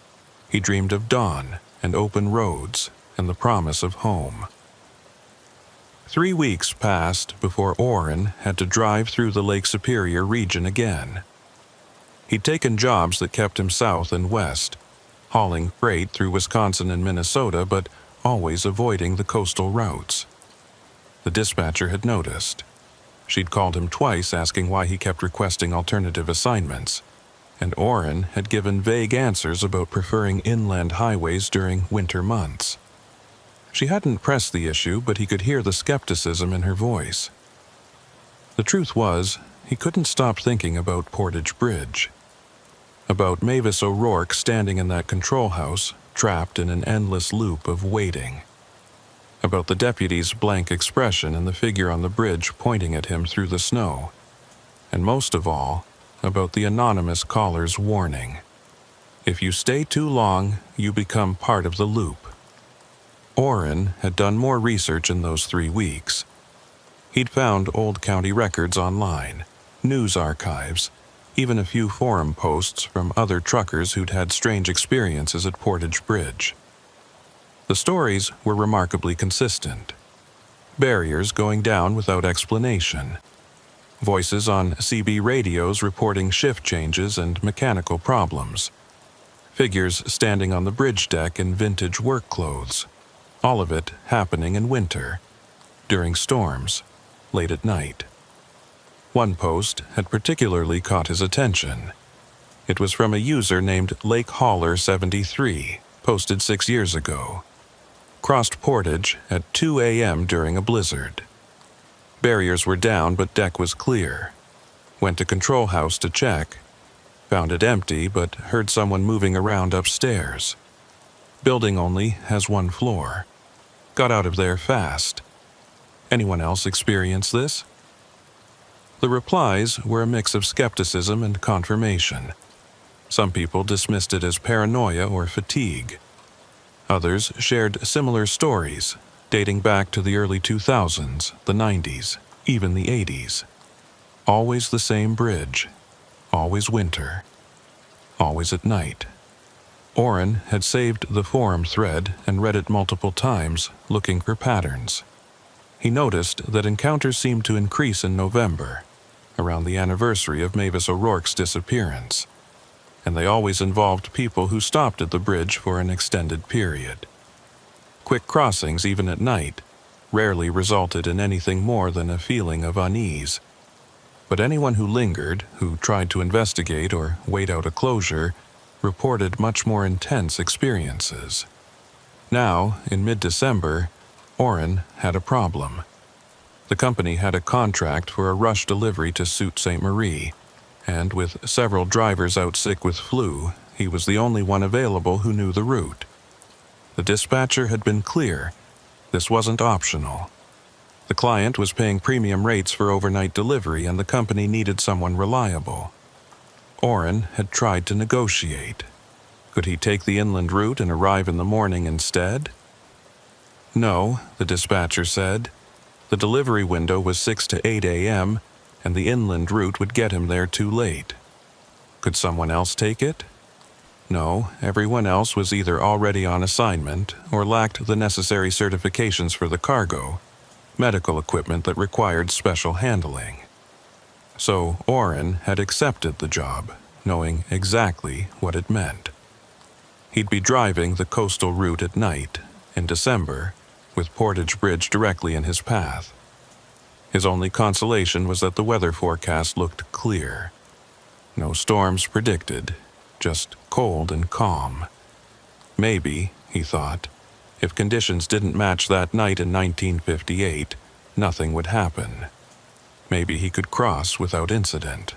He dreamed of dawn and open roads and the promise of home. 3 weeks passed before Orrin had to drive through the Lake Superior region again. He'd taken jobs that kept him south and west, hauling freight through Wisconsin and Minnesota, but always avoiding the coastal routes. The dispatcher had noticed. She'd called him twice asking why he kept requesting alternative assignments, and Orrin had given vague answers about preferring inland highways during winter months. She hadn't pressed the issue, but he could hear the skepticism in her voice. The truth was, he couldn't stop thinking about Portage Bridge. About Mavis O'Rourke standing in that control house, trapped in an endless loop of waiting. About the deputy's blank expression and the figure on the bridge pointing at him through the snow. And most of all, about the anonymous caller's warning. If you stay too long, you become part of the loop. Orrin had done more research in those 3 weeks. He'd found old county records online, news archives, even a few forum posts from other truckers who'd had strange experiences at Portage Bridge. The stories were remarkably consistent. Barriers going down without explanation. Voices on CB radios reporting shift changes and mechanical problems. Figures standing on the bridge deck in vintage work clothes. All of it happening in winter, during storms, late at night. One post had particularly caught his attention. It was from a user named Lake Hauler 73, posted 6 years ago. Crossed Portage at 2 a.m. during a blizzard. Barriers were down, but deck was clear. Went to control house to check. Found it empty, but heard someone moving around upstairs. Building only has 1 floor. Got out of there fast. Anyone else experience this? The replies were a mix of skepticism and confirmation. Some people dismissed it as paranoia or fatigue. Others shared similar stories, dating back to the early 2000s, the 90s, even the 80s. Always the same bridge. Always winter. Always at night. Orrin had saved the forum thread and read it multiple times, looking for patterns. He noticed that encounters seemed to increase in November, around the anniversary of Mavis O'Rourke's disappearance, and they always involved people who stopped at the bridge for an extended period. Quick crossings, even at night, rarely resulted in anything more than a feeling of unease. But anyone who lingered, who tried to investigate or wait out a closure, reported much more intense experiences. Now, in mid-December, Orrin had a problem. The company had a contract for a rush delivery to Sault Ste. Marie, and with several drivers out sick with flu, he was the only one available who knew the route. The dispatcher had been clear. This wasn't optional. The client was paying premium rates for overnight delivery, and the company needed someone reliable. Orrin had tried to negotiate. Could he take the inland route and arrive in the morning instead? No, the dispatcher said. The delivery window was 6 to 8 a.m., and the inland route would get him there too late. Could someone else take it? No, everyone else was either already on assignment or lacked the necessary certifications for the cargo, medical equipment that required special handling. So Orrin had accepted the job, knowing exactly what it meant. He'd be driving the coastal route at night, in December, with Portage Bridge directly in his path. His only consolation was that the weather forecast looked clear. No storms predicted, just cold and calm. Maybe, he thought, if conditions didn't match that night in 1958, nothing would happen. Maybe he could cross without incident.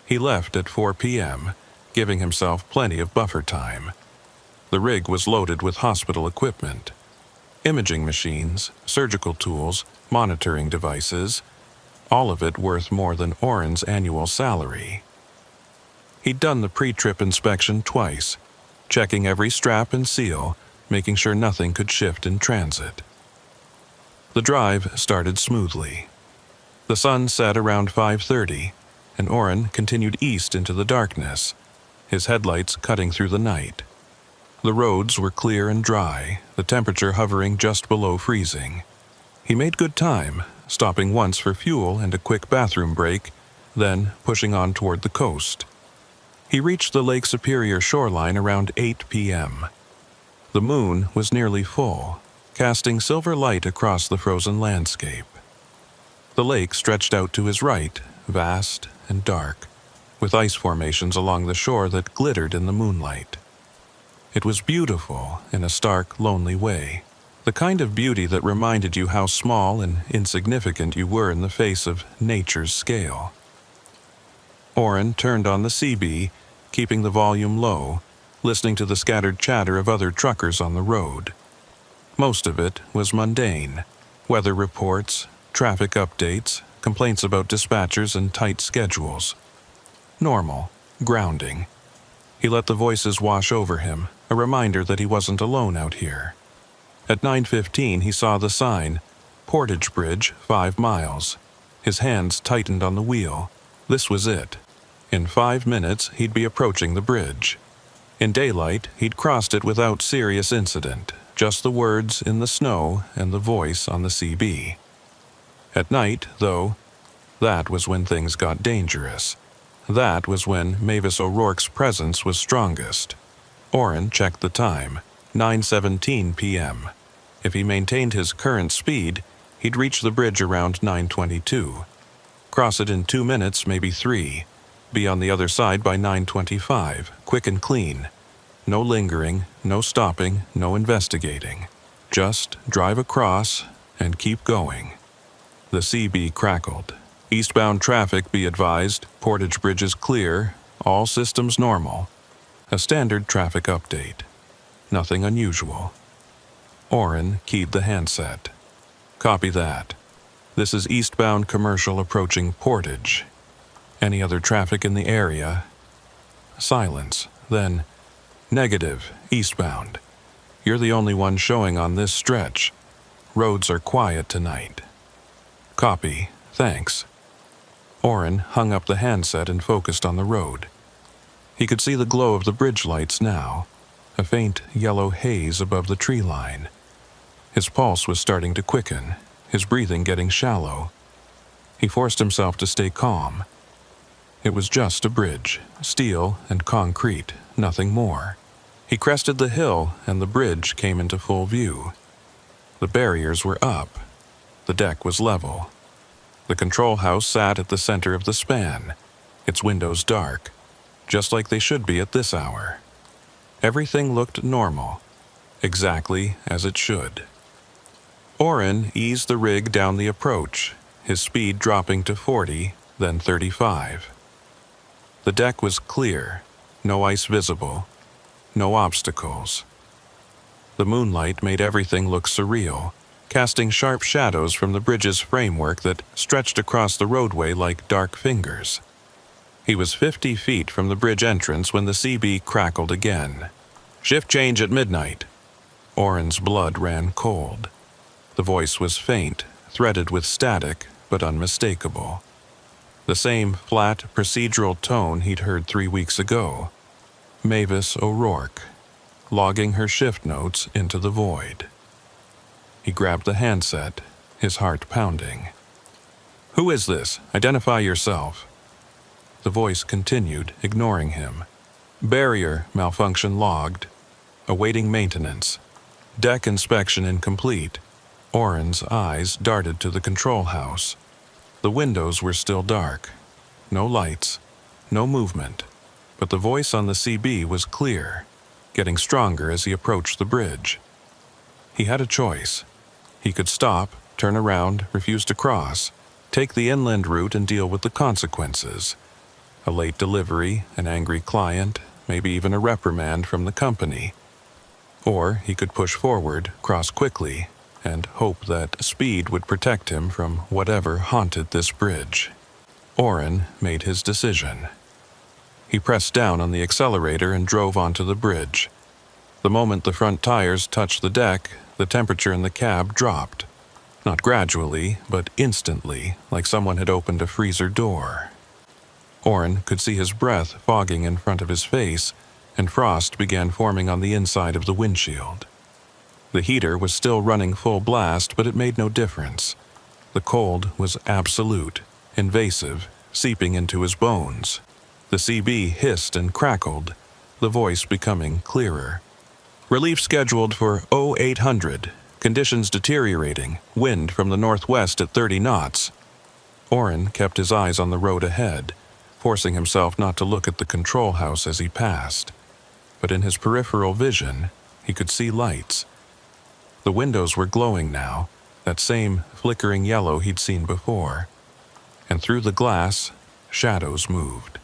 He left at 4 p.m., giving himself plenty of buffer time. The rig was loaded with hospital equipment. Imaging machines, surgical tools, monitoring devices, all of it worth more than Oren's annual salary. He'd done the pre-trip inspection twice, checking every strap and seal, making sure nothing could shift in transit. The drive started smoothly. The sun set around 5:30, and Oren continued east into the darkness, his headlights cutting through the night. The roads were clear and dry, the temperature hovering just below freezing. He made good time, stopping once for fuel and a quick bathroom break, then pushing on toward the coast. He reached the Lake Superior shoreline around 8 p.m. The moon was nearly full, casting silver light across the frozen landscape. The lake stretched out to his right, vast and dark, with ice formations along the shore that glittered in the moonlight. It was beautiful in a stark, lonely way, the kind of beauty that reminded you how small and insignificant you were in the face of nature's scale. Oren turned on the CB, keeping the volume low, listening to the scattered chatter of other truckers on the road. Most of it was mundane: weather reports, traffic updates, complaints about dispatchers and tight schedules. Normal, grounding. He let the voices wash over him, a reminder that he wasn't alone out here. At 9:15 he saw the sign, Portage Bridge, 5 miles. His hands tightened on the wheel. This was it. In 5 minutes he'd be approaching the bridge. In daylight he'd crossed it without serious incident, just the words in the snow and the voice on the CB. At night, though, that was when things got dangerous. That was when Mavis O'Rourke's presence was strongest. Oren checked the time, 9:17 p.m. If he maintained his current speed, he'd reach the bridge around 9:22. Cross it in 2 minutes, maybe 3. Be on the other side by 9:25, quick and clean. No lingering, no stopping, no investigating. Just drive across and keep going. The CB crackled. Eastbound traffic, be advised, Portage Bridge is clear, all systems normal. A standard traffic update. Nothing unusual. Oren keyed the handset. Copy that. This is eastbound commercial approaching Portage. Any other traffic in the area? Silence. Then, negative, eastbound. You're the only one showing on this stretch. Roads are quiet tonight. Copy. Thanks. Oren hung up the handset and focused on the road. He could see the glow of the bridge lights now, a faint yellow haze above the tree line. His pulse was starting to quicken, his breathing getting shallow. He forced himself to stay calm. It was just a bridge, steel and concrete, nothing more. He crested the hill and the bridge came into full view. The barriers were up. The deck was level. The control house sat at the center of the span, its windows dark, just like they should be at this hour. Everything looked normal, exactly as it should. Oren eased the rig down the approach, his speed dropping to 40, then 35. The deck was clear, no ice visible, no obstacles. The moonlight made everything look surreal, casting sharp shadows from the bridge's framework that stretched across the roadway like dark fingers. He was 50 feet from the bridge entrance when the CB crackled again. Shift change at midnight. Oren's blood ran cold. The voice was faint, threaded with static, but unmistakable. The same flat, procedural tone he'd heard 3 weeks ago. Mavis O'Rourke, logging her shift notes into the void. He grabbed the handset, his heart pounding. "Who is this? Identify yourself." The voice continued, ignoring him. "Barrier malfunction logged. Awaiting maintenance. Deck inspection incomplete. Oren's eyes darted to the control house. The windows were still dark. No lights, no movement, but the voice on the CB was clear, getting stronger as he approached the bridge. He had a choice. He could stop, turn around, refuse to cross, take the inland route and deal with the consequences. A late delivery, an angry client, maybe even a reprimand from the company. Or he could push forward, cross quickly, and hope that speed would protect him from whatever haunted this bridge. Oren made his decision. He pressed down on the accelerator and drove onto the bridge. The moment the front tires touched the deck, the temperature in the cab dropped. Not gradually, but instantly, like someone had opened a freezer door. Oren could see his breath fogging in front of his face, and frost began forming on the inside of the windshield. The heater was still running full blast, but it made no difference. The cold was absolute, invasive, seeping into his bones. The CB hissed and crackled, the voice becoming clearer. Relief scheduled for 0800. Conditions deteriorating. Wind from the northwest at 30 knots. Oren kept his eyes on the road ahead, forcing himself not to look at the control house as he passed. But in his peripheral vision, he could see lights. The windows were glowing now, that same flickering yellow he'd seen before. And through the glass, shadows moved.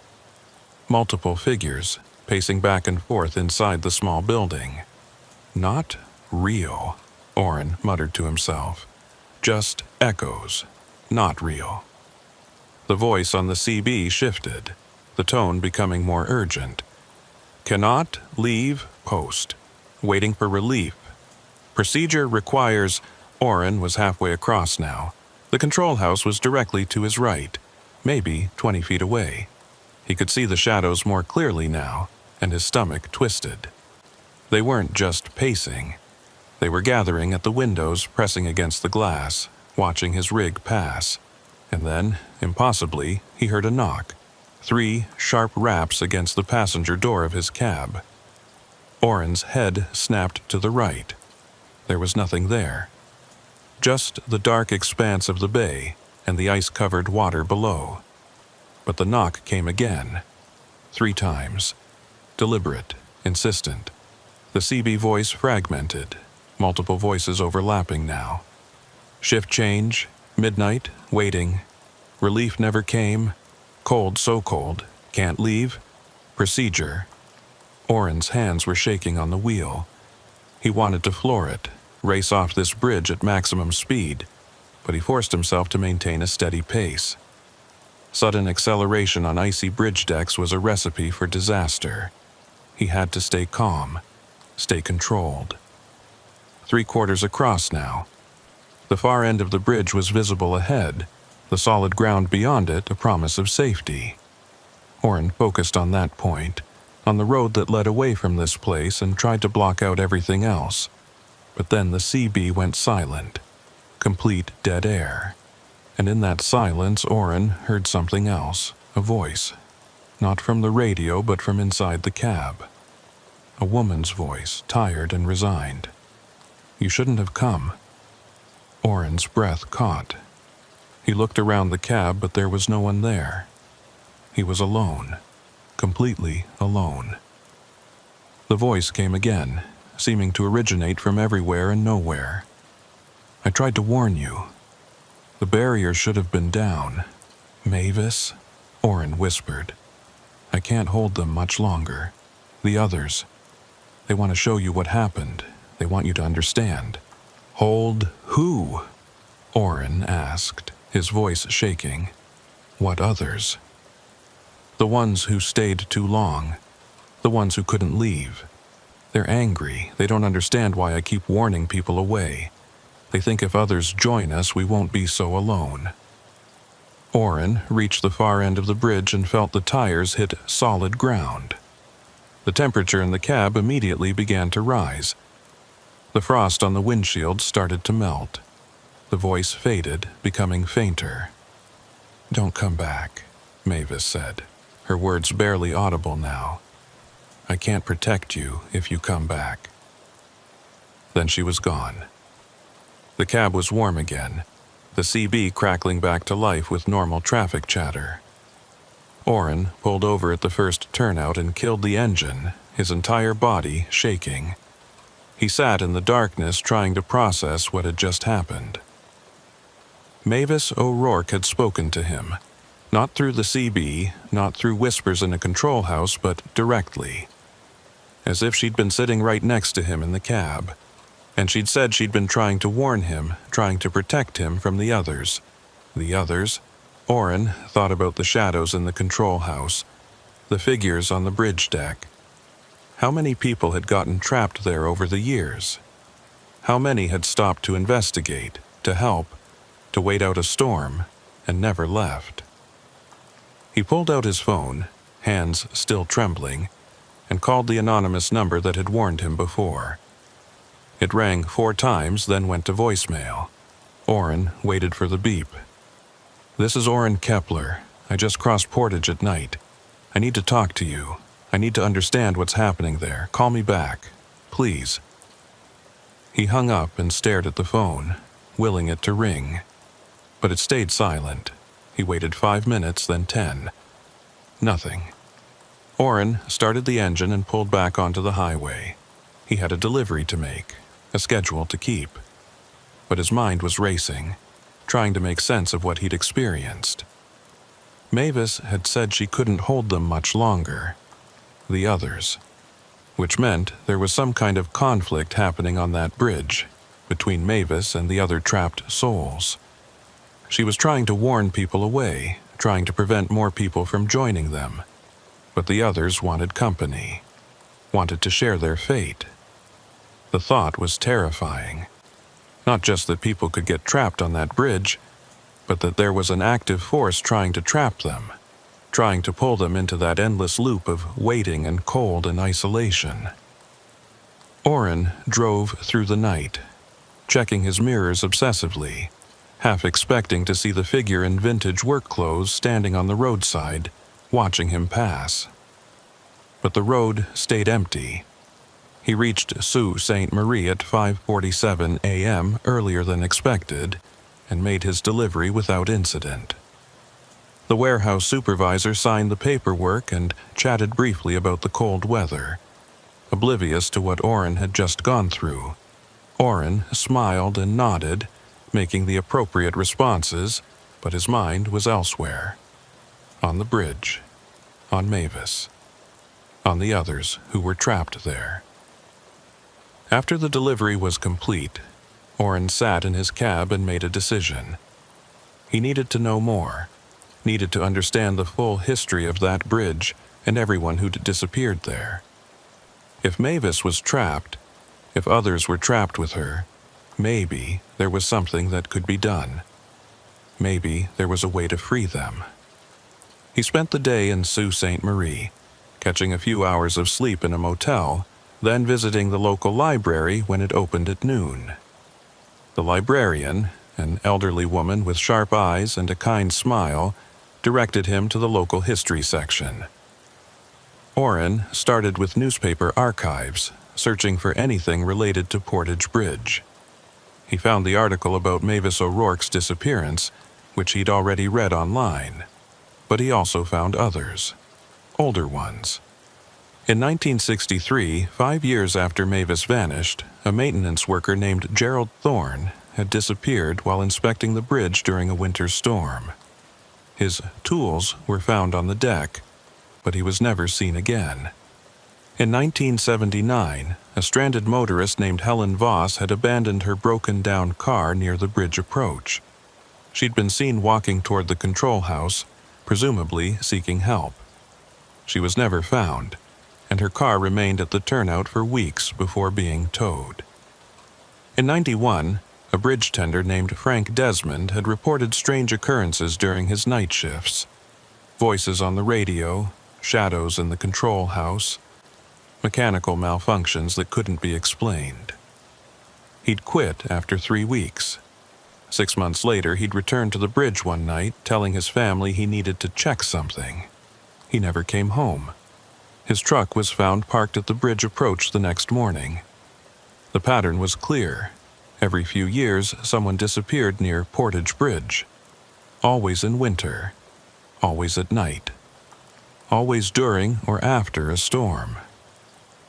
Multiple figures, pacing back and forth inside the small building. Not real, Oren muttered to himself. Just echoes, not real. The voice on the CB shifted, the tone becoming more urgent. Cannot leave post. Waiting for relief. Procedure requires... Oren was halfway across now. The control house was directly to his right, maybe 20 feet away. He could see the shadows more clearly now, and his stomach twisted. They weren't just pacing. They were gathering at the windows, pressing against the glass, watching his rig pass. And then, impossibly, he heard a knock. 3 sharp raps against the passenger door of his cab. Oren's head snapped to the right. There was nothing there. Just the dark expanse of the bay and the ice-covered water below. But the knock came again. 3 times. Deliberate, insistent. The CB voice fragmented, multiple voices overlapping now. Shift change, midnight, waiting. Relief never came. Cold, so cold, can't leave. Procedure. Oren's hands were shaking on the wheel. He wanted to floor it, race off this bridge at maximum speed, but he forced himself to maintain a steady pace. Sudden acceleration on icy bridge decks was a recipe for disaster. He had to stay calm, stay controlled. 3/4 across now. The far end of the bridge was visible ahead, the solid ground beyond it a promise of safety. Oren focused on that point, on the road that led away from this place, and tried to block out everything else. But then the CB went silent. Complete dead air. And in that silence, Oren heard something else, a voice. Not from the radio, but from inside the cab. A woman's voice, tired and resigned. You shouldn't have come. Oren's breath caught. He looked around the cab, but there was no one there. He was alone. Completely alone. The voice came again, seeming to originate from everywhere and nowhere. I tried to warn you. The barrier should have been down. Mavis, Oren whispered. I can't hold them much longer. The others. They want to show you what happened. They want you to understand. Hold who? Oren asked, his voice shaking. What others? The ones who stayed too long. The ones who couldn't leave. They're angry. They don't understand why I keep warning people away. They think if others join us, we won't be so alone. Oren reached the far end of the bridge and felt the tires hit solid ground. The temperature in the cab immediately began to rise. The frost on the windshield started to melt. The voice faded, becoming fainter. Don't come back, Mavis said, her words barely audible now. I can't protect you if you come back. Then she was gone. The cab was warm again, the CB crackling back to life with normal traffic chatter. Orrin pulled over at the first turnout and killed the engine, his entire body shaking. He sat in the darkness trying to process what had just happened. Mavis O'Rourke had spoken to him, not through the CB, not through whispers in a control house, but directly. As if she'd been sitting right next to him in the cab. And she'd said she'd been trying to warn him, trying to protect him from the others. The others? Orrin thought about the shadows in the control house, the figures on the bridge deck. How many people had gotten trapped there over the years? How many had stopped to investigate, to help, to wait out a storm, and never left? He pulled out his phone, hands still trembling, and called the anonymous number that had warned him before. It rang 4 times, then went to voicemail. Orrin waited for the beep. "This is Orrin Kepler. I just crossed Portage at night. I need to talk to you. I need to understand what's happening there. Call me back. Please." He hung up and stared at the phone, willing it to ring. But it stayed silent. He waited 5 minutes, then 10. Nothing. Orrin started the engine and pulled back onto the highway. He had a delivery to make, a schedule to keep. But his mind was racing, trying to make sense of what he'd experienced. Mavis had said she couldn't hold them much longer. The others. Which meant there was some kind of conflict happening on that bridge, between Mavis and the other trapped souls. She was trying to warn people away, trying to prevent more people from joining them. But the others wanted company, wanted to share their fate. The thought was terrifying. Not just that people could get trapped on that bridge, but that there was an active force trying to trap them, trying to pull them into that endless loop of waiting and cold and isolation. Orrin drove through the night, checking his mirrors obsessively, half expecting to see the figure in vintage work clothes standing on the roadside, watching him pass. But the road stayed empty. He reached Sault Ste. Marie at 5:47 a.m. earlier than expected, and made his delivery without incident. The warehouse supervisor signed the paperwork and chatted briefly about the cold weather, oblivious to what Orrin had just gone through. Orrin smiled and nodded, making the appropriate responses, but his mind was elsewhere. On the bridge. On Mavis. On the others who were trapped there. After the delivery was complete, Orrin sat in his cab and made a decision. He needed to know more, needed to understand the full history of that bridge and everyone who'd disappeared there. If Mavis was trapped, if others were trapped with her, maybe there was something that could be done. Maybe there was a way to free them. He spent the day in Sault Ste. Marie, catching a few hours of sleep in a motel, then visiting the local library when it opened at noon. The librarian, an elderly woman with sharp eyes and a kind smile, directed him to the local history section. Orrin started with newspaper archives, searching for anything related to Portage Bridge. He found the article about Mavis O'Rourke's disappearance, which he'd already read online, but he also found others, older ones. In 1963, 5 years after Mavis vanished, a maintenance worker named Gerald Thorne had disappeared while inspecting the bridge during a winter storm. His tools were found on the deck, but he was never seen again. In 1979, a stranded motorist named Helen Voss had abandoned her broken-down car near the bridge approach. She'd been seen walking toward the control house, presumably seeking help. She was never found, and her car remained at the turnout for weeks before being towed. In '91, a bridge tender named Frank Desmond had reported strange occurrences during his night shifts. Voices on the radio, shadows in the control house, mechanical malfunctions that couldn't be explained. He'd quit after 3 weeks. 6 months later, he'd returned to the bridge one night, telling his family he needed to check something. He never came home. His truck was found parked at the bridge approach the next morning. The pattern was clear. Every few years, someone disappeared near Portage Bridge. Always in winter. Always at night. Always during or after a storm.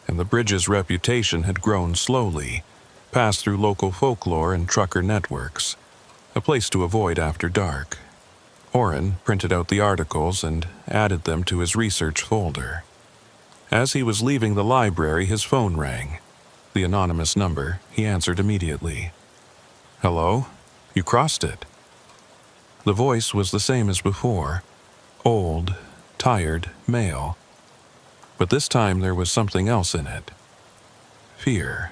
And the bridge's reputation had grown slowly, passed through local folklore and trucker networks, a place to avoid after dark. Orrin printed out the articles and added them to his research folder. As he was leaving the library, his phone rang. The anonymous number, he answered immediately. "Hello? You crossed it." The voice was the same as before, old, tired, male. But this time there was something else in it. Fear.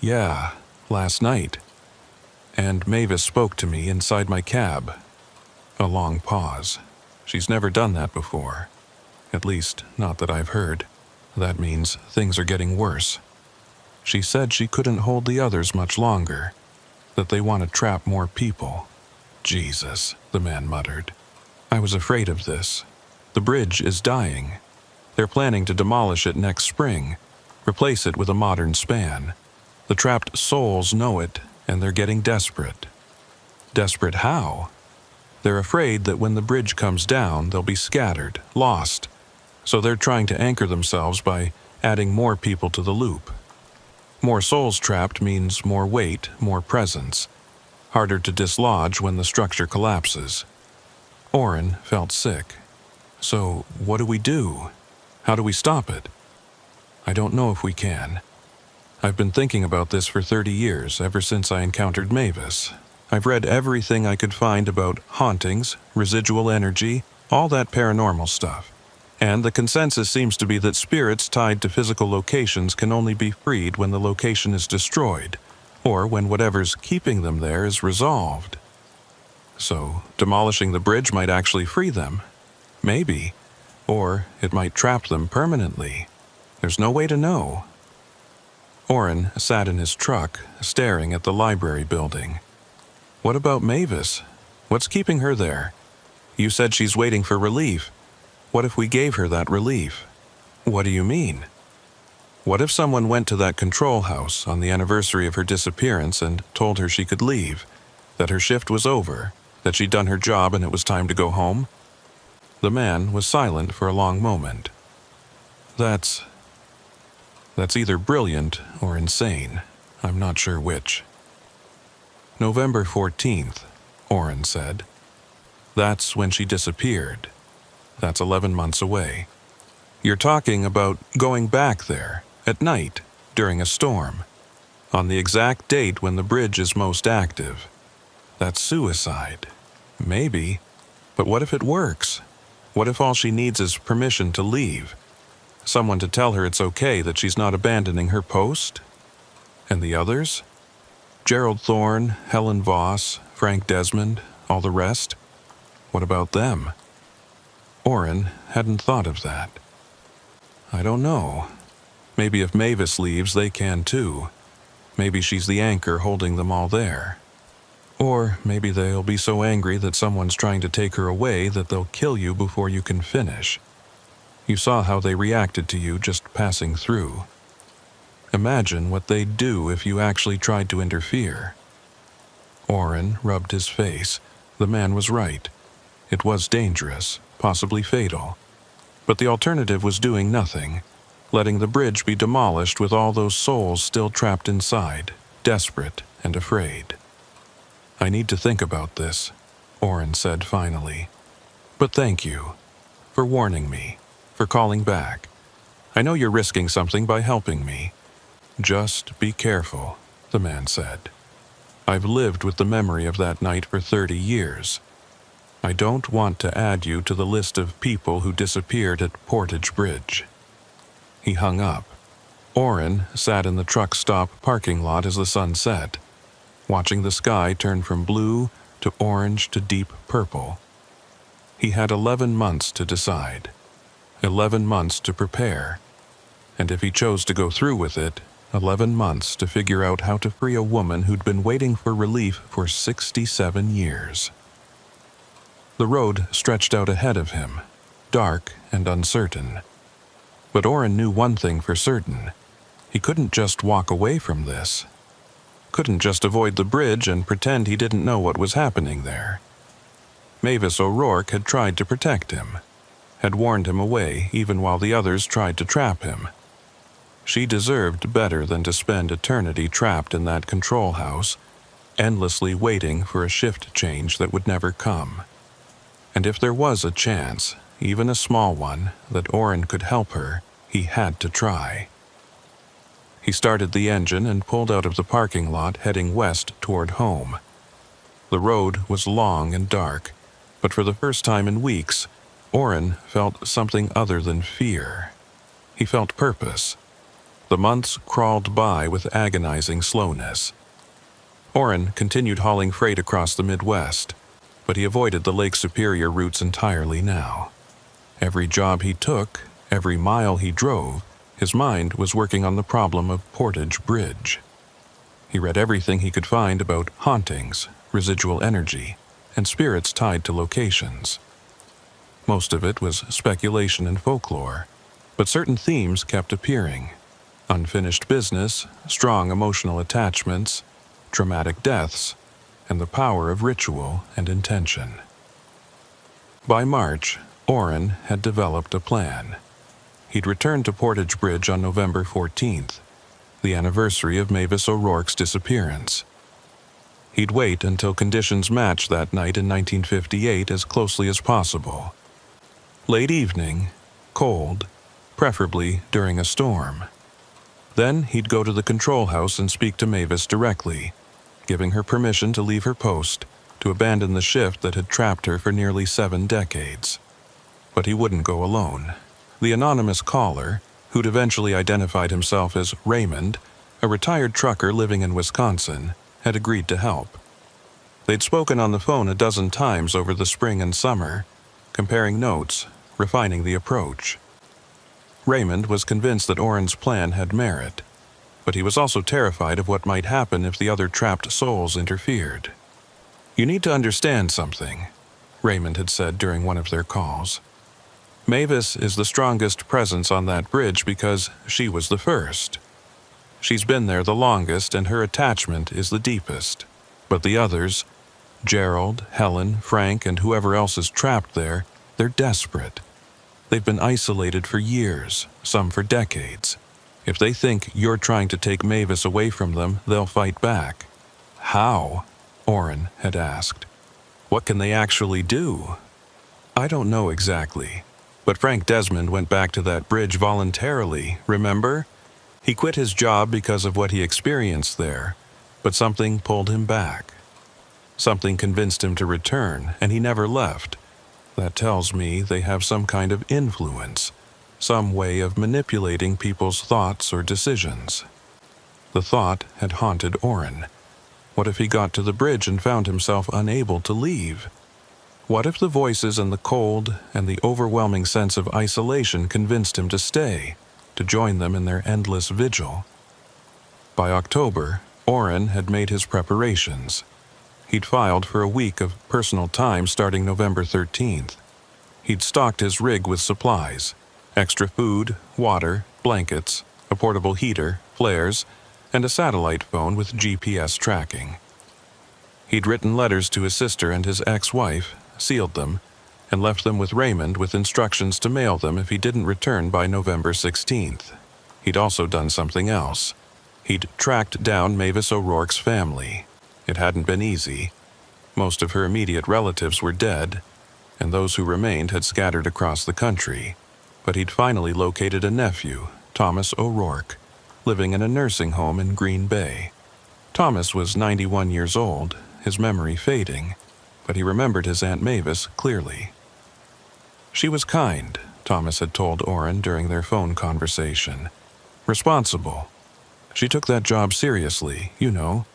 "Yeah, last night. And Mavis spoke to me inside my cab." A long pause. She's never done that before. At least, not that I've heard. That means things are getting worse. She said she couldn't hold the others much longer, that they want to trap more people. "Jesus," the man muttered. "I was afraid of this. The bridge is dying. They're planning to demolish it next spring, replace it with a modern span. The trapped souls know it, and they're getting desperate." Desperate how? They're afraid that when the bridge comes down, they'll be scattered, lost. So they're trying to anchor themselves by adding more people to the loop. More souls trapped means more weight, more presence. Harder to dislodge when the structure collapses. Orrin felt sick. So, what do we do? How do we stop it? I don't know if we can. I've been thinking about this for 30 years, ever since I encountered Mavis. I've read everything I could find about hauntings, residual energy, all that paranormal stuff. And the consensus seems to be that spirits tied to physical locations can only be freed when the location is destroyed, or when whatever's keeping them there is resolved. So, demolishing the bridge might actually free them. Maybe. Or it might trap them permanently. There's no way to know. Orrin sat in his truck, staring at the library building. What about Mavis? What's keeping her there? You said she's waiting for relief. What if we gave her that relief? What do you mean? What if someone went to that control house on the anniversary of her disappearance and told her she could leave, that her shift was over, that she'd done her job and it was time to go home? The man was silent for a long moment. That's either brilliant or insane. I'm not sure which. November 14th, Orrin said. That's when she disappeared. That's 11 months away. You're talking about going back there, at night, during a storm, on the exact date when the bridge is most active. That's suicide. Maybe. But what if it works? What if all she needs is permission to leave? Someone to tell her it's okay that she's not abandoning her post? And the others? Gerald Thorne, Helen Voss, Frank Desmond, all the rest? What about them? Orrin hadn't thought of that. I don't know. Maybe if Mavis leaves, they can too. Maybe she's the anchor holding them all there. Or maybe they'll be so angry that someone's trying to take her away that they'll kill you before you can finish. You saw how they reacted to you just passing through. Imagine what they'd do if you actually tried to interfere. Orrin rubbed his face. The man was right. It was dangerous, possibly fatal. But the alternative was doing nothing, letting the bridge be demolished with all those souls still trapped inside, desperate and afraid. I need to think about this, Orrin said finally. But thank you for warning me, for calling back. I know you're risking something by helping me. Just be careful, the man said. I've lived with the memory of that night for 30 years. I don't want to add you to the list of people who disappeared at Portage Bridge. He hung up. Orrin sat in the truck stop parking lot as the sun set, watching the sky turn from blue to orange to deep purple. He had 11 months to decide, 11 months to prepare, and if he chose to go through with it, 11 months to figure out how to free a woman who'd been waiting for relief for 67 years. The road stretched out ahead of him, dark and uncertain. But Orrin knew one thing for certain. He couldn't just walk away from this. couldn't just avoid the bridge and pretend he didn't know what was happening there. Mavis O'Rourke had tried to protect him, had warned him away even while the others tried to trap him. She deserved better than to spend eternity trapped in that control house, endlessly waiting for a shift change that would never come. And if there was a chance, even a small one, that Oren could help her, he had to try. He started the engine and pulled out of the parking lot, heading west toward home. The road was long and dark, but for the first time in weeks, Oren felt something other than fear. He felt purpose. The months crawled by with agonizing slowness. Oren continued hauling freight across the Midwest, but he avoided the Lake Superior routes entirely now. Every job he took, every mile he drove, his mind was working on the problem of Portage Bridge. He read everything he could find about hauntings, residual energy, and spirits tied to locations. Most of it was speculation and folklore, but certain themes kept appearing: unfinished business, strong emotional attachments, dramatic deaths, and the power of ritual and intention. By March, Oren had developed a plan. He'd returned to Portage Bridge on November 14th, the anniversary of Mavis O'Rourke's disappearance. He'd wait until conditions matched that night in 1958 as closely as possible. Late evening, cold, preferably during a storm. Then he'd go to the control house and speak to Mavis directly, giving her permission to leave her post, to abandon the shift that had trapped her for nearly 7 decades. But he wouldn't go alone. The anonymous caller, who'd eventually identified himself as Raymond, a retired trucker living in Wisconsin, had agreed to help. They'd spoken on the phone a dozen times over the spring and summer, comparing notes, refining the approach. Raymond was convinced that Oren's plan had merit, but he was also terrified of what might happen if the other trapped souls interfered. "You need to understand something," Raymond had said during one of their calls. "Mavis is the strongest presence on that bridge because she was the first. She's been there the longest and her attachment is the deepest. But the others, Gerald, Helen, Frank, and whoever else is trapped there, they're desperate. They've been isolated for years, some for decades. If they think you're trying to take Mavis away from them, they'll fight back." "How?" Oren had asked. "What can they actually do?" "I don't know exactly. But Frank Desmond went back to that bridge voluntarily, remember? He quit his job because of what he experienced there, but something pulled him back. Something convinced him to return, and he never left. That tells me they have some kind of influence, some way of manipulating people's thoughts or decisions." The thought had haunted Oren. What if he got to the bridge and found himself unable to leave? What if the voices and the cold and the overwhelming sense of isolation convinced him to stay, to join them in their endless vigil? By October, Oren had made his preparations. He'd filed for a week of personal time starting November 13th. He'd stocked his rig with supplies: extra food, water, blankets, a portable heater, flares, and a satellite phone with GPS tracking. He'd written letters to his sister and his ex-wife, sealed them, and left them with Raymond with instructions to mail them if he didn't return by November 16th. He'd also done something else. He'd tracked down Mavis O'Rourke's family. It hadn't been easy. Most of her immediate relatives were dead, and those who remained had scattered across the country. But he'd finally located a nephew, Thomas O'Rourke, living in a nursing home in Green Bay. Thomas was 91 years old, his memory fading, but he remembered his Aunt Mavis clearly. She was kind, Thomas had told Oren during their phone conversation. Responsible. She took that job seriously, you know.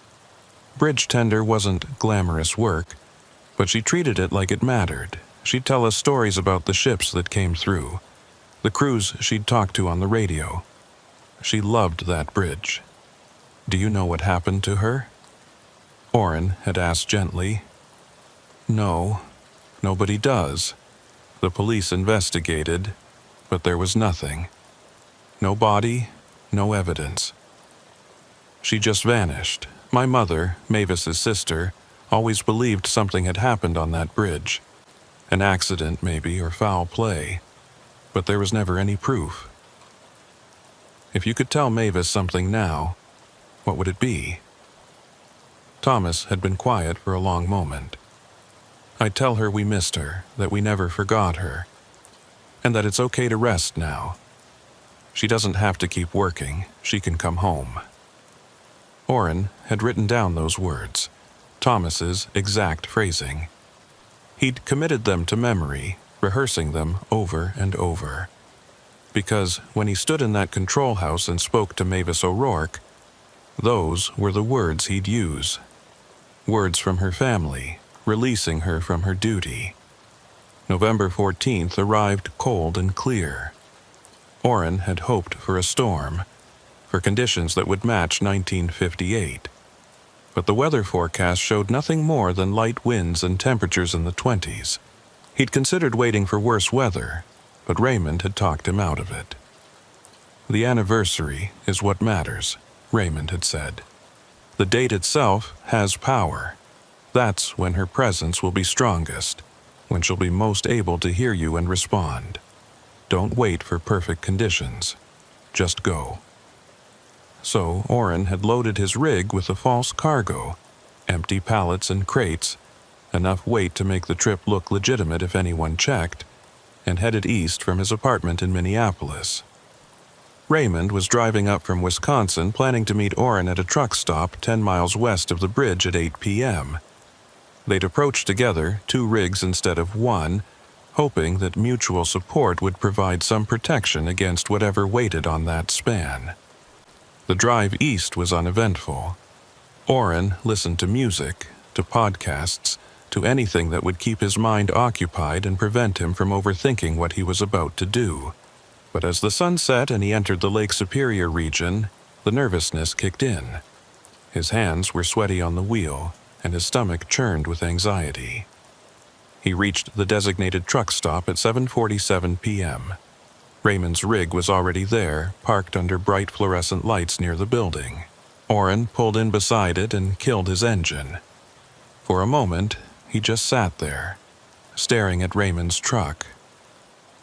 Bridge tender wasn't glamorous work, but she treated it like it mattered. She'd tell us stories about the ships that came through, the crews she'd talked to on the radio. She loved that bridge. "Do you know what happened to her?" Oren had asked gently. "No, nobody does. The police investigated, but there was nothing. No body, no evidence. She just vanished, My mother, Mavis's sister, always believed something had happened on that bridge. An accident, maybe, or foul play. But there was never any proof. If you could tell Mavis something now, what would it be? Thomas had been quiet for a long moment. I'd tell her we missed her, that we never forgot her, and that it's okay to rest now. She doesn't have to keep working, she can come home. Orrin had written down those words, Thomas's exact phrasing. He'd committed them to memory, rehearsing them over and over. Because when he stood in that control house and spoke to Mavis O'Rourke, those were the words he'd use. Words from her family, releasing her from her duty. November 14th arrived cold and clear. Orrin had hoped for a storm, for conditions that would match 1958. But the weather forecast showed nothing more than light winds and temperatures in the 20s. He'd considered waiting for worse weather, but Raymond had talked him out of it. The anniversary is what matters, Raymond had said. The date itself has power. That's when her presence will be strongest, when she'll be most able to hear you and respond. Don't wait for perfect conditions. Just go. So Orrin had loaded his rig with a false cargo, empty pallets and crates, enough weight to make the trip look legitimate if anyone checked, and headed east from his apartment in Minneapolis. Raymond was driving up from Wisconsin, planning to meet Orrin at a truck stop 10 miles west of the bridge at 8 p.m. They'd approach together, 2 rigs instead of 1, hoping that mutual support would provide some protection against whatever waited on that span. The drive east was uneventful. Orrin listened to music, to podcasts, to anything that would keep his mind occupied and prevent him from overthinking what he was about to do. But as the sun set and he entered the Lake Superior region, the nervousness kicked in. His hands were sweaty on the wheel, and his stomach churned with anxiety. He reached the designated truck stop at 7:47 p.m. Raymond's rig was already there, parked under bright fluorescent lights near the building. Orrin pulled in beside it and killed his engine. For a moment, he just sat there, staring at Raymond's truck.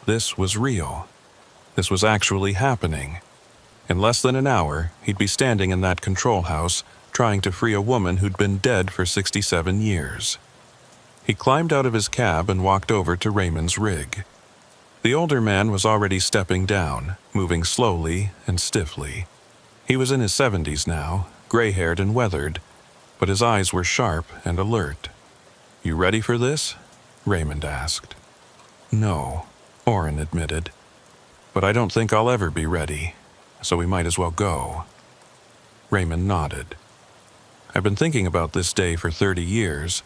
This was real. This was actually happening. In less than an hour, he'd be standing in that control house, trying to free a woman who'd been dead for 67 years. He climbed out of his cab and walked over to Raymond's rig. The older man was already stepping down, moving slowly and stiffly. He was in his 70s now, gray-haired and weathered, but his eyes were sharp and alert. "You ready for this?" Raymond asked. "No," Orrin admitted. "But I don't think I'll ever be ready, so we might as well go." Raymond nodded. "I've been thinking about this day for 30 years.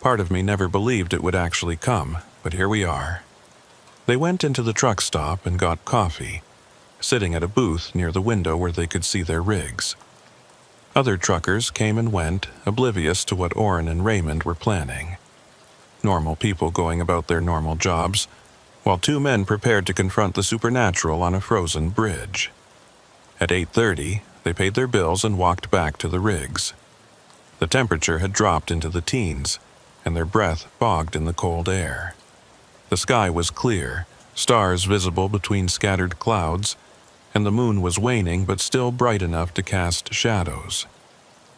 Part of me never believed it would actually come, but here we are." They went into the truck stop and got coffee, sitting at a booth near the window where they could see their rigs. Other truckers came and went, oblivious to what Orrin and Raymond were planning. Normal people going about their normal jobs, while 2 men prepared to confront the supernatural on a frozen bridge. At 8:30, they paid their bills and walked back to the rigs. The temperature had dropped into the teens, and their breath bogged in the cold air. The sky was clear, stars visible between scattered clouds, and the moon was waning but still bright enough to cast shadows.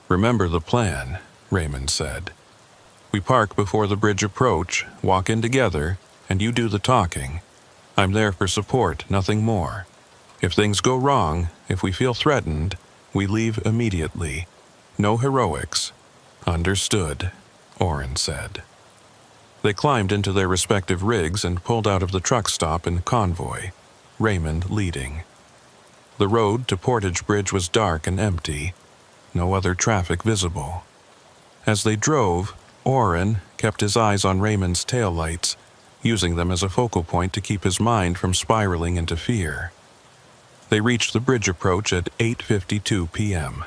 "Remember the plan," Raymond said. "We park before the bridge approach, walk in together, and you do the talking. I'm there for support, nothing more. If things go wrong, if we feel threatened, we leave immediately. No heroics." "Understood," Orrin said. They climbed into their respective rigs and pulled out of the truck stop in convoy, Raymond leading. The road to Portage Bridge was dark and empty, no other traffic visible. As they drove, Orrin kept his eyes on Raymond's taillights, using them as a focal point to keep his mind from spiraling into fear. They reached the bridge approach at 8:52 p.m.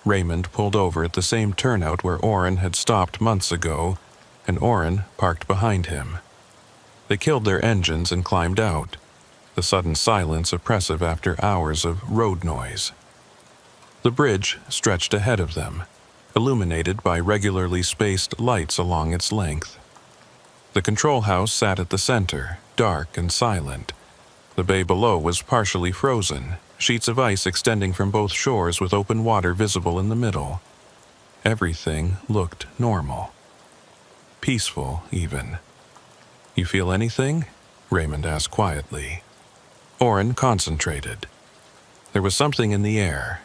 Raymond pulled over at the same turnout where Orrin had stopped months ago, and Orrin parked behind him. They killed their engines and climbed out, the sudden silence oppressive after hours of road noise. The bridge stretched ahead of them, illuminated by regularly spaced lights along its length. The control house sat at the center, dark and silent. The bay below was partially frozen, sheets of ice extending from both shores with open water visible in the middle. Everything looked normal. Peaceful, even. "You feel anything?" Raymond asked quietly. Oren concentrated. There was something in the air,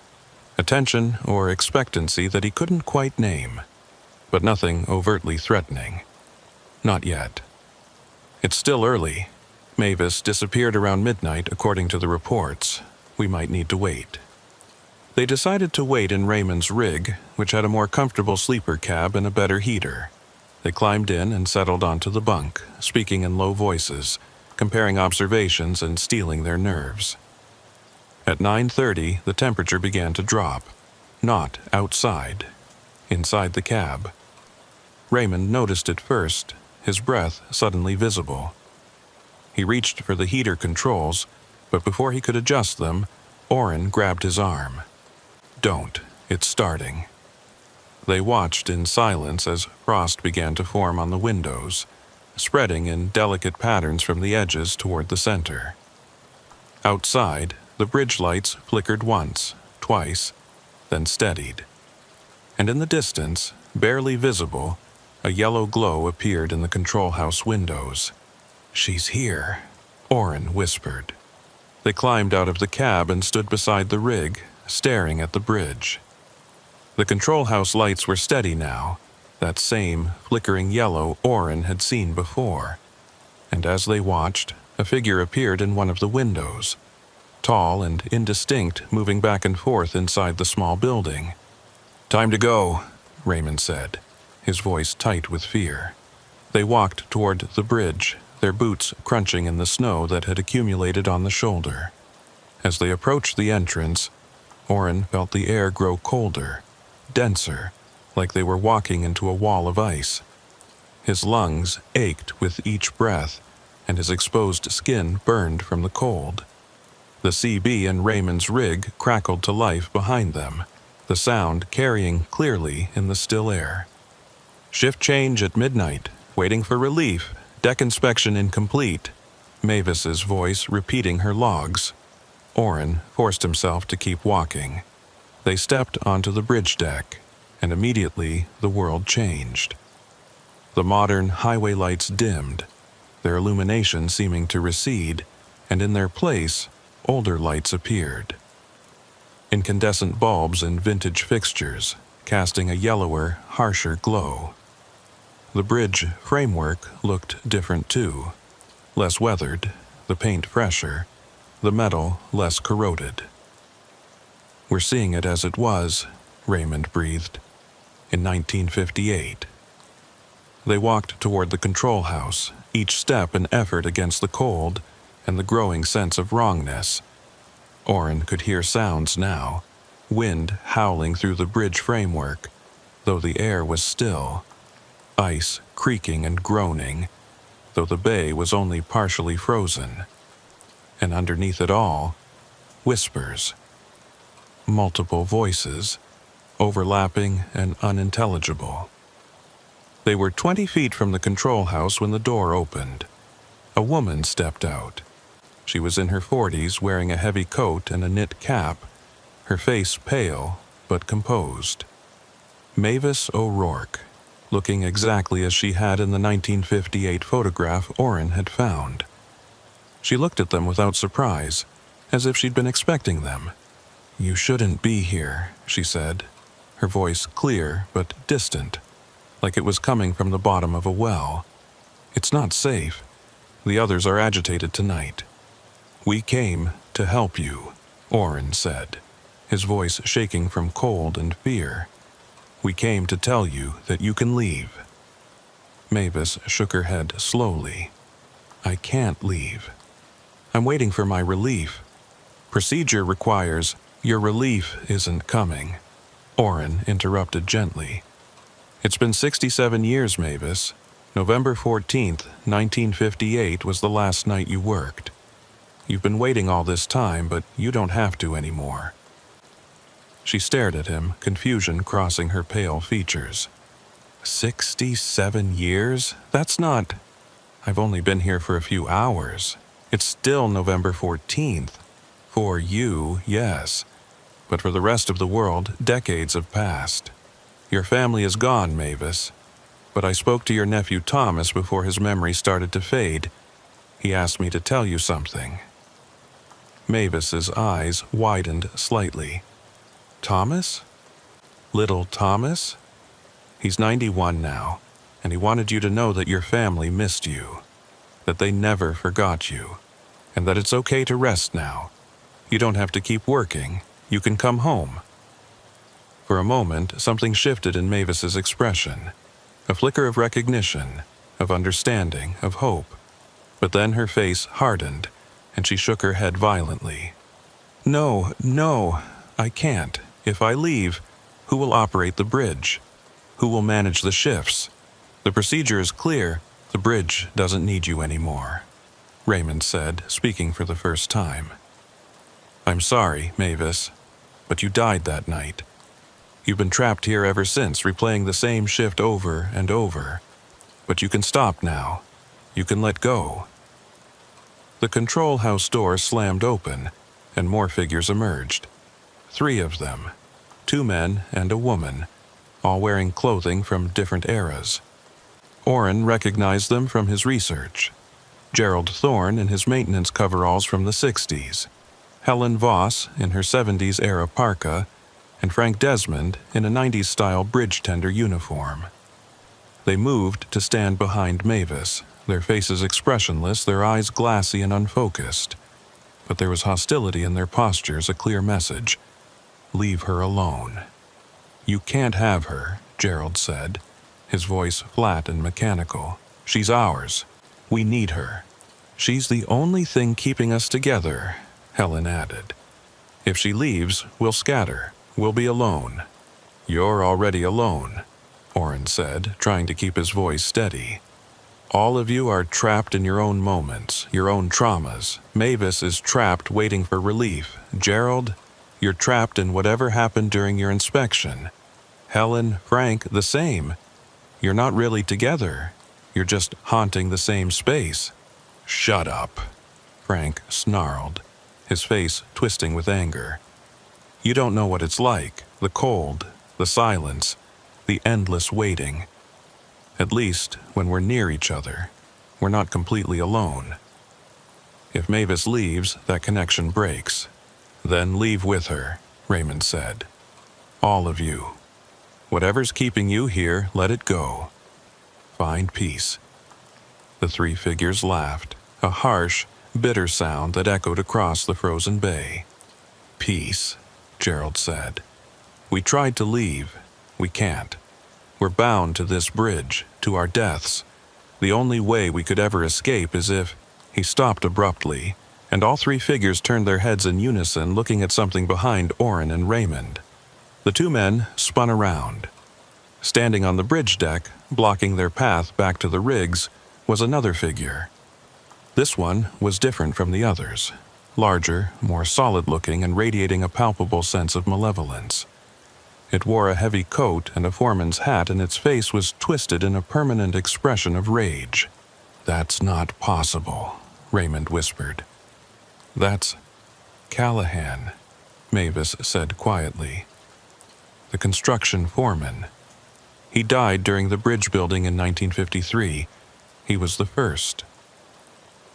a tension or expectancy that he couldn't quite name, but nothing overtly threatening. Not yet. "It's still early. Mavis disappeared around midnight, according to the reports. We might need to wait." They decided to wait in Raymond's rig, which had a more comfortable sleeper cab and a better heater. They climbed in and settled onto the bunk, speaking in low voices, comparing observations and steeling their nerves. At 9:30, the temperature began to drop. Not outside. Inside the cab. Raymond noticed it first, his breath suddenly visible. He reached for the heater controls, but before he could adjust them, Oren grabbed his arm. "Don't. It's starting." They watched in silence as frost began to form on the windows, spreading in delicate patterns from the edges toward the center. Outside, the bridge lights flickered once, twice, then steadied. And in the distance, barely visible, a yellow glow appeared in the control house windows. "She's here," Oren whispered. They climbed out of the cab and stood beside the rig, staring at the bridge. The control house lights were steady now, that same flickering yellow Oren had seen before. And as they watched, a figure appeared in one of the windows, tall and indistinct, moving back and forth inside the small building. "Time to go," Raymond said, his voice tight with fear. They walked toward the bridge, their boots crunching in the snow that had accumulated on the shoulder. As they approached the entrance, Oren felt the air grow colder, denser, like they were walking into a wall of ice. His lungs ached with each breath, and his exposed skin burned from the cold. The CB in Raymond's rig crackled to life behind them, the sound carrying clearly in the still air. "Shift change at midnight, waiting for relief, deck inspection incomplete," Mavis's voice repeating her logs. Oren forced himself to keep walking. They stepped onto the bridge deck, and immediately the world changed. The modern highway lights dimmed, their illumination seeming to recede, and in their place, older lights appeared. Incandescent bulbs and vintage fixtures, casting a yellower, harsher glow. The bridge framework looked different too, less weathered, the paint fresher, the metal less corroded. "We're seeing it as it was," Raymond breathed, "in 1958. They walked toward the control house, each step an effort against the cold and the growing sense of wrongness. Oren could hear sounds now, wind howling through the bridge framework, though the air was still, ice creaking and groaning, though the bay was only partially frozen. And underneath it all, whispers. Multiple voices, overlapping and unintelligible. They were 20 feet from the control house when the door opened. A woman stepped out. She was in her 40s, wearing a heavy coat and a knit cap, her face pale but composed. Mavis O'Rourke, looking exactly as she had in the 1958 photograph Oren had found. She looked at them without surprise, as if she'd been expecting them. "You shouldn't be here," she said, her voice clear but distant, like it was coming from the bottom of a well. "It's not safe. The others are agitated tonight." "We came to help you," Oren said, his voice shaking from cold and fear. "We came to tell you that you can leave." Mavis shook her head slowly. "I can't leave. I'm waiting for my relief. Procedure requires—" "Your relief isn't coming," Oren interrupted gently. "It's been 67 years, Mavis. November 14th, 1958 was the last night you worked. You've been waiting all this time, but you don't have to anymore." She stared at him, confusion crossing her pale features. 67 years? That's not... I've only been here for a few hours. It's still November 14th. For you, yes. But for the rest of the world, decades have passed. Your family is gone, Mavis. But I spoke to your nephew Thomas before his memory started to fade. He asked me to tell you something. Mavis's eyes widened slightly. Thomas? Little Thomas? He's 91 now, and he wanted you to know that your family missed you, that they never forgot you, and that it's okay to rest now. You don't have to keep working. You can come home. For a moment, something shifted in Mavis's expression. A flicker of recognition, of understanding, of hope. But then her face hardened, and she shook her head violently. No, I can't. If I leave, who will operate the bridge? Who will manage the shifts? The procedure is clear. The bridge doesn't need you anymore, Raymond said, speaking for the first time. I'm sorry, Mavis, but you died that night. You've been trapped here ever since, replaying the same shift over and over. But you can stop now. You can let go. The control house door slammed open, and more figures emerged. 3 of them, 2 men and a woman, all wearing clothing from different eras. Orrin recognized them from his research. Gerald Thorne in his maintenance coveralls from the 60s, Helen Voss in her 70s-era parka, and Frank Desmond in a 90s-style bridge tender uniform. They moved to stand behind Mavis, their faces expressionless, their eyes glassy and unfocused. But there was hostility in their postures, a clear message. Leave her alone. You can't have her, Gerald said, his voice flat and mechanical. She's ours. We need her. She's the only thing keeping us together, Helen added. If she leaves, we'll scatter. We'll be alone. You're already alone, Orrin said, trying to keep his voice steady. All of you are trapped in your own moments, your own traumas. Mavis is trapped waiting for relief. Gerald, you're trapped in whatever happened during your inspection. Helen, Frank, the same. You're not really together. You're just haunting the same space. Shut up, Frank snarled, his face twisting with anger. You don't know what it's like, the cold, the silence, the endless waiting. At least, when we're near each other, we're not completely alone. If Mavis leaves, that connection breaks. Then leave with her, Raymond said. All of you. Whatever's keeping you here, let it go. Find peace. The 3 figures laughed, a harsh, bitter sound that echoed across the frozen bay. Peace, Gerald said. We tried to leave. We can't. We're bound to this bridge, to our deaths. The only way we could ever escape is if... He stopped abruptly, and all 3 figures turned their heads in unison, looking at something behind Orrin and Raymond. The 2 men spun around. Standing on the bridge deck, blocking their path back to the rigs, was another figure. This one was different from the others, larger, more solid-looking, and radiating a palpable sense of malevolence. It wore a heavy coat and a foreman's hat, and its face was twisted in a permanent expression of rage. That's not possible, Raymond whispered. That's Callahan, Mavis said quietly. The construction foreman. He died during the bridge building in 1953. He was the first.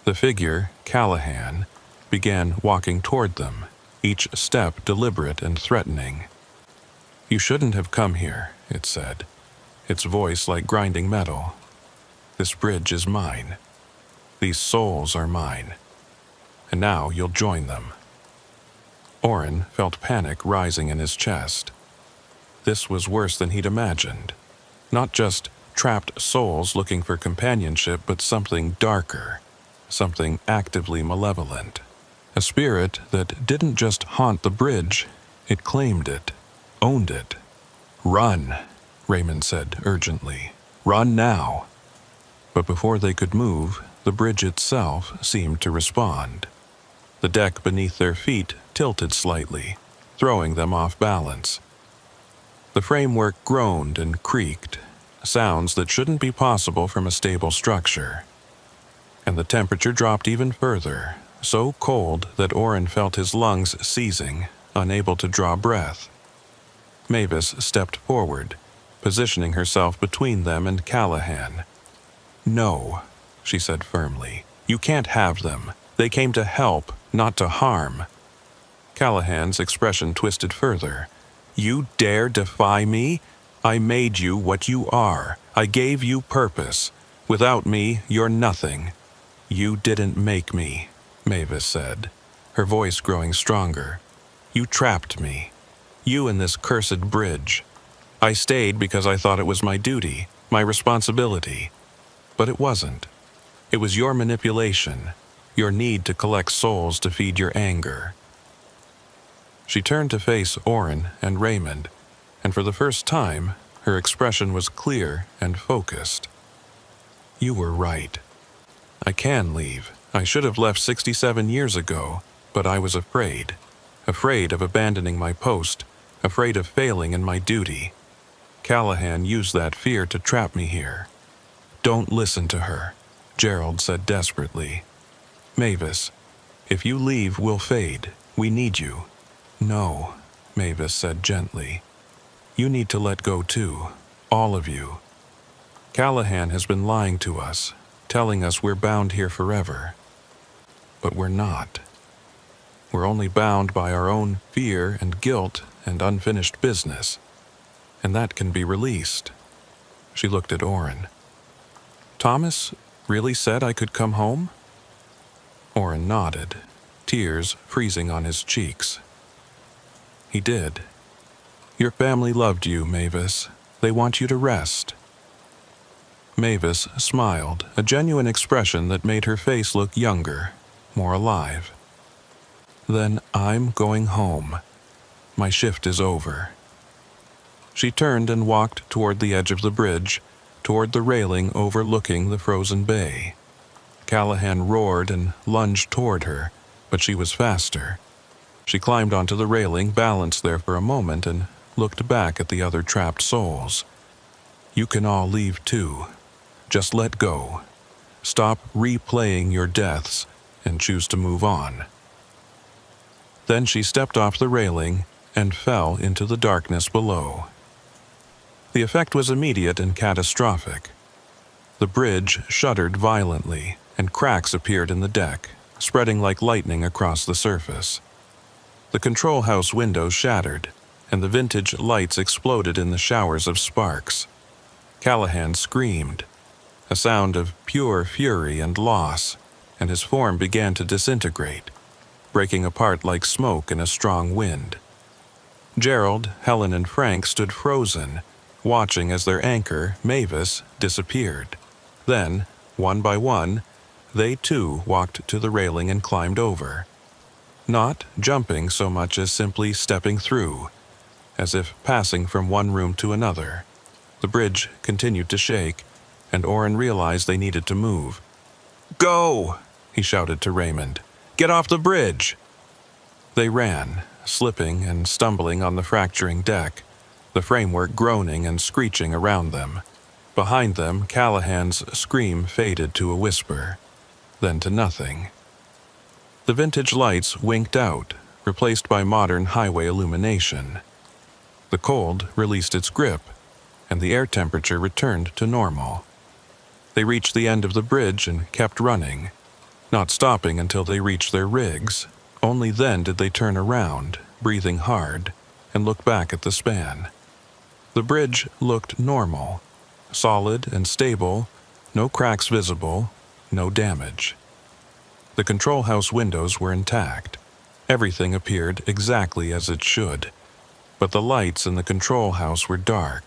The figure, Callahan, began walking toward them, each step deliberate and threatening. You shouldn't have come here, it said, its voice like grinding metal. This bridge is mine. These souls are mine. And now you'll join them. Orrin felt panic rising in his chest. This was worse than he'd imagined. Not just trapped souls looking for companionship, but something darker, something actively malevolent. A spirit that didn't just haunt the bridge, it claimed it, owned it. Run, Raymond said urgently. Run now. But before they could move, the bridge itself seemed to respond. The deck beneath their feet tilted slightly, throwing them off balance. The framework groaned and creaked, sounds that shouldn't be possible from a stable structure. And the temperature dropped even further, so cold that Orrin felt his lungs seizing, unable to draw breath. Mavis stepped forward, positioning herself between them and Callahan. "No," she said firmly. "You can't have them. They came to help, not to harm." Callahan's expression twisted further. "You dare defy me? I made you what you are. I gave you purpose. Without me, you're nothing." "You didn't make me," Mavis said, her voice growing stronger. "You trapped me. You and this cursed bridge. I stayed because I thought it was my duty, my responsibility. But it wasn't. It was your manipulation, your need to collect souls to feed your anger." She turned to face Orrin and Raymond, and for the first time, her expression was clear and focused. "You were right. I can leave. I should have left 67 years ago, but I was afraid. Afraid of abandoning my post, afraid of failing in my duty. Callahan used that fear to trap me here." "Don't listen to her," Gerald said desperately. "Mavis, if you leave, we'll fade. We need you." "No," Mavis said gently. "You need to let go too, all of you. Callahan has been lying to us, telling us we're bound here forever. But we're not. We're only bound by our own fear and guilt and unfinished business, and that can be released." She looked at Orrin. "Thomas really said I could come home?" Orrin nodded, tears freezing on his cheeks. "He did. Your family loved you, Mavis. They want you to rest." Mavis smiled, a genuine expression that made her face look younger, more alive. "Then I'm going home. My shift is over." She turned and walked toward the edge of the bridge, toward the railing overlooking the frozen bay. Callahan roared and lunged toward her, but she was faster. She climbed onto the railing, balanced there for a moment, and looked back at the other trapped souls. "You can all leave too. Just let go. Stop replaying your deaths and choose to move on." Then she stepped off the railing and fell into the darkness below. The effect was immediate and catastrophic. The bridge shuddered violently, and cracks appeared in the deck, spreading like lightning across the surface. The control house windows shattered, and the vintage lights exploded in the showers of sparks. Callahan screamed, a sound of pure fury and loss, and his form began to disintegrate, breaking apart like smoke in a strong wind. Gerald, Helen, and Frank stood frozen, watching as their anchor, Mavis, disappeared. Then, one by one, they too walked to the railing and climbed over. Not jumping so much as simply stepping through, as if passing from one room to another. The bridge continued to shake, and Orrin realized they needed to move. "Go!" he shouted to Raymond. "Get off the bridge!" They ran, slipping and stumbling on the fracturing deck, the framework groaning and screeching around them. Behind them, Callahan's scream faded to a whisper, then to nothing. The vintage lights winked out, replaced by modern highway illumination. The cold released its grip, and the air temperature returned to normal. They reached the end of the bridge and kept running, not stopping until they reached their rigs. Only then did they turn around, breathing hard, and look back at the span. The bridge looked normal, solid and stable, no cracks visible, no damage. The control house windows were intact. Everything appeared exactly as it should, but the lights in the control house were dark,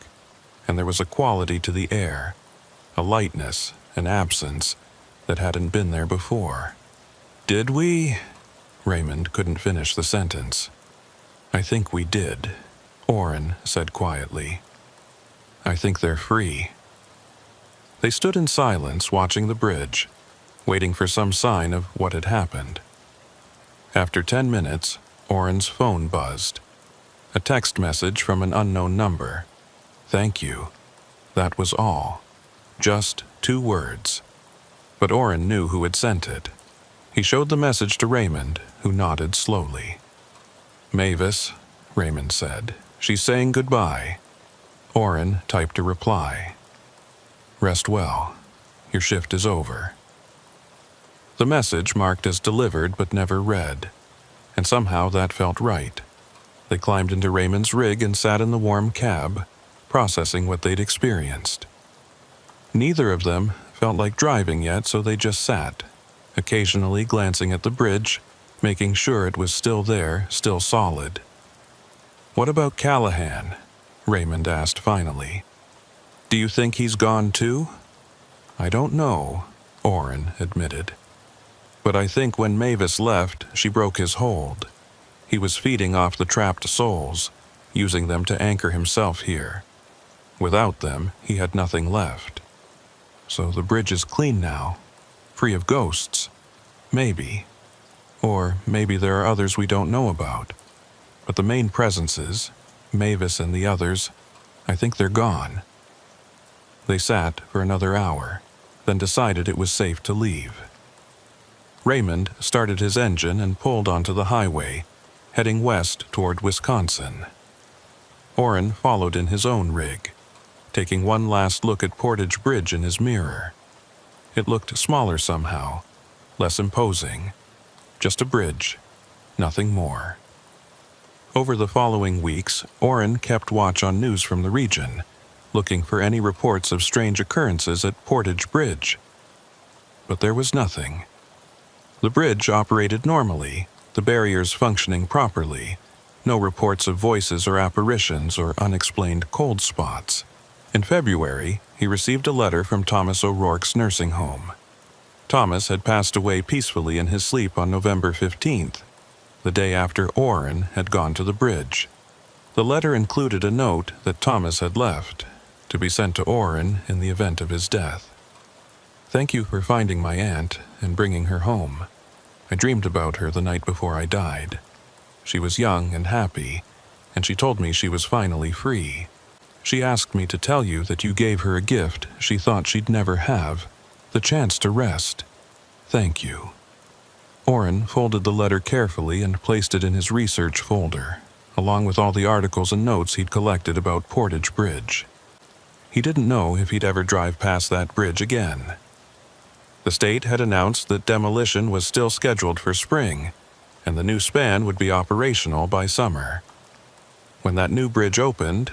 and there was a quality to the air, a lightness, an absence, that hadn't been there before. "Did we?" Raymond couldn't finish the sentence. "I think we did," Orrin said quietly. "I think they're free." They stood in silence watching the bridge, waiting for some sign of what had happened. After 10 minutes, Orrin's phone buzzed. A text message from an unknown number. Thank you. That was all. Just 2 words. But Orrin knew who had sent it. He showed the message to Raymond, who nodded slowly. Mavis, Raymond said. She's saying goodbye. Orrin typed a reply. Rest well. Your shift is over. The message marked as delivered but never read, and somehow that felt right. They climbed into Raymond's rig and sat in the warm cab, processing what they'd experienced. Neither of them felt like driving yet, so they just sat, occasionally glancing at the bridge, making sure it was still there, still solid. What about Callahan? Raymond asked finally. Do you think he's gone too? I don't know, Orrin admitted. But I think when Mavis left, she broke his hold. He was feeding off the trapped souls, using them to anchor himself here. Without them, he had nothing left. So the bridge is clean now, free of ghosts. Maybe. Or maybe there are others we don't know about. But the main presences, Mavis and the others, I think they're gone. They sat for another hour, then decided it was safe to leave. Raymond started his engine and pulled onto the highway, heading west toward Wisconsin. Orrin followed in his own rig, taking one last look at Portage Bridge in his mirror. It looked smaller somehow, less imposing. Just a bridge, nothing more. Over the following weeks, Orrin kept watch on news from the region, looking for any reports of strange occurrences at Portage Bridge. But there was nothing. The bridge operated normally, the barriers functioning properly, no reports of voices or apparitions or unexplained cold spots. In February, he received a letter from Thomas O'Rourke's nursing home. Thomas had passed away peacefully in his sleep on November 15th, the day after Orrin had gone to the bridge. The letter included a note that Thomas had left, to be sent to Orrin in the event of his death. Thank you for finding my aunt and bringing her home. I dreamed about her the night before I died. She was young and happy, and she told me she was finally free. She asked me to tell you that you gave her a gift she thought she'd never have, the chance to rest. Thank you. Orrin folded the letter carefully and placed it in his research folder, along with all the articles and notes he'd collected about Portage Bridge. He didn't know if he'd ever drive past that bridge again. The state had announced that demolition was still scheduled for spring, and the new span would be operational by summer. When that new bridge opened,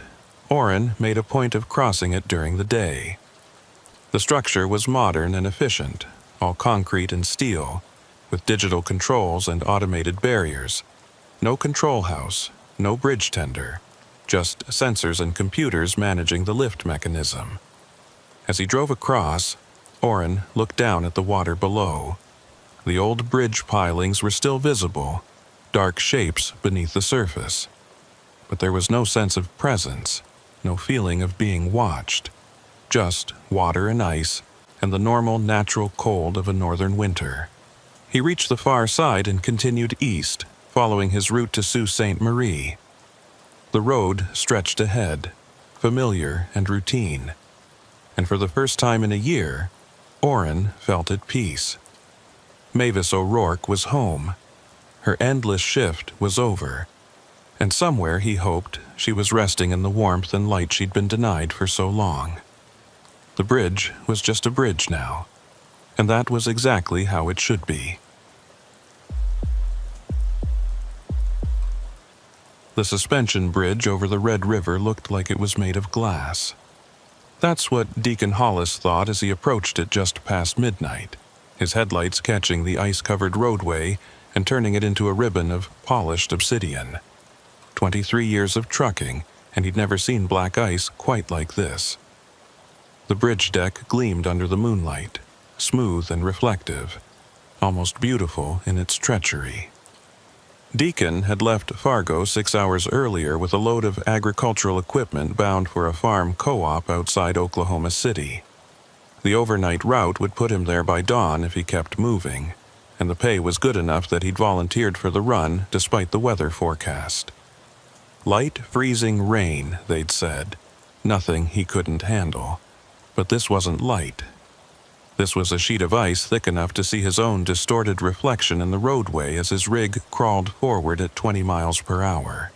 Orrin made a point of crossing it during the day. The structure was modern and efficient, all concrete and steel, with digital controls and automated barriers. No control house, no bridge tender, just sensors and computers managing the lift mechanism. As he drove across, Orrin looked down at the water below. The old bridge pilings were still visible, dark shapes beneath the surface. But there was no sense of presence, no feeling of being watched. Just water and ice, and the normal natural cold of a northern winter. He reached the far side and continued east, following his route to Sault Ste. Marie. The road stretched ahead, familiar and routine. And for the first time in a year, Orrin felt at peace. Mavis O'Rourke was home. Her endless shift was over. And somewhere, he hoped, she was resting in the warmth and light she'd been denied for so long. The bridge was just a bridge now, and that was exactly how it should be. The suspension bridge over the Red River looked like it was made of glass. That's what Deacon Hollis thought as he approached it just past midnight, his headlights catching the ice-covered roadway and turning it into a ribbon of polished obsidian. 23 years of trucking, and he'd never seen black ice quite like this. The bridge deck gleamed under the moonlight, smooth and reflective, almost beautiful in its treachery. Deacon had left Fargo 6 hours earlier with a load of agricultural equipment bound for a farm co-op outside Oklahoma City. The overnight route would put him there by dawn if he kept moving, and the pay was good enough that he'd volunteered for the run despite the weather forecast. Light, freezing rain, they'd said. Nothing he couldn't handle. But this wasn't light. This was a sheet of ice thick enough to see his own distorted reflection in the roadway as his rig crawled forward at 20 miles per hour.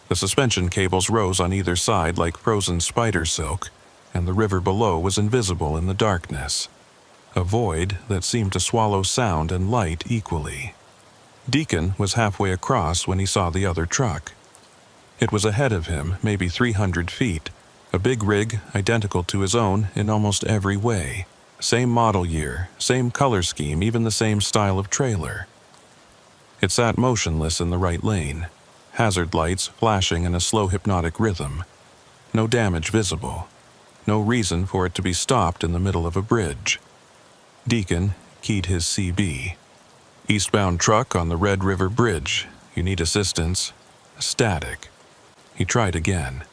The suspension cables rose on either side like frozen spider silk, and the river below was invisible in the darkness. A void that seemed to swallow sound and light equally. Deacon was halfway across when he saw the other truck. It was ahead of him, maybe 300 feet, a big rig identical to his own in almost every way. Same model year, same color scheme, even the same style of trailer. It sat motionless in the right lane, hazard lights flashing in a slow hypnotic rhythm. No damage visible. No reason for it to be stopped in the middle of a bridge. Deacon keyed his CB. Eastbound truck on the Red River Bridge. You need assistance. Static. He tried again.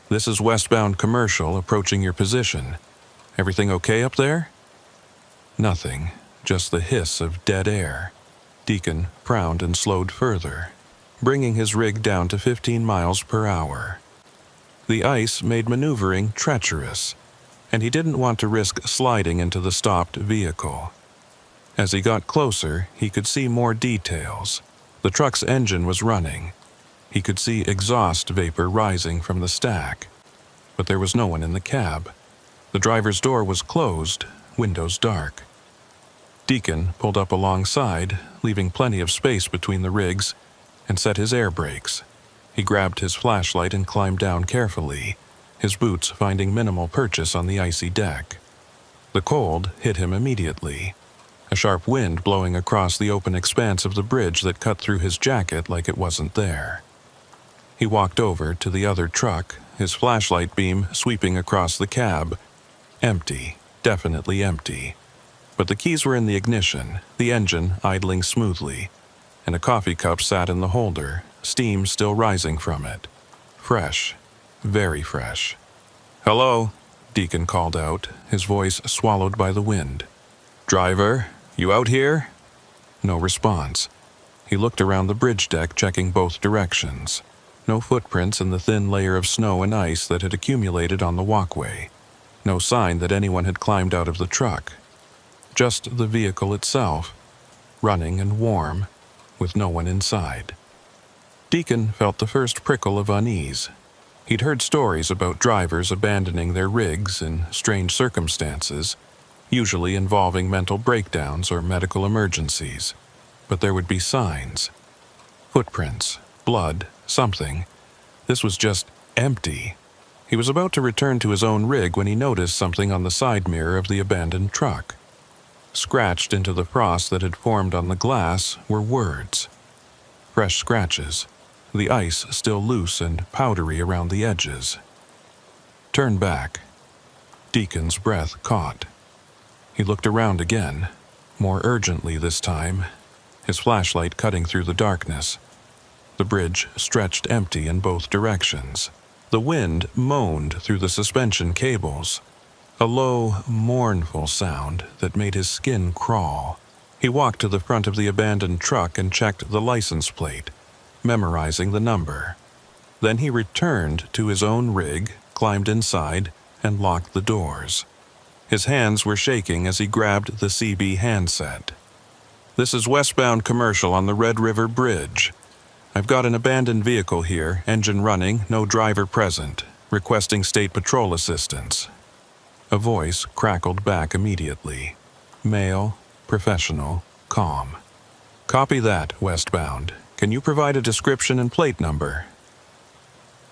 This is westbound commercial approaching your position. Everything okay up there? Nothing, just the hiss of dead air. Deacon frowned and slowed further, bringing his rig down to 15 miles per hour. The ice made maneuvering treacherous, and he didn't want to risk sliding into the stopped vehicle. As he got closer, he could see more details. The truck's engine was running. He could see exhaust vapor rising from the stack, but there was no one in the cab. The driver's door was closed, windows dark. Deacon pulled up alongside, leaving plenty of space between the rigs, and set his air brakes. He grabbed his flashlight and climbed down carefully, his boots finding minimal purchase on the icy deck. The cold hit him immediately, a sharp wind blowing across the open expanse of the bridge that cut through his jacket like it wasn't there. He walked over to the other truck, his flashlight beam sweeping across the cab. Empty, definitely empty. But the keys were in the ignition, the engine idling smoothly, and a coffee cup sat in the holder, steam still rising from it. Fresh, very fresh. "Hello," Deacon called out, his voice swallowed by the wind. "Driver, you out here?" No response. He looked around the bridge deck, checking both directions. No footprints in the thin layer of snow and ice that had accumulated on the walkway. No sign that anyone had climbed out of the truck. Just the vehicle itself, running and warm, with no one inside. Deacon felt the first prickle of unease. He'd heard stories about drivers abandoning their rigs in strange circumstances, usually involving mental breakdowns or medical emergencies. But there would be signs. Footprints, blood, something. This was just empty. He was about to return to his own rig when he noticed something on the side mirror of the abandoned truck. Scratched into the frost that had formed on the glass were words. Fresh scratches, the ice still loose and powdery around the edges. "Turn back." Deacon's breath caught. He looked around again, more urgently this time, his flashlight cutting through the darkness. The bridge stretched empty in both directions. The wind moaned through the suspension cables, a low, mournful sound that made his skin crawl. He walked to the front of the abandoned truck and checked the license plate, memorizing the number. Then he returned to his own rig, climbed inside, and locked the doors. His hands were shaking as he grabbed the CB handset. "This is westbound commercial on the Red River Bridge. I've got an abandoned vehicle here, engine running, no driver present, requesting state patrol assistance." A voice crackled back immediately. Male, professional, calm. "Copy that, westbound. Can you provide a description and plate number?"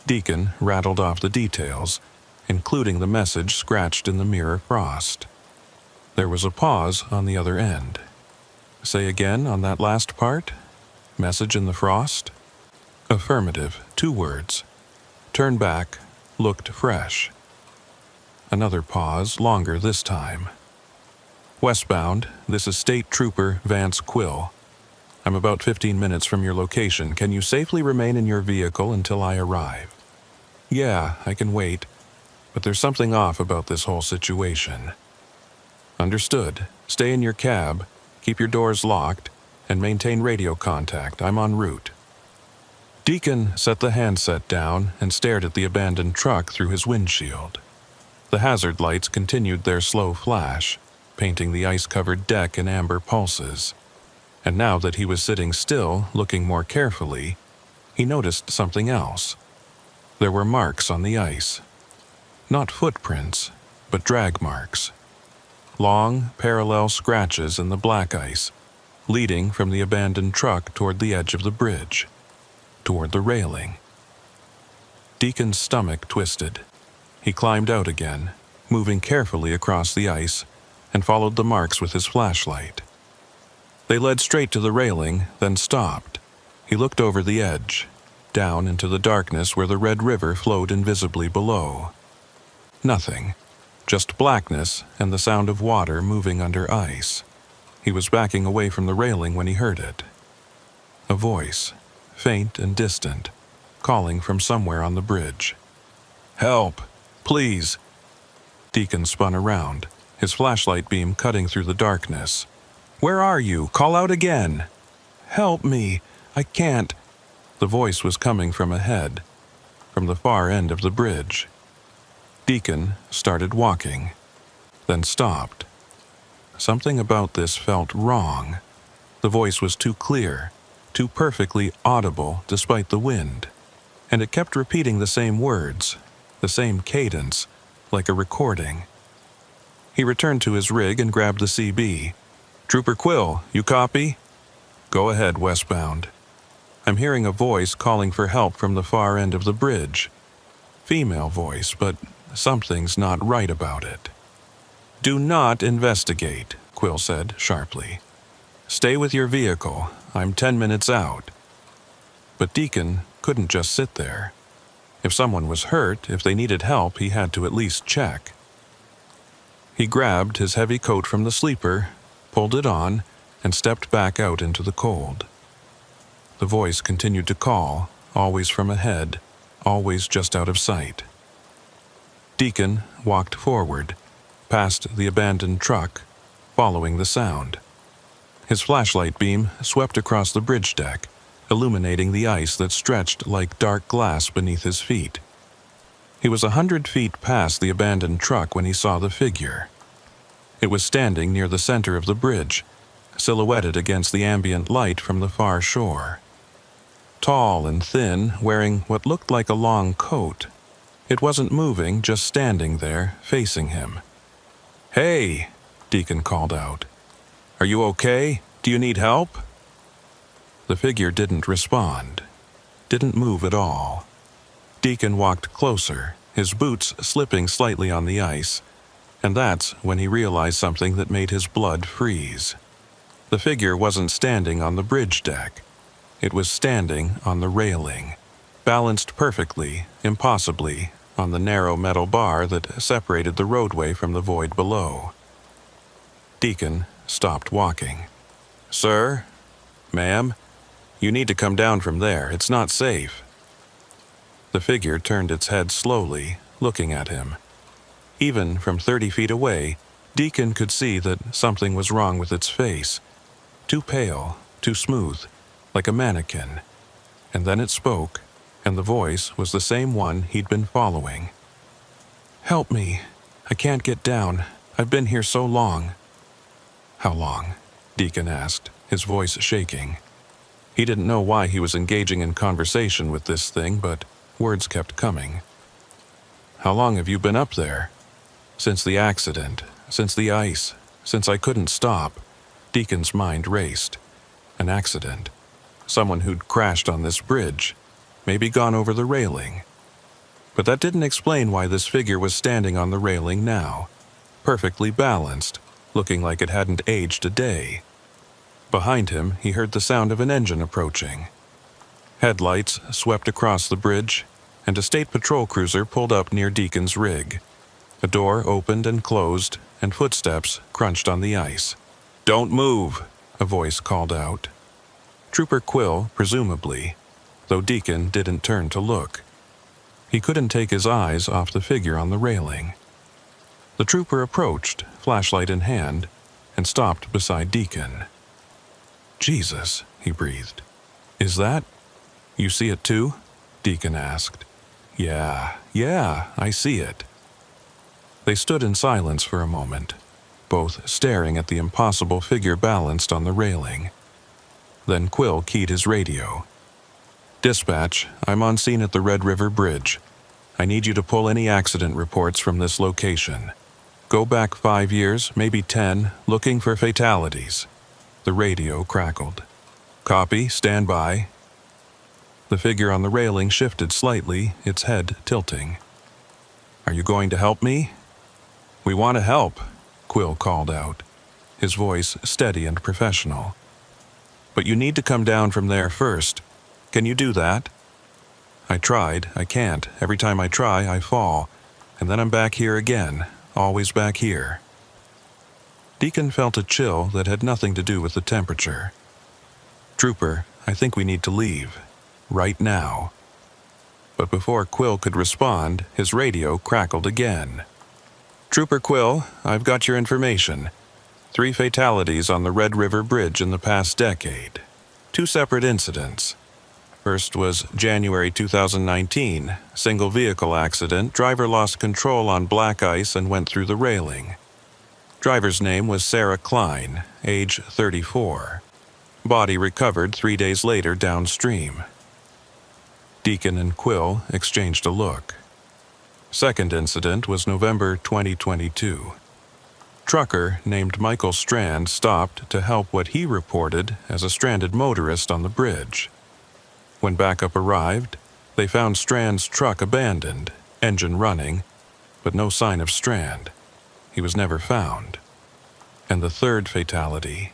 Deacon rattled off the details, including the message scratched in the mirror frost. There was a pause on the other end. "Say again on that last part? Message in the frost?" "Affirmative, 2 words. Turn back, looked fresh." Another pause, longer this time. "Westbound, this is State Trooper Vance Quill. I'm about 15 minutes from your location. Can you safely remain in your vehicle until I arrive?" "Yeah, I can wait, but there's something off about this whole situation." "Understood. Stay in your cab, keep your doors locked, and maintain radio contact. I'm en route." Deacon set the handset down and stared at the abandoned truck through his windshield. The hazard lights continued their slow flash, painting the ice-covered deck in amber pulses. And now that he was sitting still, looking more carefully, he noticed something else. There were marks on the ice. Not footprints, but drag marks. Long, parallel scratches in the black ice, leading from the abandoned truck toward the edge of the bridge, toward the railing. Deacon's stomach twisted. He climbed out again, moving carefully across the ice, and followed the marks with his flashlight. They led straight to the railing, then stopped. He looked over the edge, down into the darkness where the Red River flowed invisibly below. Nothing, just blackness and the sound of water moving under ice. He was backing away from the railing when he heard it. A voice, faint and distant, calling from somewhere on the bridge. "Help! Please!" Deacon spun around, his flashlight beam cutting through the darkness. "Where are you? Call out again!" "Help me! I can't!" The voice was coming from ahead, from the far end of the bridge. Deacon started walking, then stopped. Something about this felt wrong. The voice was too clear, too perfectly audible despite the wind, and it kept repeating the same words, the same cadence, like a recording. He returned to his rig and grabbed the CB. "Trooper Quill, you copy?" "Go ahead, westbound. I'm hearing a voice calling for help from the far end of the bridge. Female voice, but something's not right about it." "Do not investigate," Quill said sharply. "Stay with your vehicle. I'm 10 minutes out." But Deacon couldn't just sit there. If someone was hurt, if they needed help, he had to at least check. He grabbed his heavy coat from the sleeper, pulled it on, and stepped back out into the cold. The voice continued to call, always from ahead, always just out of sight. Deacon walked forward, past the abandoned truck, following the sound. His flashlight beam swept across the bridge deck, illuminating the ice that stretched like dark glass beneath his feet. He was 100 feet past the abandoned truck when he saw the figure. It was standing near the center of the bridge, silhouetted against the ambient light from the far shore. Tall and thin, wearing what looked like a long coat. It wasn't moving, just standing there, facing him. "Hey!" Deacon called out. "Are you okay? Do you need help?" The figure didn't respond, didn't move at all. Deacon walked closer, his boots slipping slightly on the ice, and that's when he realized something that made his blood freeze. The figure wasn't standing on the bridge deck. It was standing on the railing, balanced perfectly, impossibly, on the narrow metal bar that separated the roadway from the void below. Deacon stopped walking. "Sir? Ma'am? You need to come down from there. It's not safe." The figure turned its head slowly, looking at him. Even from 30 feet away, Deacon could see that something was wrong with its face. Too pale, too smooth, like a mannequin. And then it spoke, and the voice was the same one he'd been following. "Help me. I can't get down. I've been here so long." "How long?" Deacon asked, his voice shaking. He didn't know why he was engaging in conversation with this thing, but words kept coming. "How long have you been up there?" "Since the accident, since the ice, since I couldn't stop." Deacon's mind raced. An accident. Someone who'd crashed on this bridge, maybe gone over the railing. But that didn't explain why this figure was standing on the railing now, perfectly balanced, looking like it hadn't aged a day. Behind him, he heard the sound of an engine approaching. Headlights swept across the bridge, and a state patrol cruiser pulled up near Deacon's rig. A door opened and closed, and footsteps crunched on the ice. "Don't move," a voice called out. Trooper Quill, presumably, though Deacon didn't turn to look. He couldn't take his eyes off the figure on the railing. The trooper approached, flashlight in hand, and stopped beside Deacon. "Jesus," he breathed. "Is that?" You see it too? Deacon asked. Yeah, I see it. They stood in silence for a moment, both staring at the impossible figure balanced on the railing. Then Quill keyed his radio. Dispatch, I'm on scene at the Red River Bridge. I need you to pull any accident reports from this location. Go back 5 years, maybe 10, looking for fatalities. The radio crackled. Copy, stand by. The figure on the railing shifted slightly, its head tilting. Are you going to help me? We want to help, Quill called out, his voice steady and professional. But you need to come down from there first. Can you do that? I tried, I can't. Every time I try, I fall. And then I'm back here again, always back here. Deacon felt a chill that had nothing to do with the temperature. Trooper, I think we need to leave. Right now. But before Quill could respond, his radio crackled again. Trooper Quill, I've got your information. 3 fatalities on the Red River Bridge in the past decade. 2 separate incidents. First was January 2019, single vehicle accident, driver lost control on black ice and went through the railing. Driver's name was Sarah Klein, age 34. Body recovered 3 days later downstream. Deacon and Quill exchanged a look. Second incident was November 2022. Trucker named Michael Strand stopped to help what he reported as a stranded motorist on the bridge. When backup arrived, they found Strand's truck abandoned, engine running, but no sign of Strand. He was never found. And the third fatality,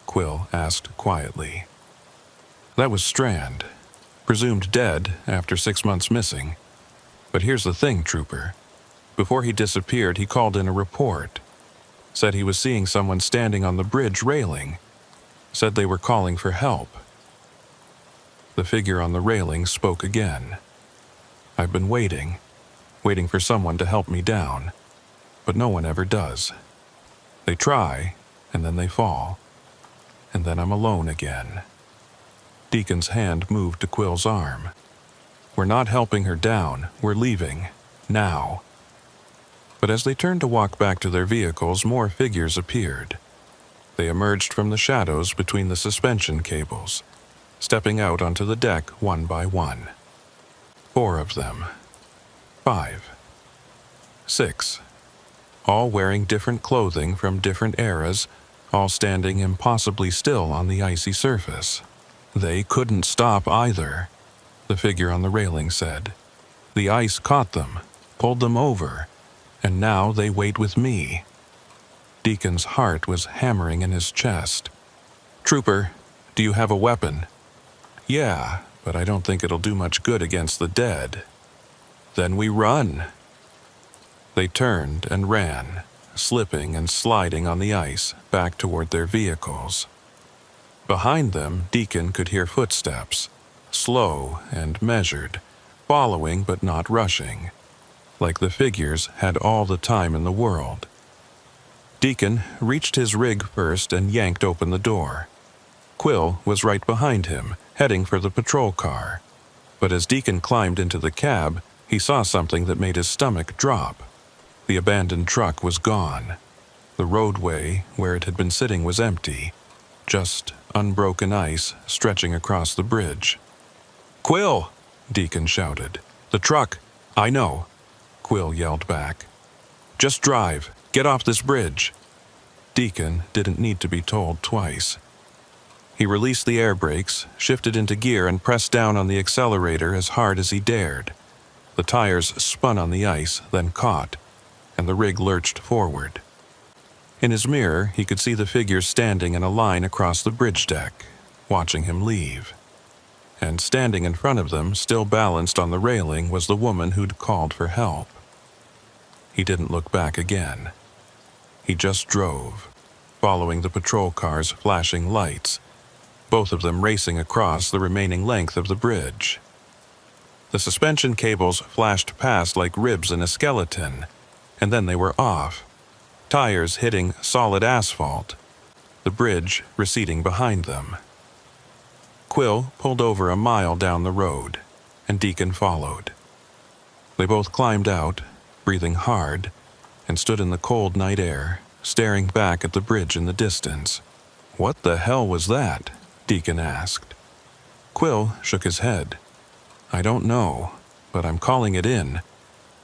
Quill asked quietly. That was Strand, presumed dead after 6 months missing. But here's the thing, Trooper. Before he disappeared, he called in a report. Said he was seeing someone standing on the bridge railing. Said they were calling for help. The figure on the railing spoke again. I've been waiting for someone to help me down. But no one ever does. They try, and then they fall. And then I'm alone again. Deacon's hand moved to Quill's arm. We're not helping her down, we're leaving. Now. But as they turned to walk back to their vehicles, more figures appeared. They emerged from the shadows between the suspension cables, stepping out onto the deck one by one. 4 of them. 5. 6. All wearing different clothing from different eras, all standing impossibly still on the icy surface. They couldn't stop either, the figure on the railing said. The ice caught them, pulled them over, and now they wait with me. Deacon's heart was hammering in his chest. Trooper, do you have a weapon? Yeah, but I don't think it'll do much good against the dead. Then we run. They turned and ran, slipping and sliding on the ice back toward their vehicles. Behind them, Deacon could hear footsteps, slow and measured, following but not rushing, like the figures had all the time in the world. Deacon reached his rig first and yanked open the door. Quill was right behind him, heading for the patrol car. But as Deacon climbed into the cab, he saw something that made his stomach drop. The abandoned truck was gone. The roadway where it had been sitting was empty, just unbroken ice stretching across the bridge. Quill! Deacon shouted. The truck! I know, Quill yelled back. Just drive. Get off this bridge. Deacon didn't need to be told twice. He released the air brakes, shifted into gear, and pressed down on the accelerator as hard as he dared. The tires spun on the ice, then caught, and the rig lurched forward. In his mirror, he could see the figures standing in a line across the bridge deck, watching him leave. And standing in front of them, still balanced on the railing, was the woman who'd called for help. He didn't look back again. He just drove, following the patrol car's flashing lights, both of them racing across the remaining length of the bridge. The suspension cables flashed past like ribs in a skeleton, and then they were off, tires hitting solid asphalt, the bridge receding behind them. Quill pulled over a mile down the road, and Deacon followed. They both climbed out, breathing hard, and stood in the cold night air, staring back at the bridge in the distance. "What the hell was that?" Deacon asked. Quill shook his head. "I don't know, but I'm calling it in.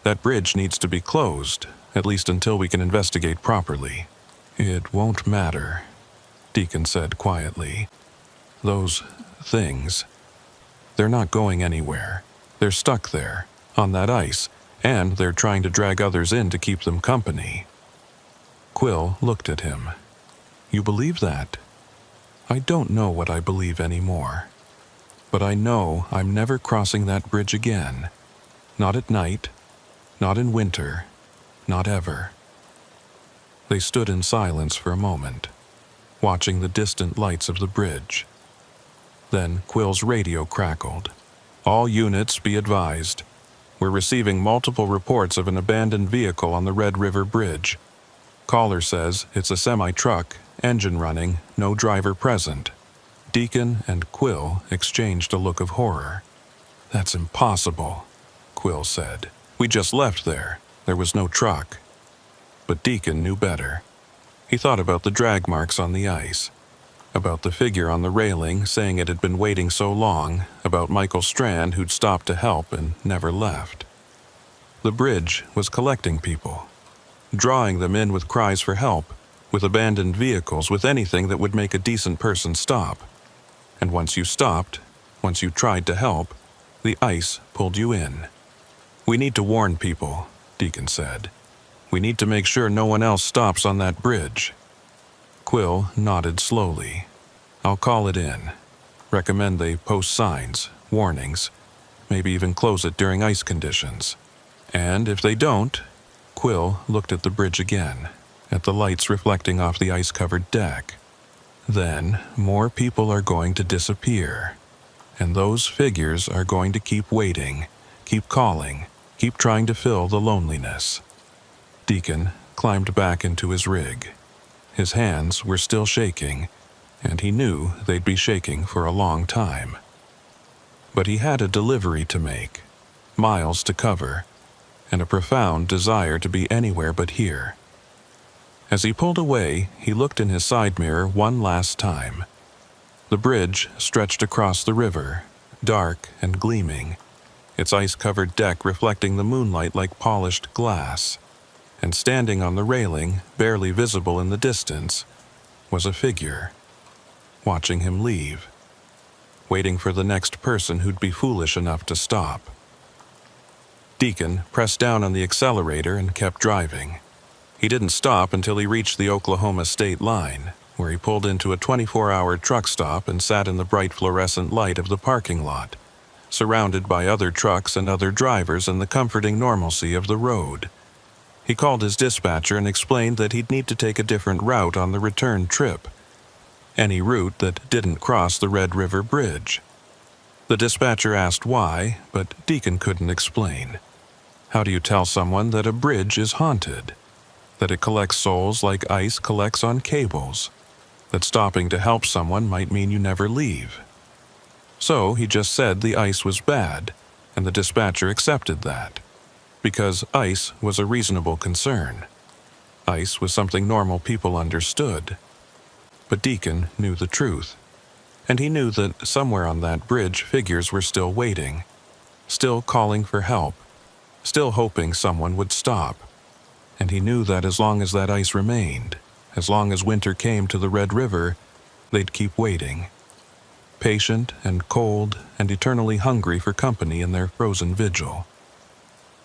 That bridge needs to be closed, at least until we can investigate properly." "It won't matter," Deacon said quietly. "Those things, they're not going anywhere. They're stuck there, on that ice, and they're trying to drag others in to keep them company." Quill looked at him. "You believe that?" "I don't know what I believe anymore. But I know I'm never crossing that bridge again. Not at night, not in winter, not ever." They stood in silence for a moment, watching the distant lights of the bridge. Then Quill's radio crackled. "All units be advised. We're receiving multiple reports of an abandoned vehicle on the Red River Bridge. Caller says it's a semi-truck, engine running, no driver present." Deacon and Quill exchanged a look of horror. "That's impossible," Quill said. "We just left there. There was no truck." But Deacon knew better. He thought about the drag marks on the ice, about the figure on the railing saying it had been waiting so long, about Michael Strand who'd stopped to help and never left. The bridge was collecting people, drawing them in with cries for help, with abandoned vehicles, with anything that would make a decent person stop. And once you stopped, once you tried to help, the ice pulled you in. "We need to warn people," Deacon said. "We need to make sure no one else stops on that bridge." Quill nodded slowly. "I'll call it in. Recommend they post signs, warnings, maybe even close it during ice conditions. And if they don't..." Quill looked at the bridge again, at the lights reflecting off the ice-covered deck. "Then more people are going to disappear. And those figures are going to keep waiting, keep calling, keep trying to fill the loneliness." Deacon climbed back into his rig. His hands were still shaking, and he knew they'd be shaking for a long time. But he had a delivery to make, miles to cover, and a profound desire to be anywhere but here. As he pulled away, he looked in his side mirror one last time. The bridge stretched across the river, dark and gleaming, its ice-covered deck reflecting the moonlight like polished glass. And standing on the railing, barely visible in the distance, was a figure, watching him leave, waiting for the next person who'd be foolish enough to stop. Deacon pressed down on the accelerator and kept driving. He didn't stop until he reached the Oklahoma state line, where he pulled into a 24-hour truck stop and sat in the bright fluorescent light of the parking lot, surrounded by other trucks and other drivers and the comforting normalcy of the road. He called his dispatcher and explained that he'd need to take a different route on the return trip, any route that didn't cross the Red River Bridge. The dispatcher asked why, but Deacon couldn't explain. How do you tell someone that a bridge is haunted? That it collects souls like ice collects on cables? That stopping to help someone might mean you never leave? So he just said the ice was bad, and the dispatcher accepted that. Because ice was a reasonable concern. Ice was something normal people understood. But Deacon knew the truth. And he knew that somewhere on that bridge figures were still waiting, still calling for help, still hoping someone would stop. And he knew that as long as that ice remained, as long as winter came to the Red River, they'd keep waiting. Patient and cold and eternally hungry for company in their frozen vigil.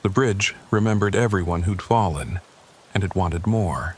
The bridge remembered everyone who'd fallen, and it wanted more.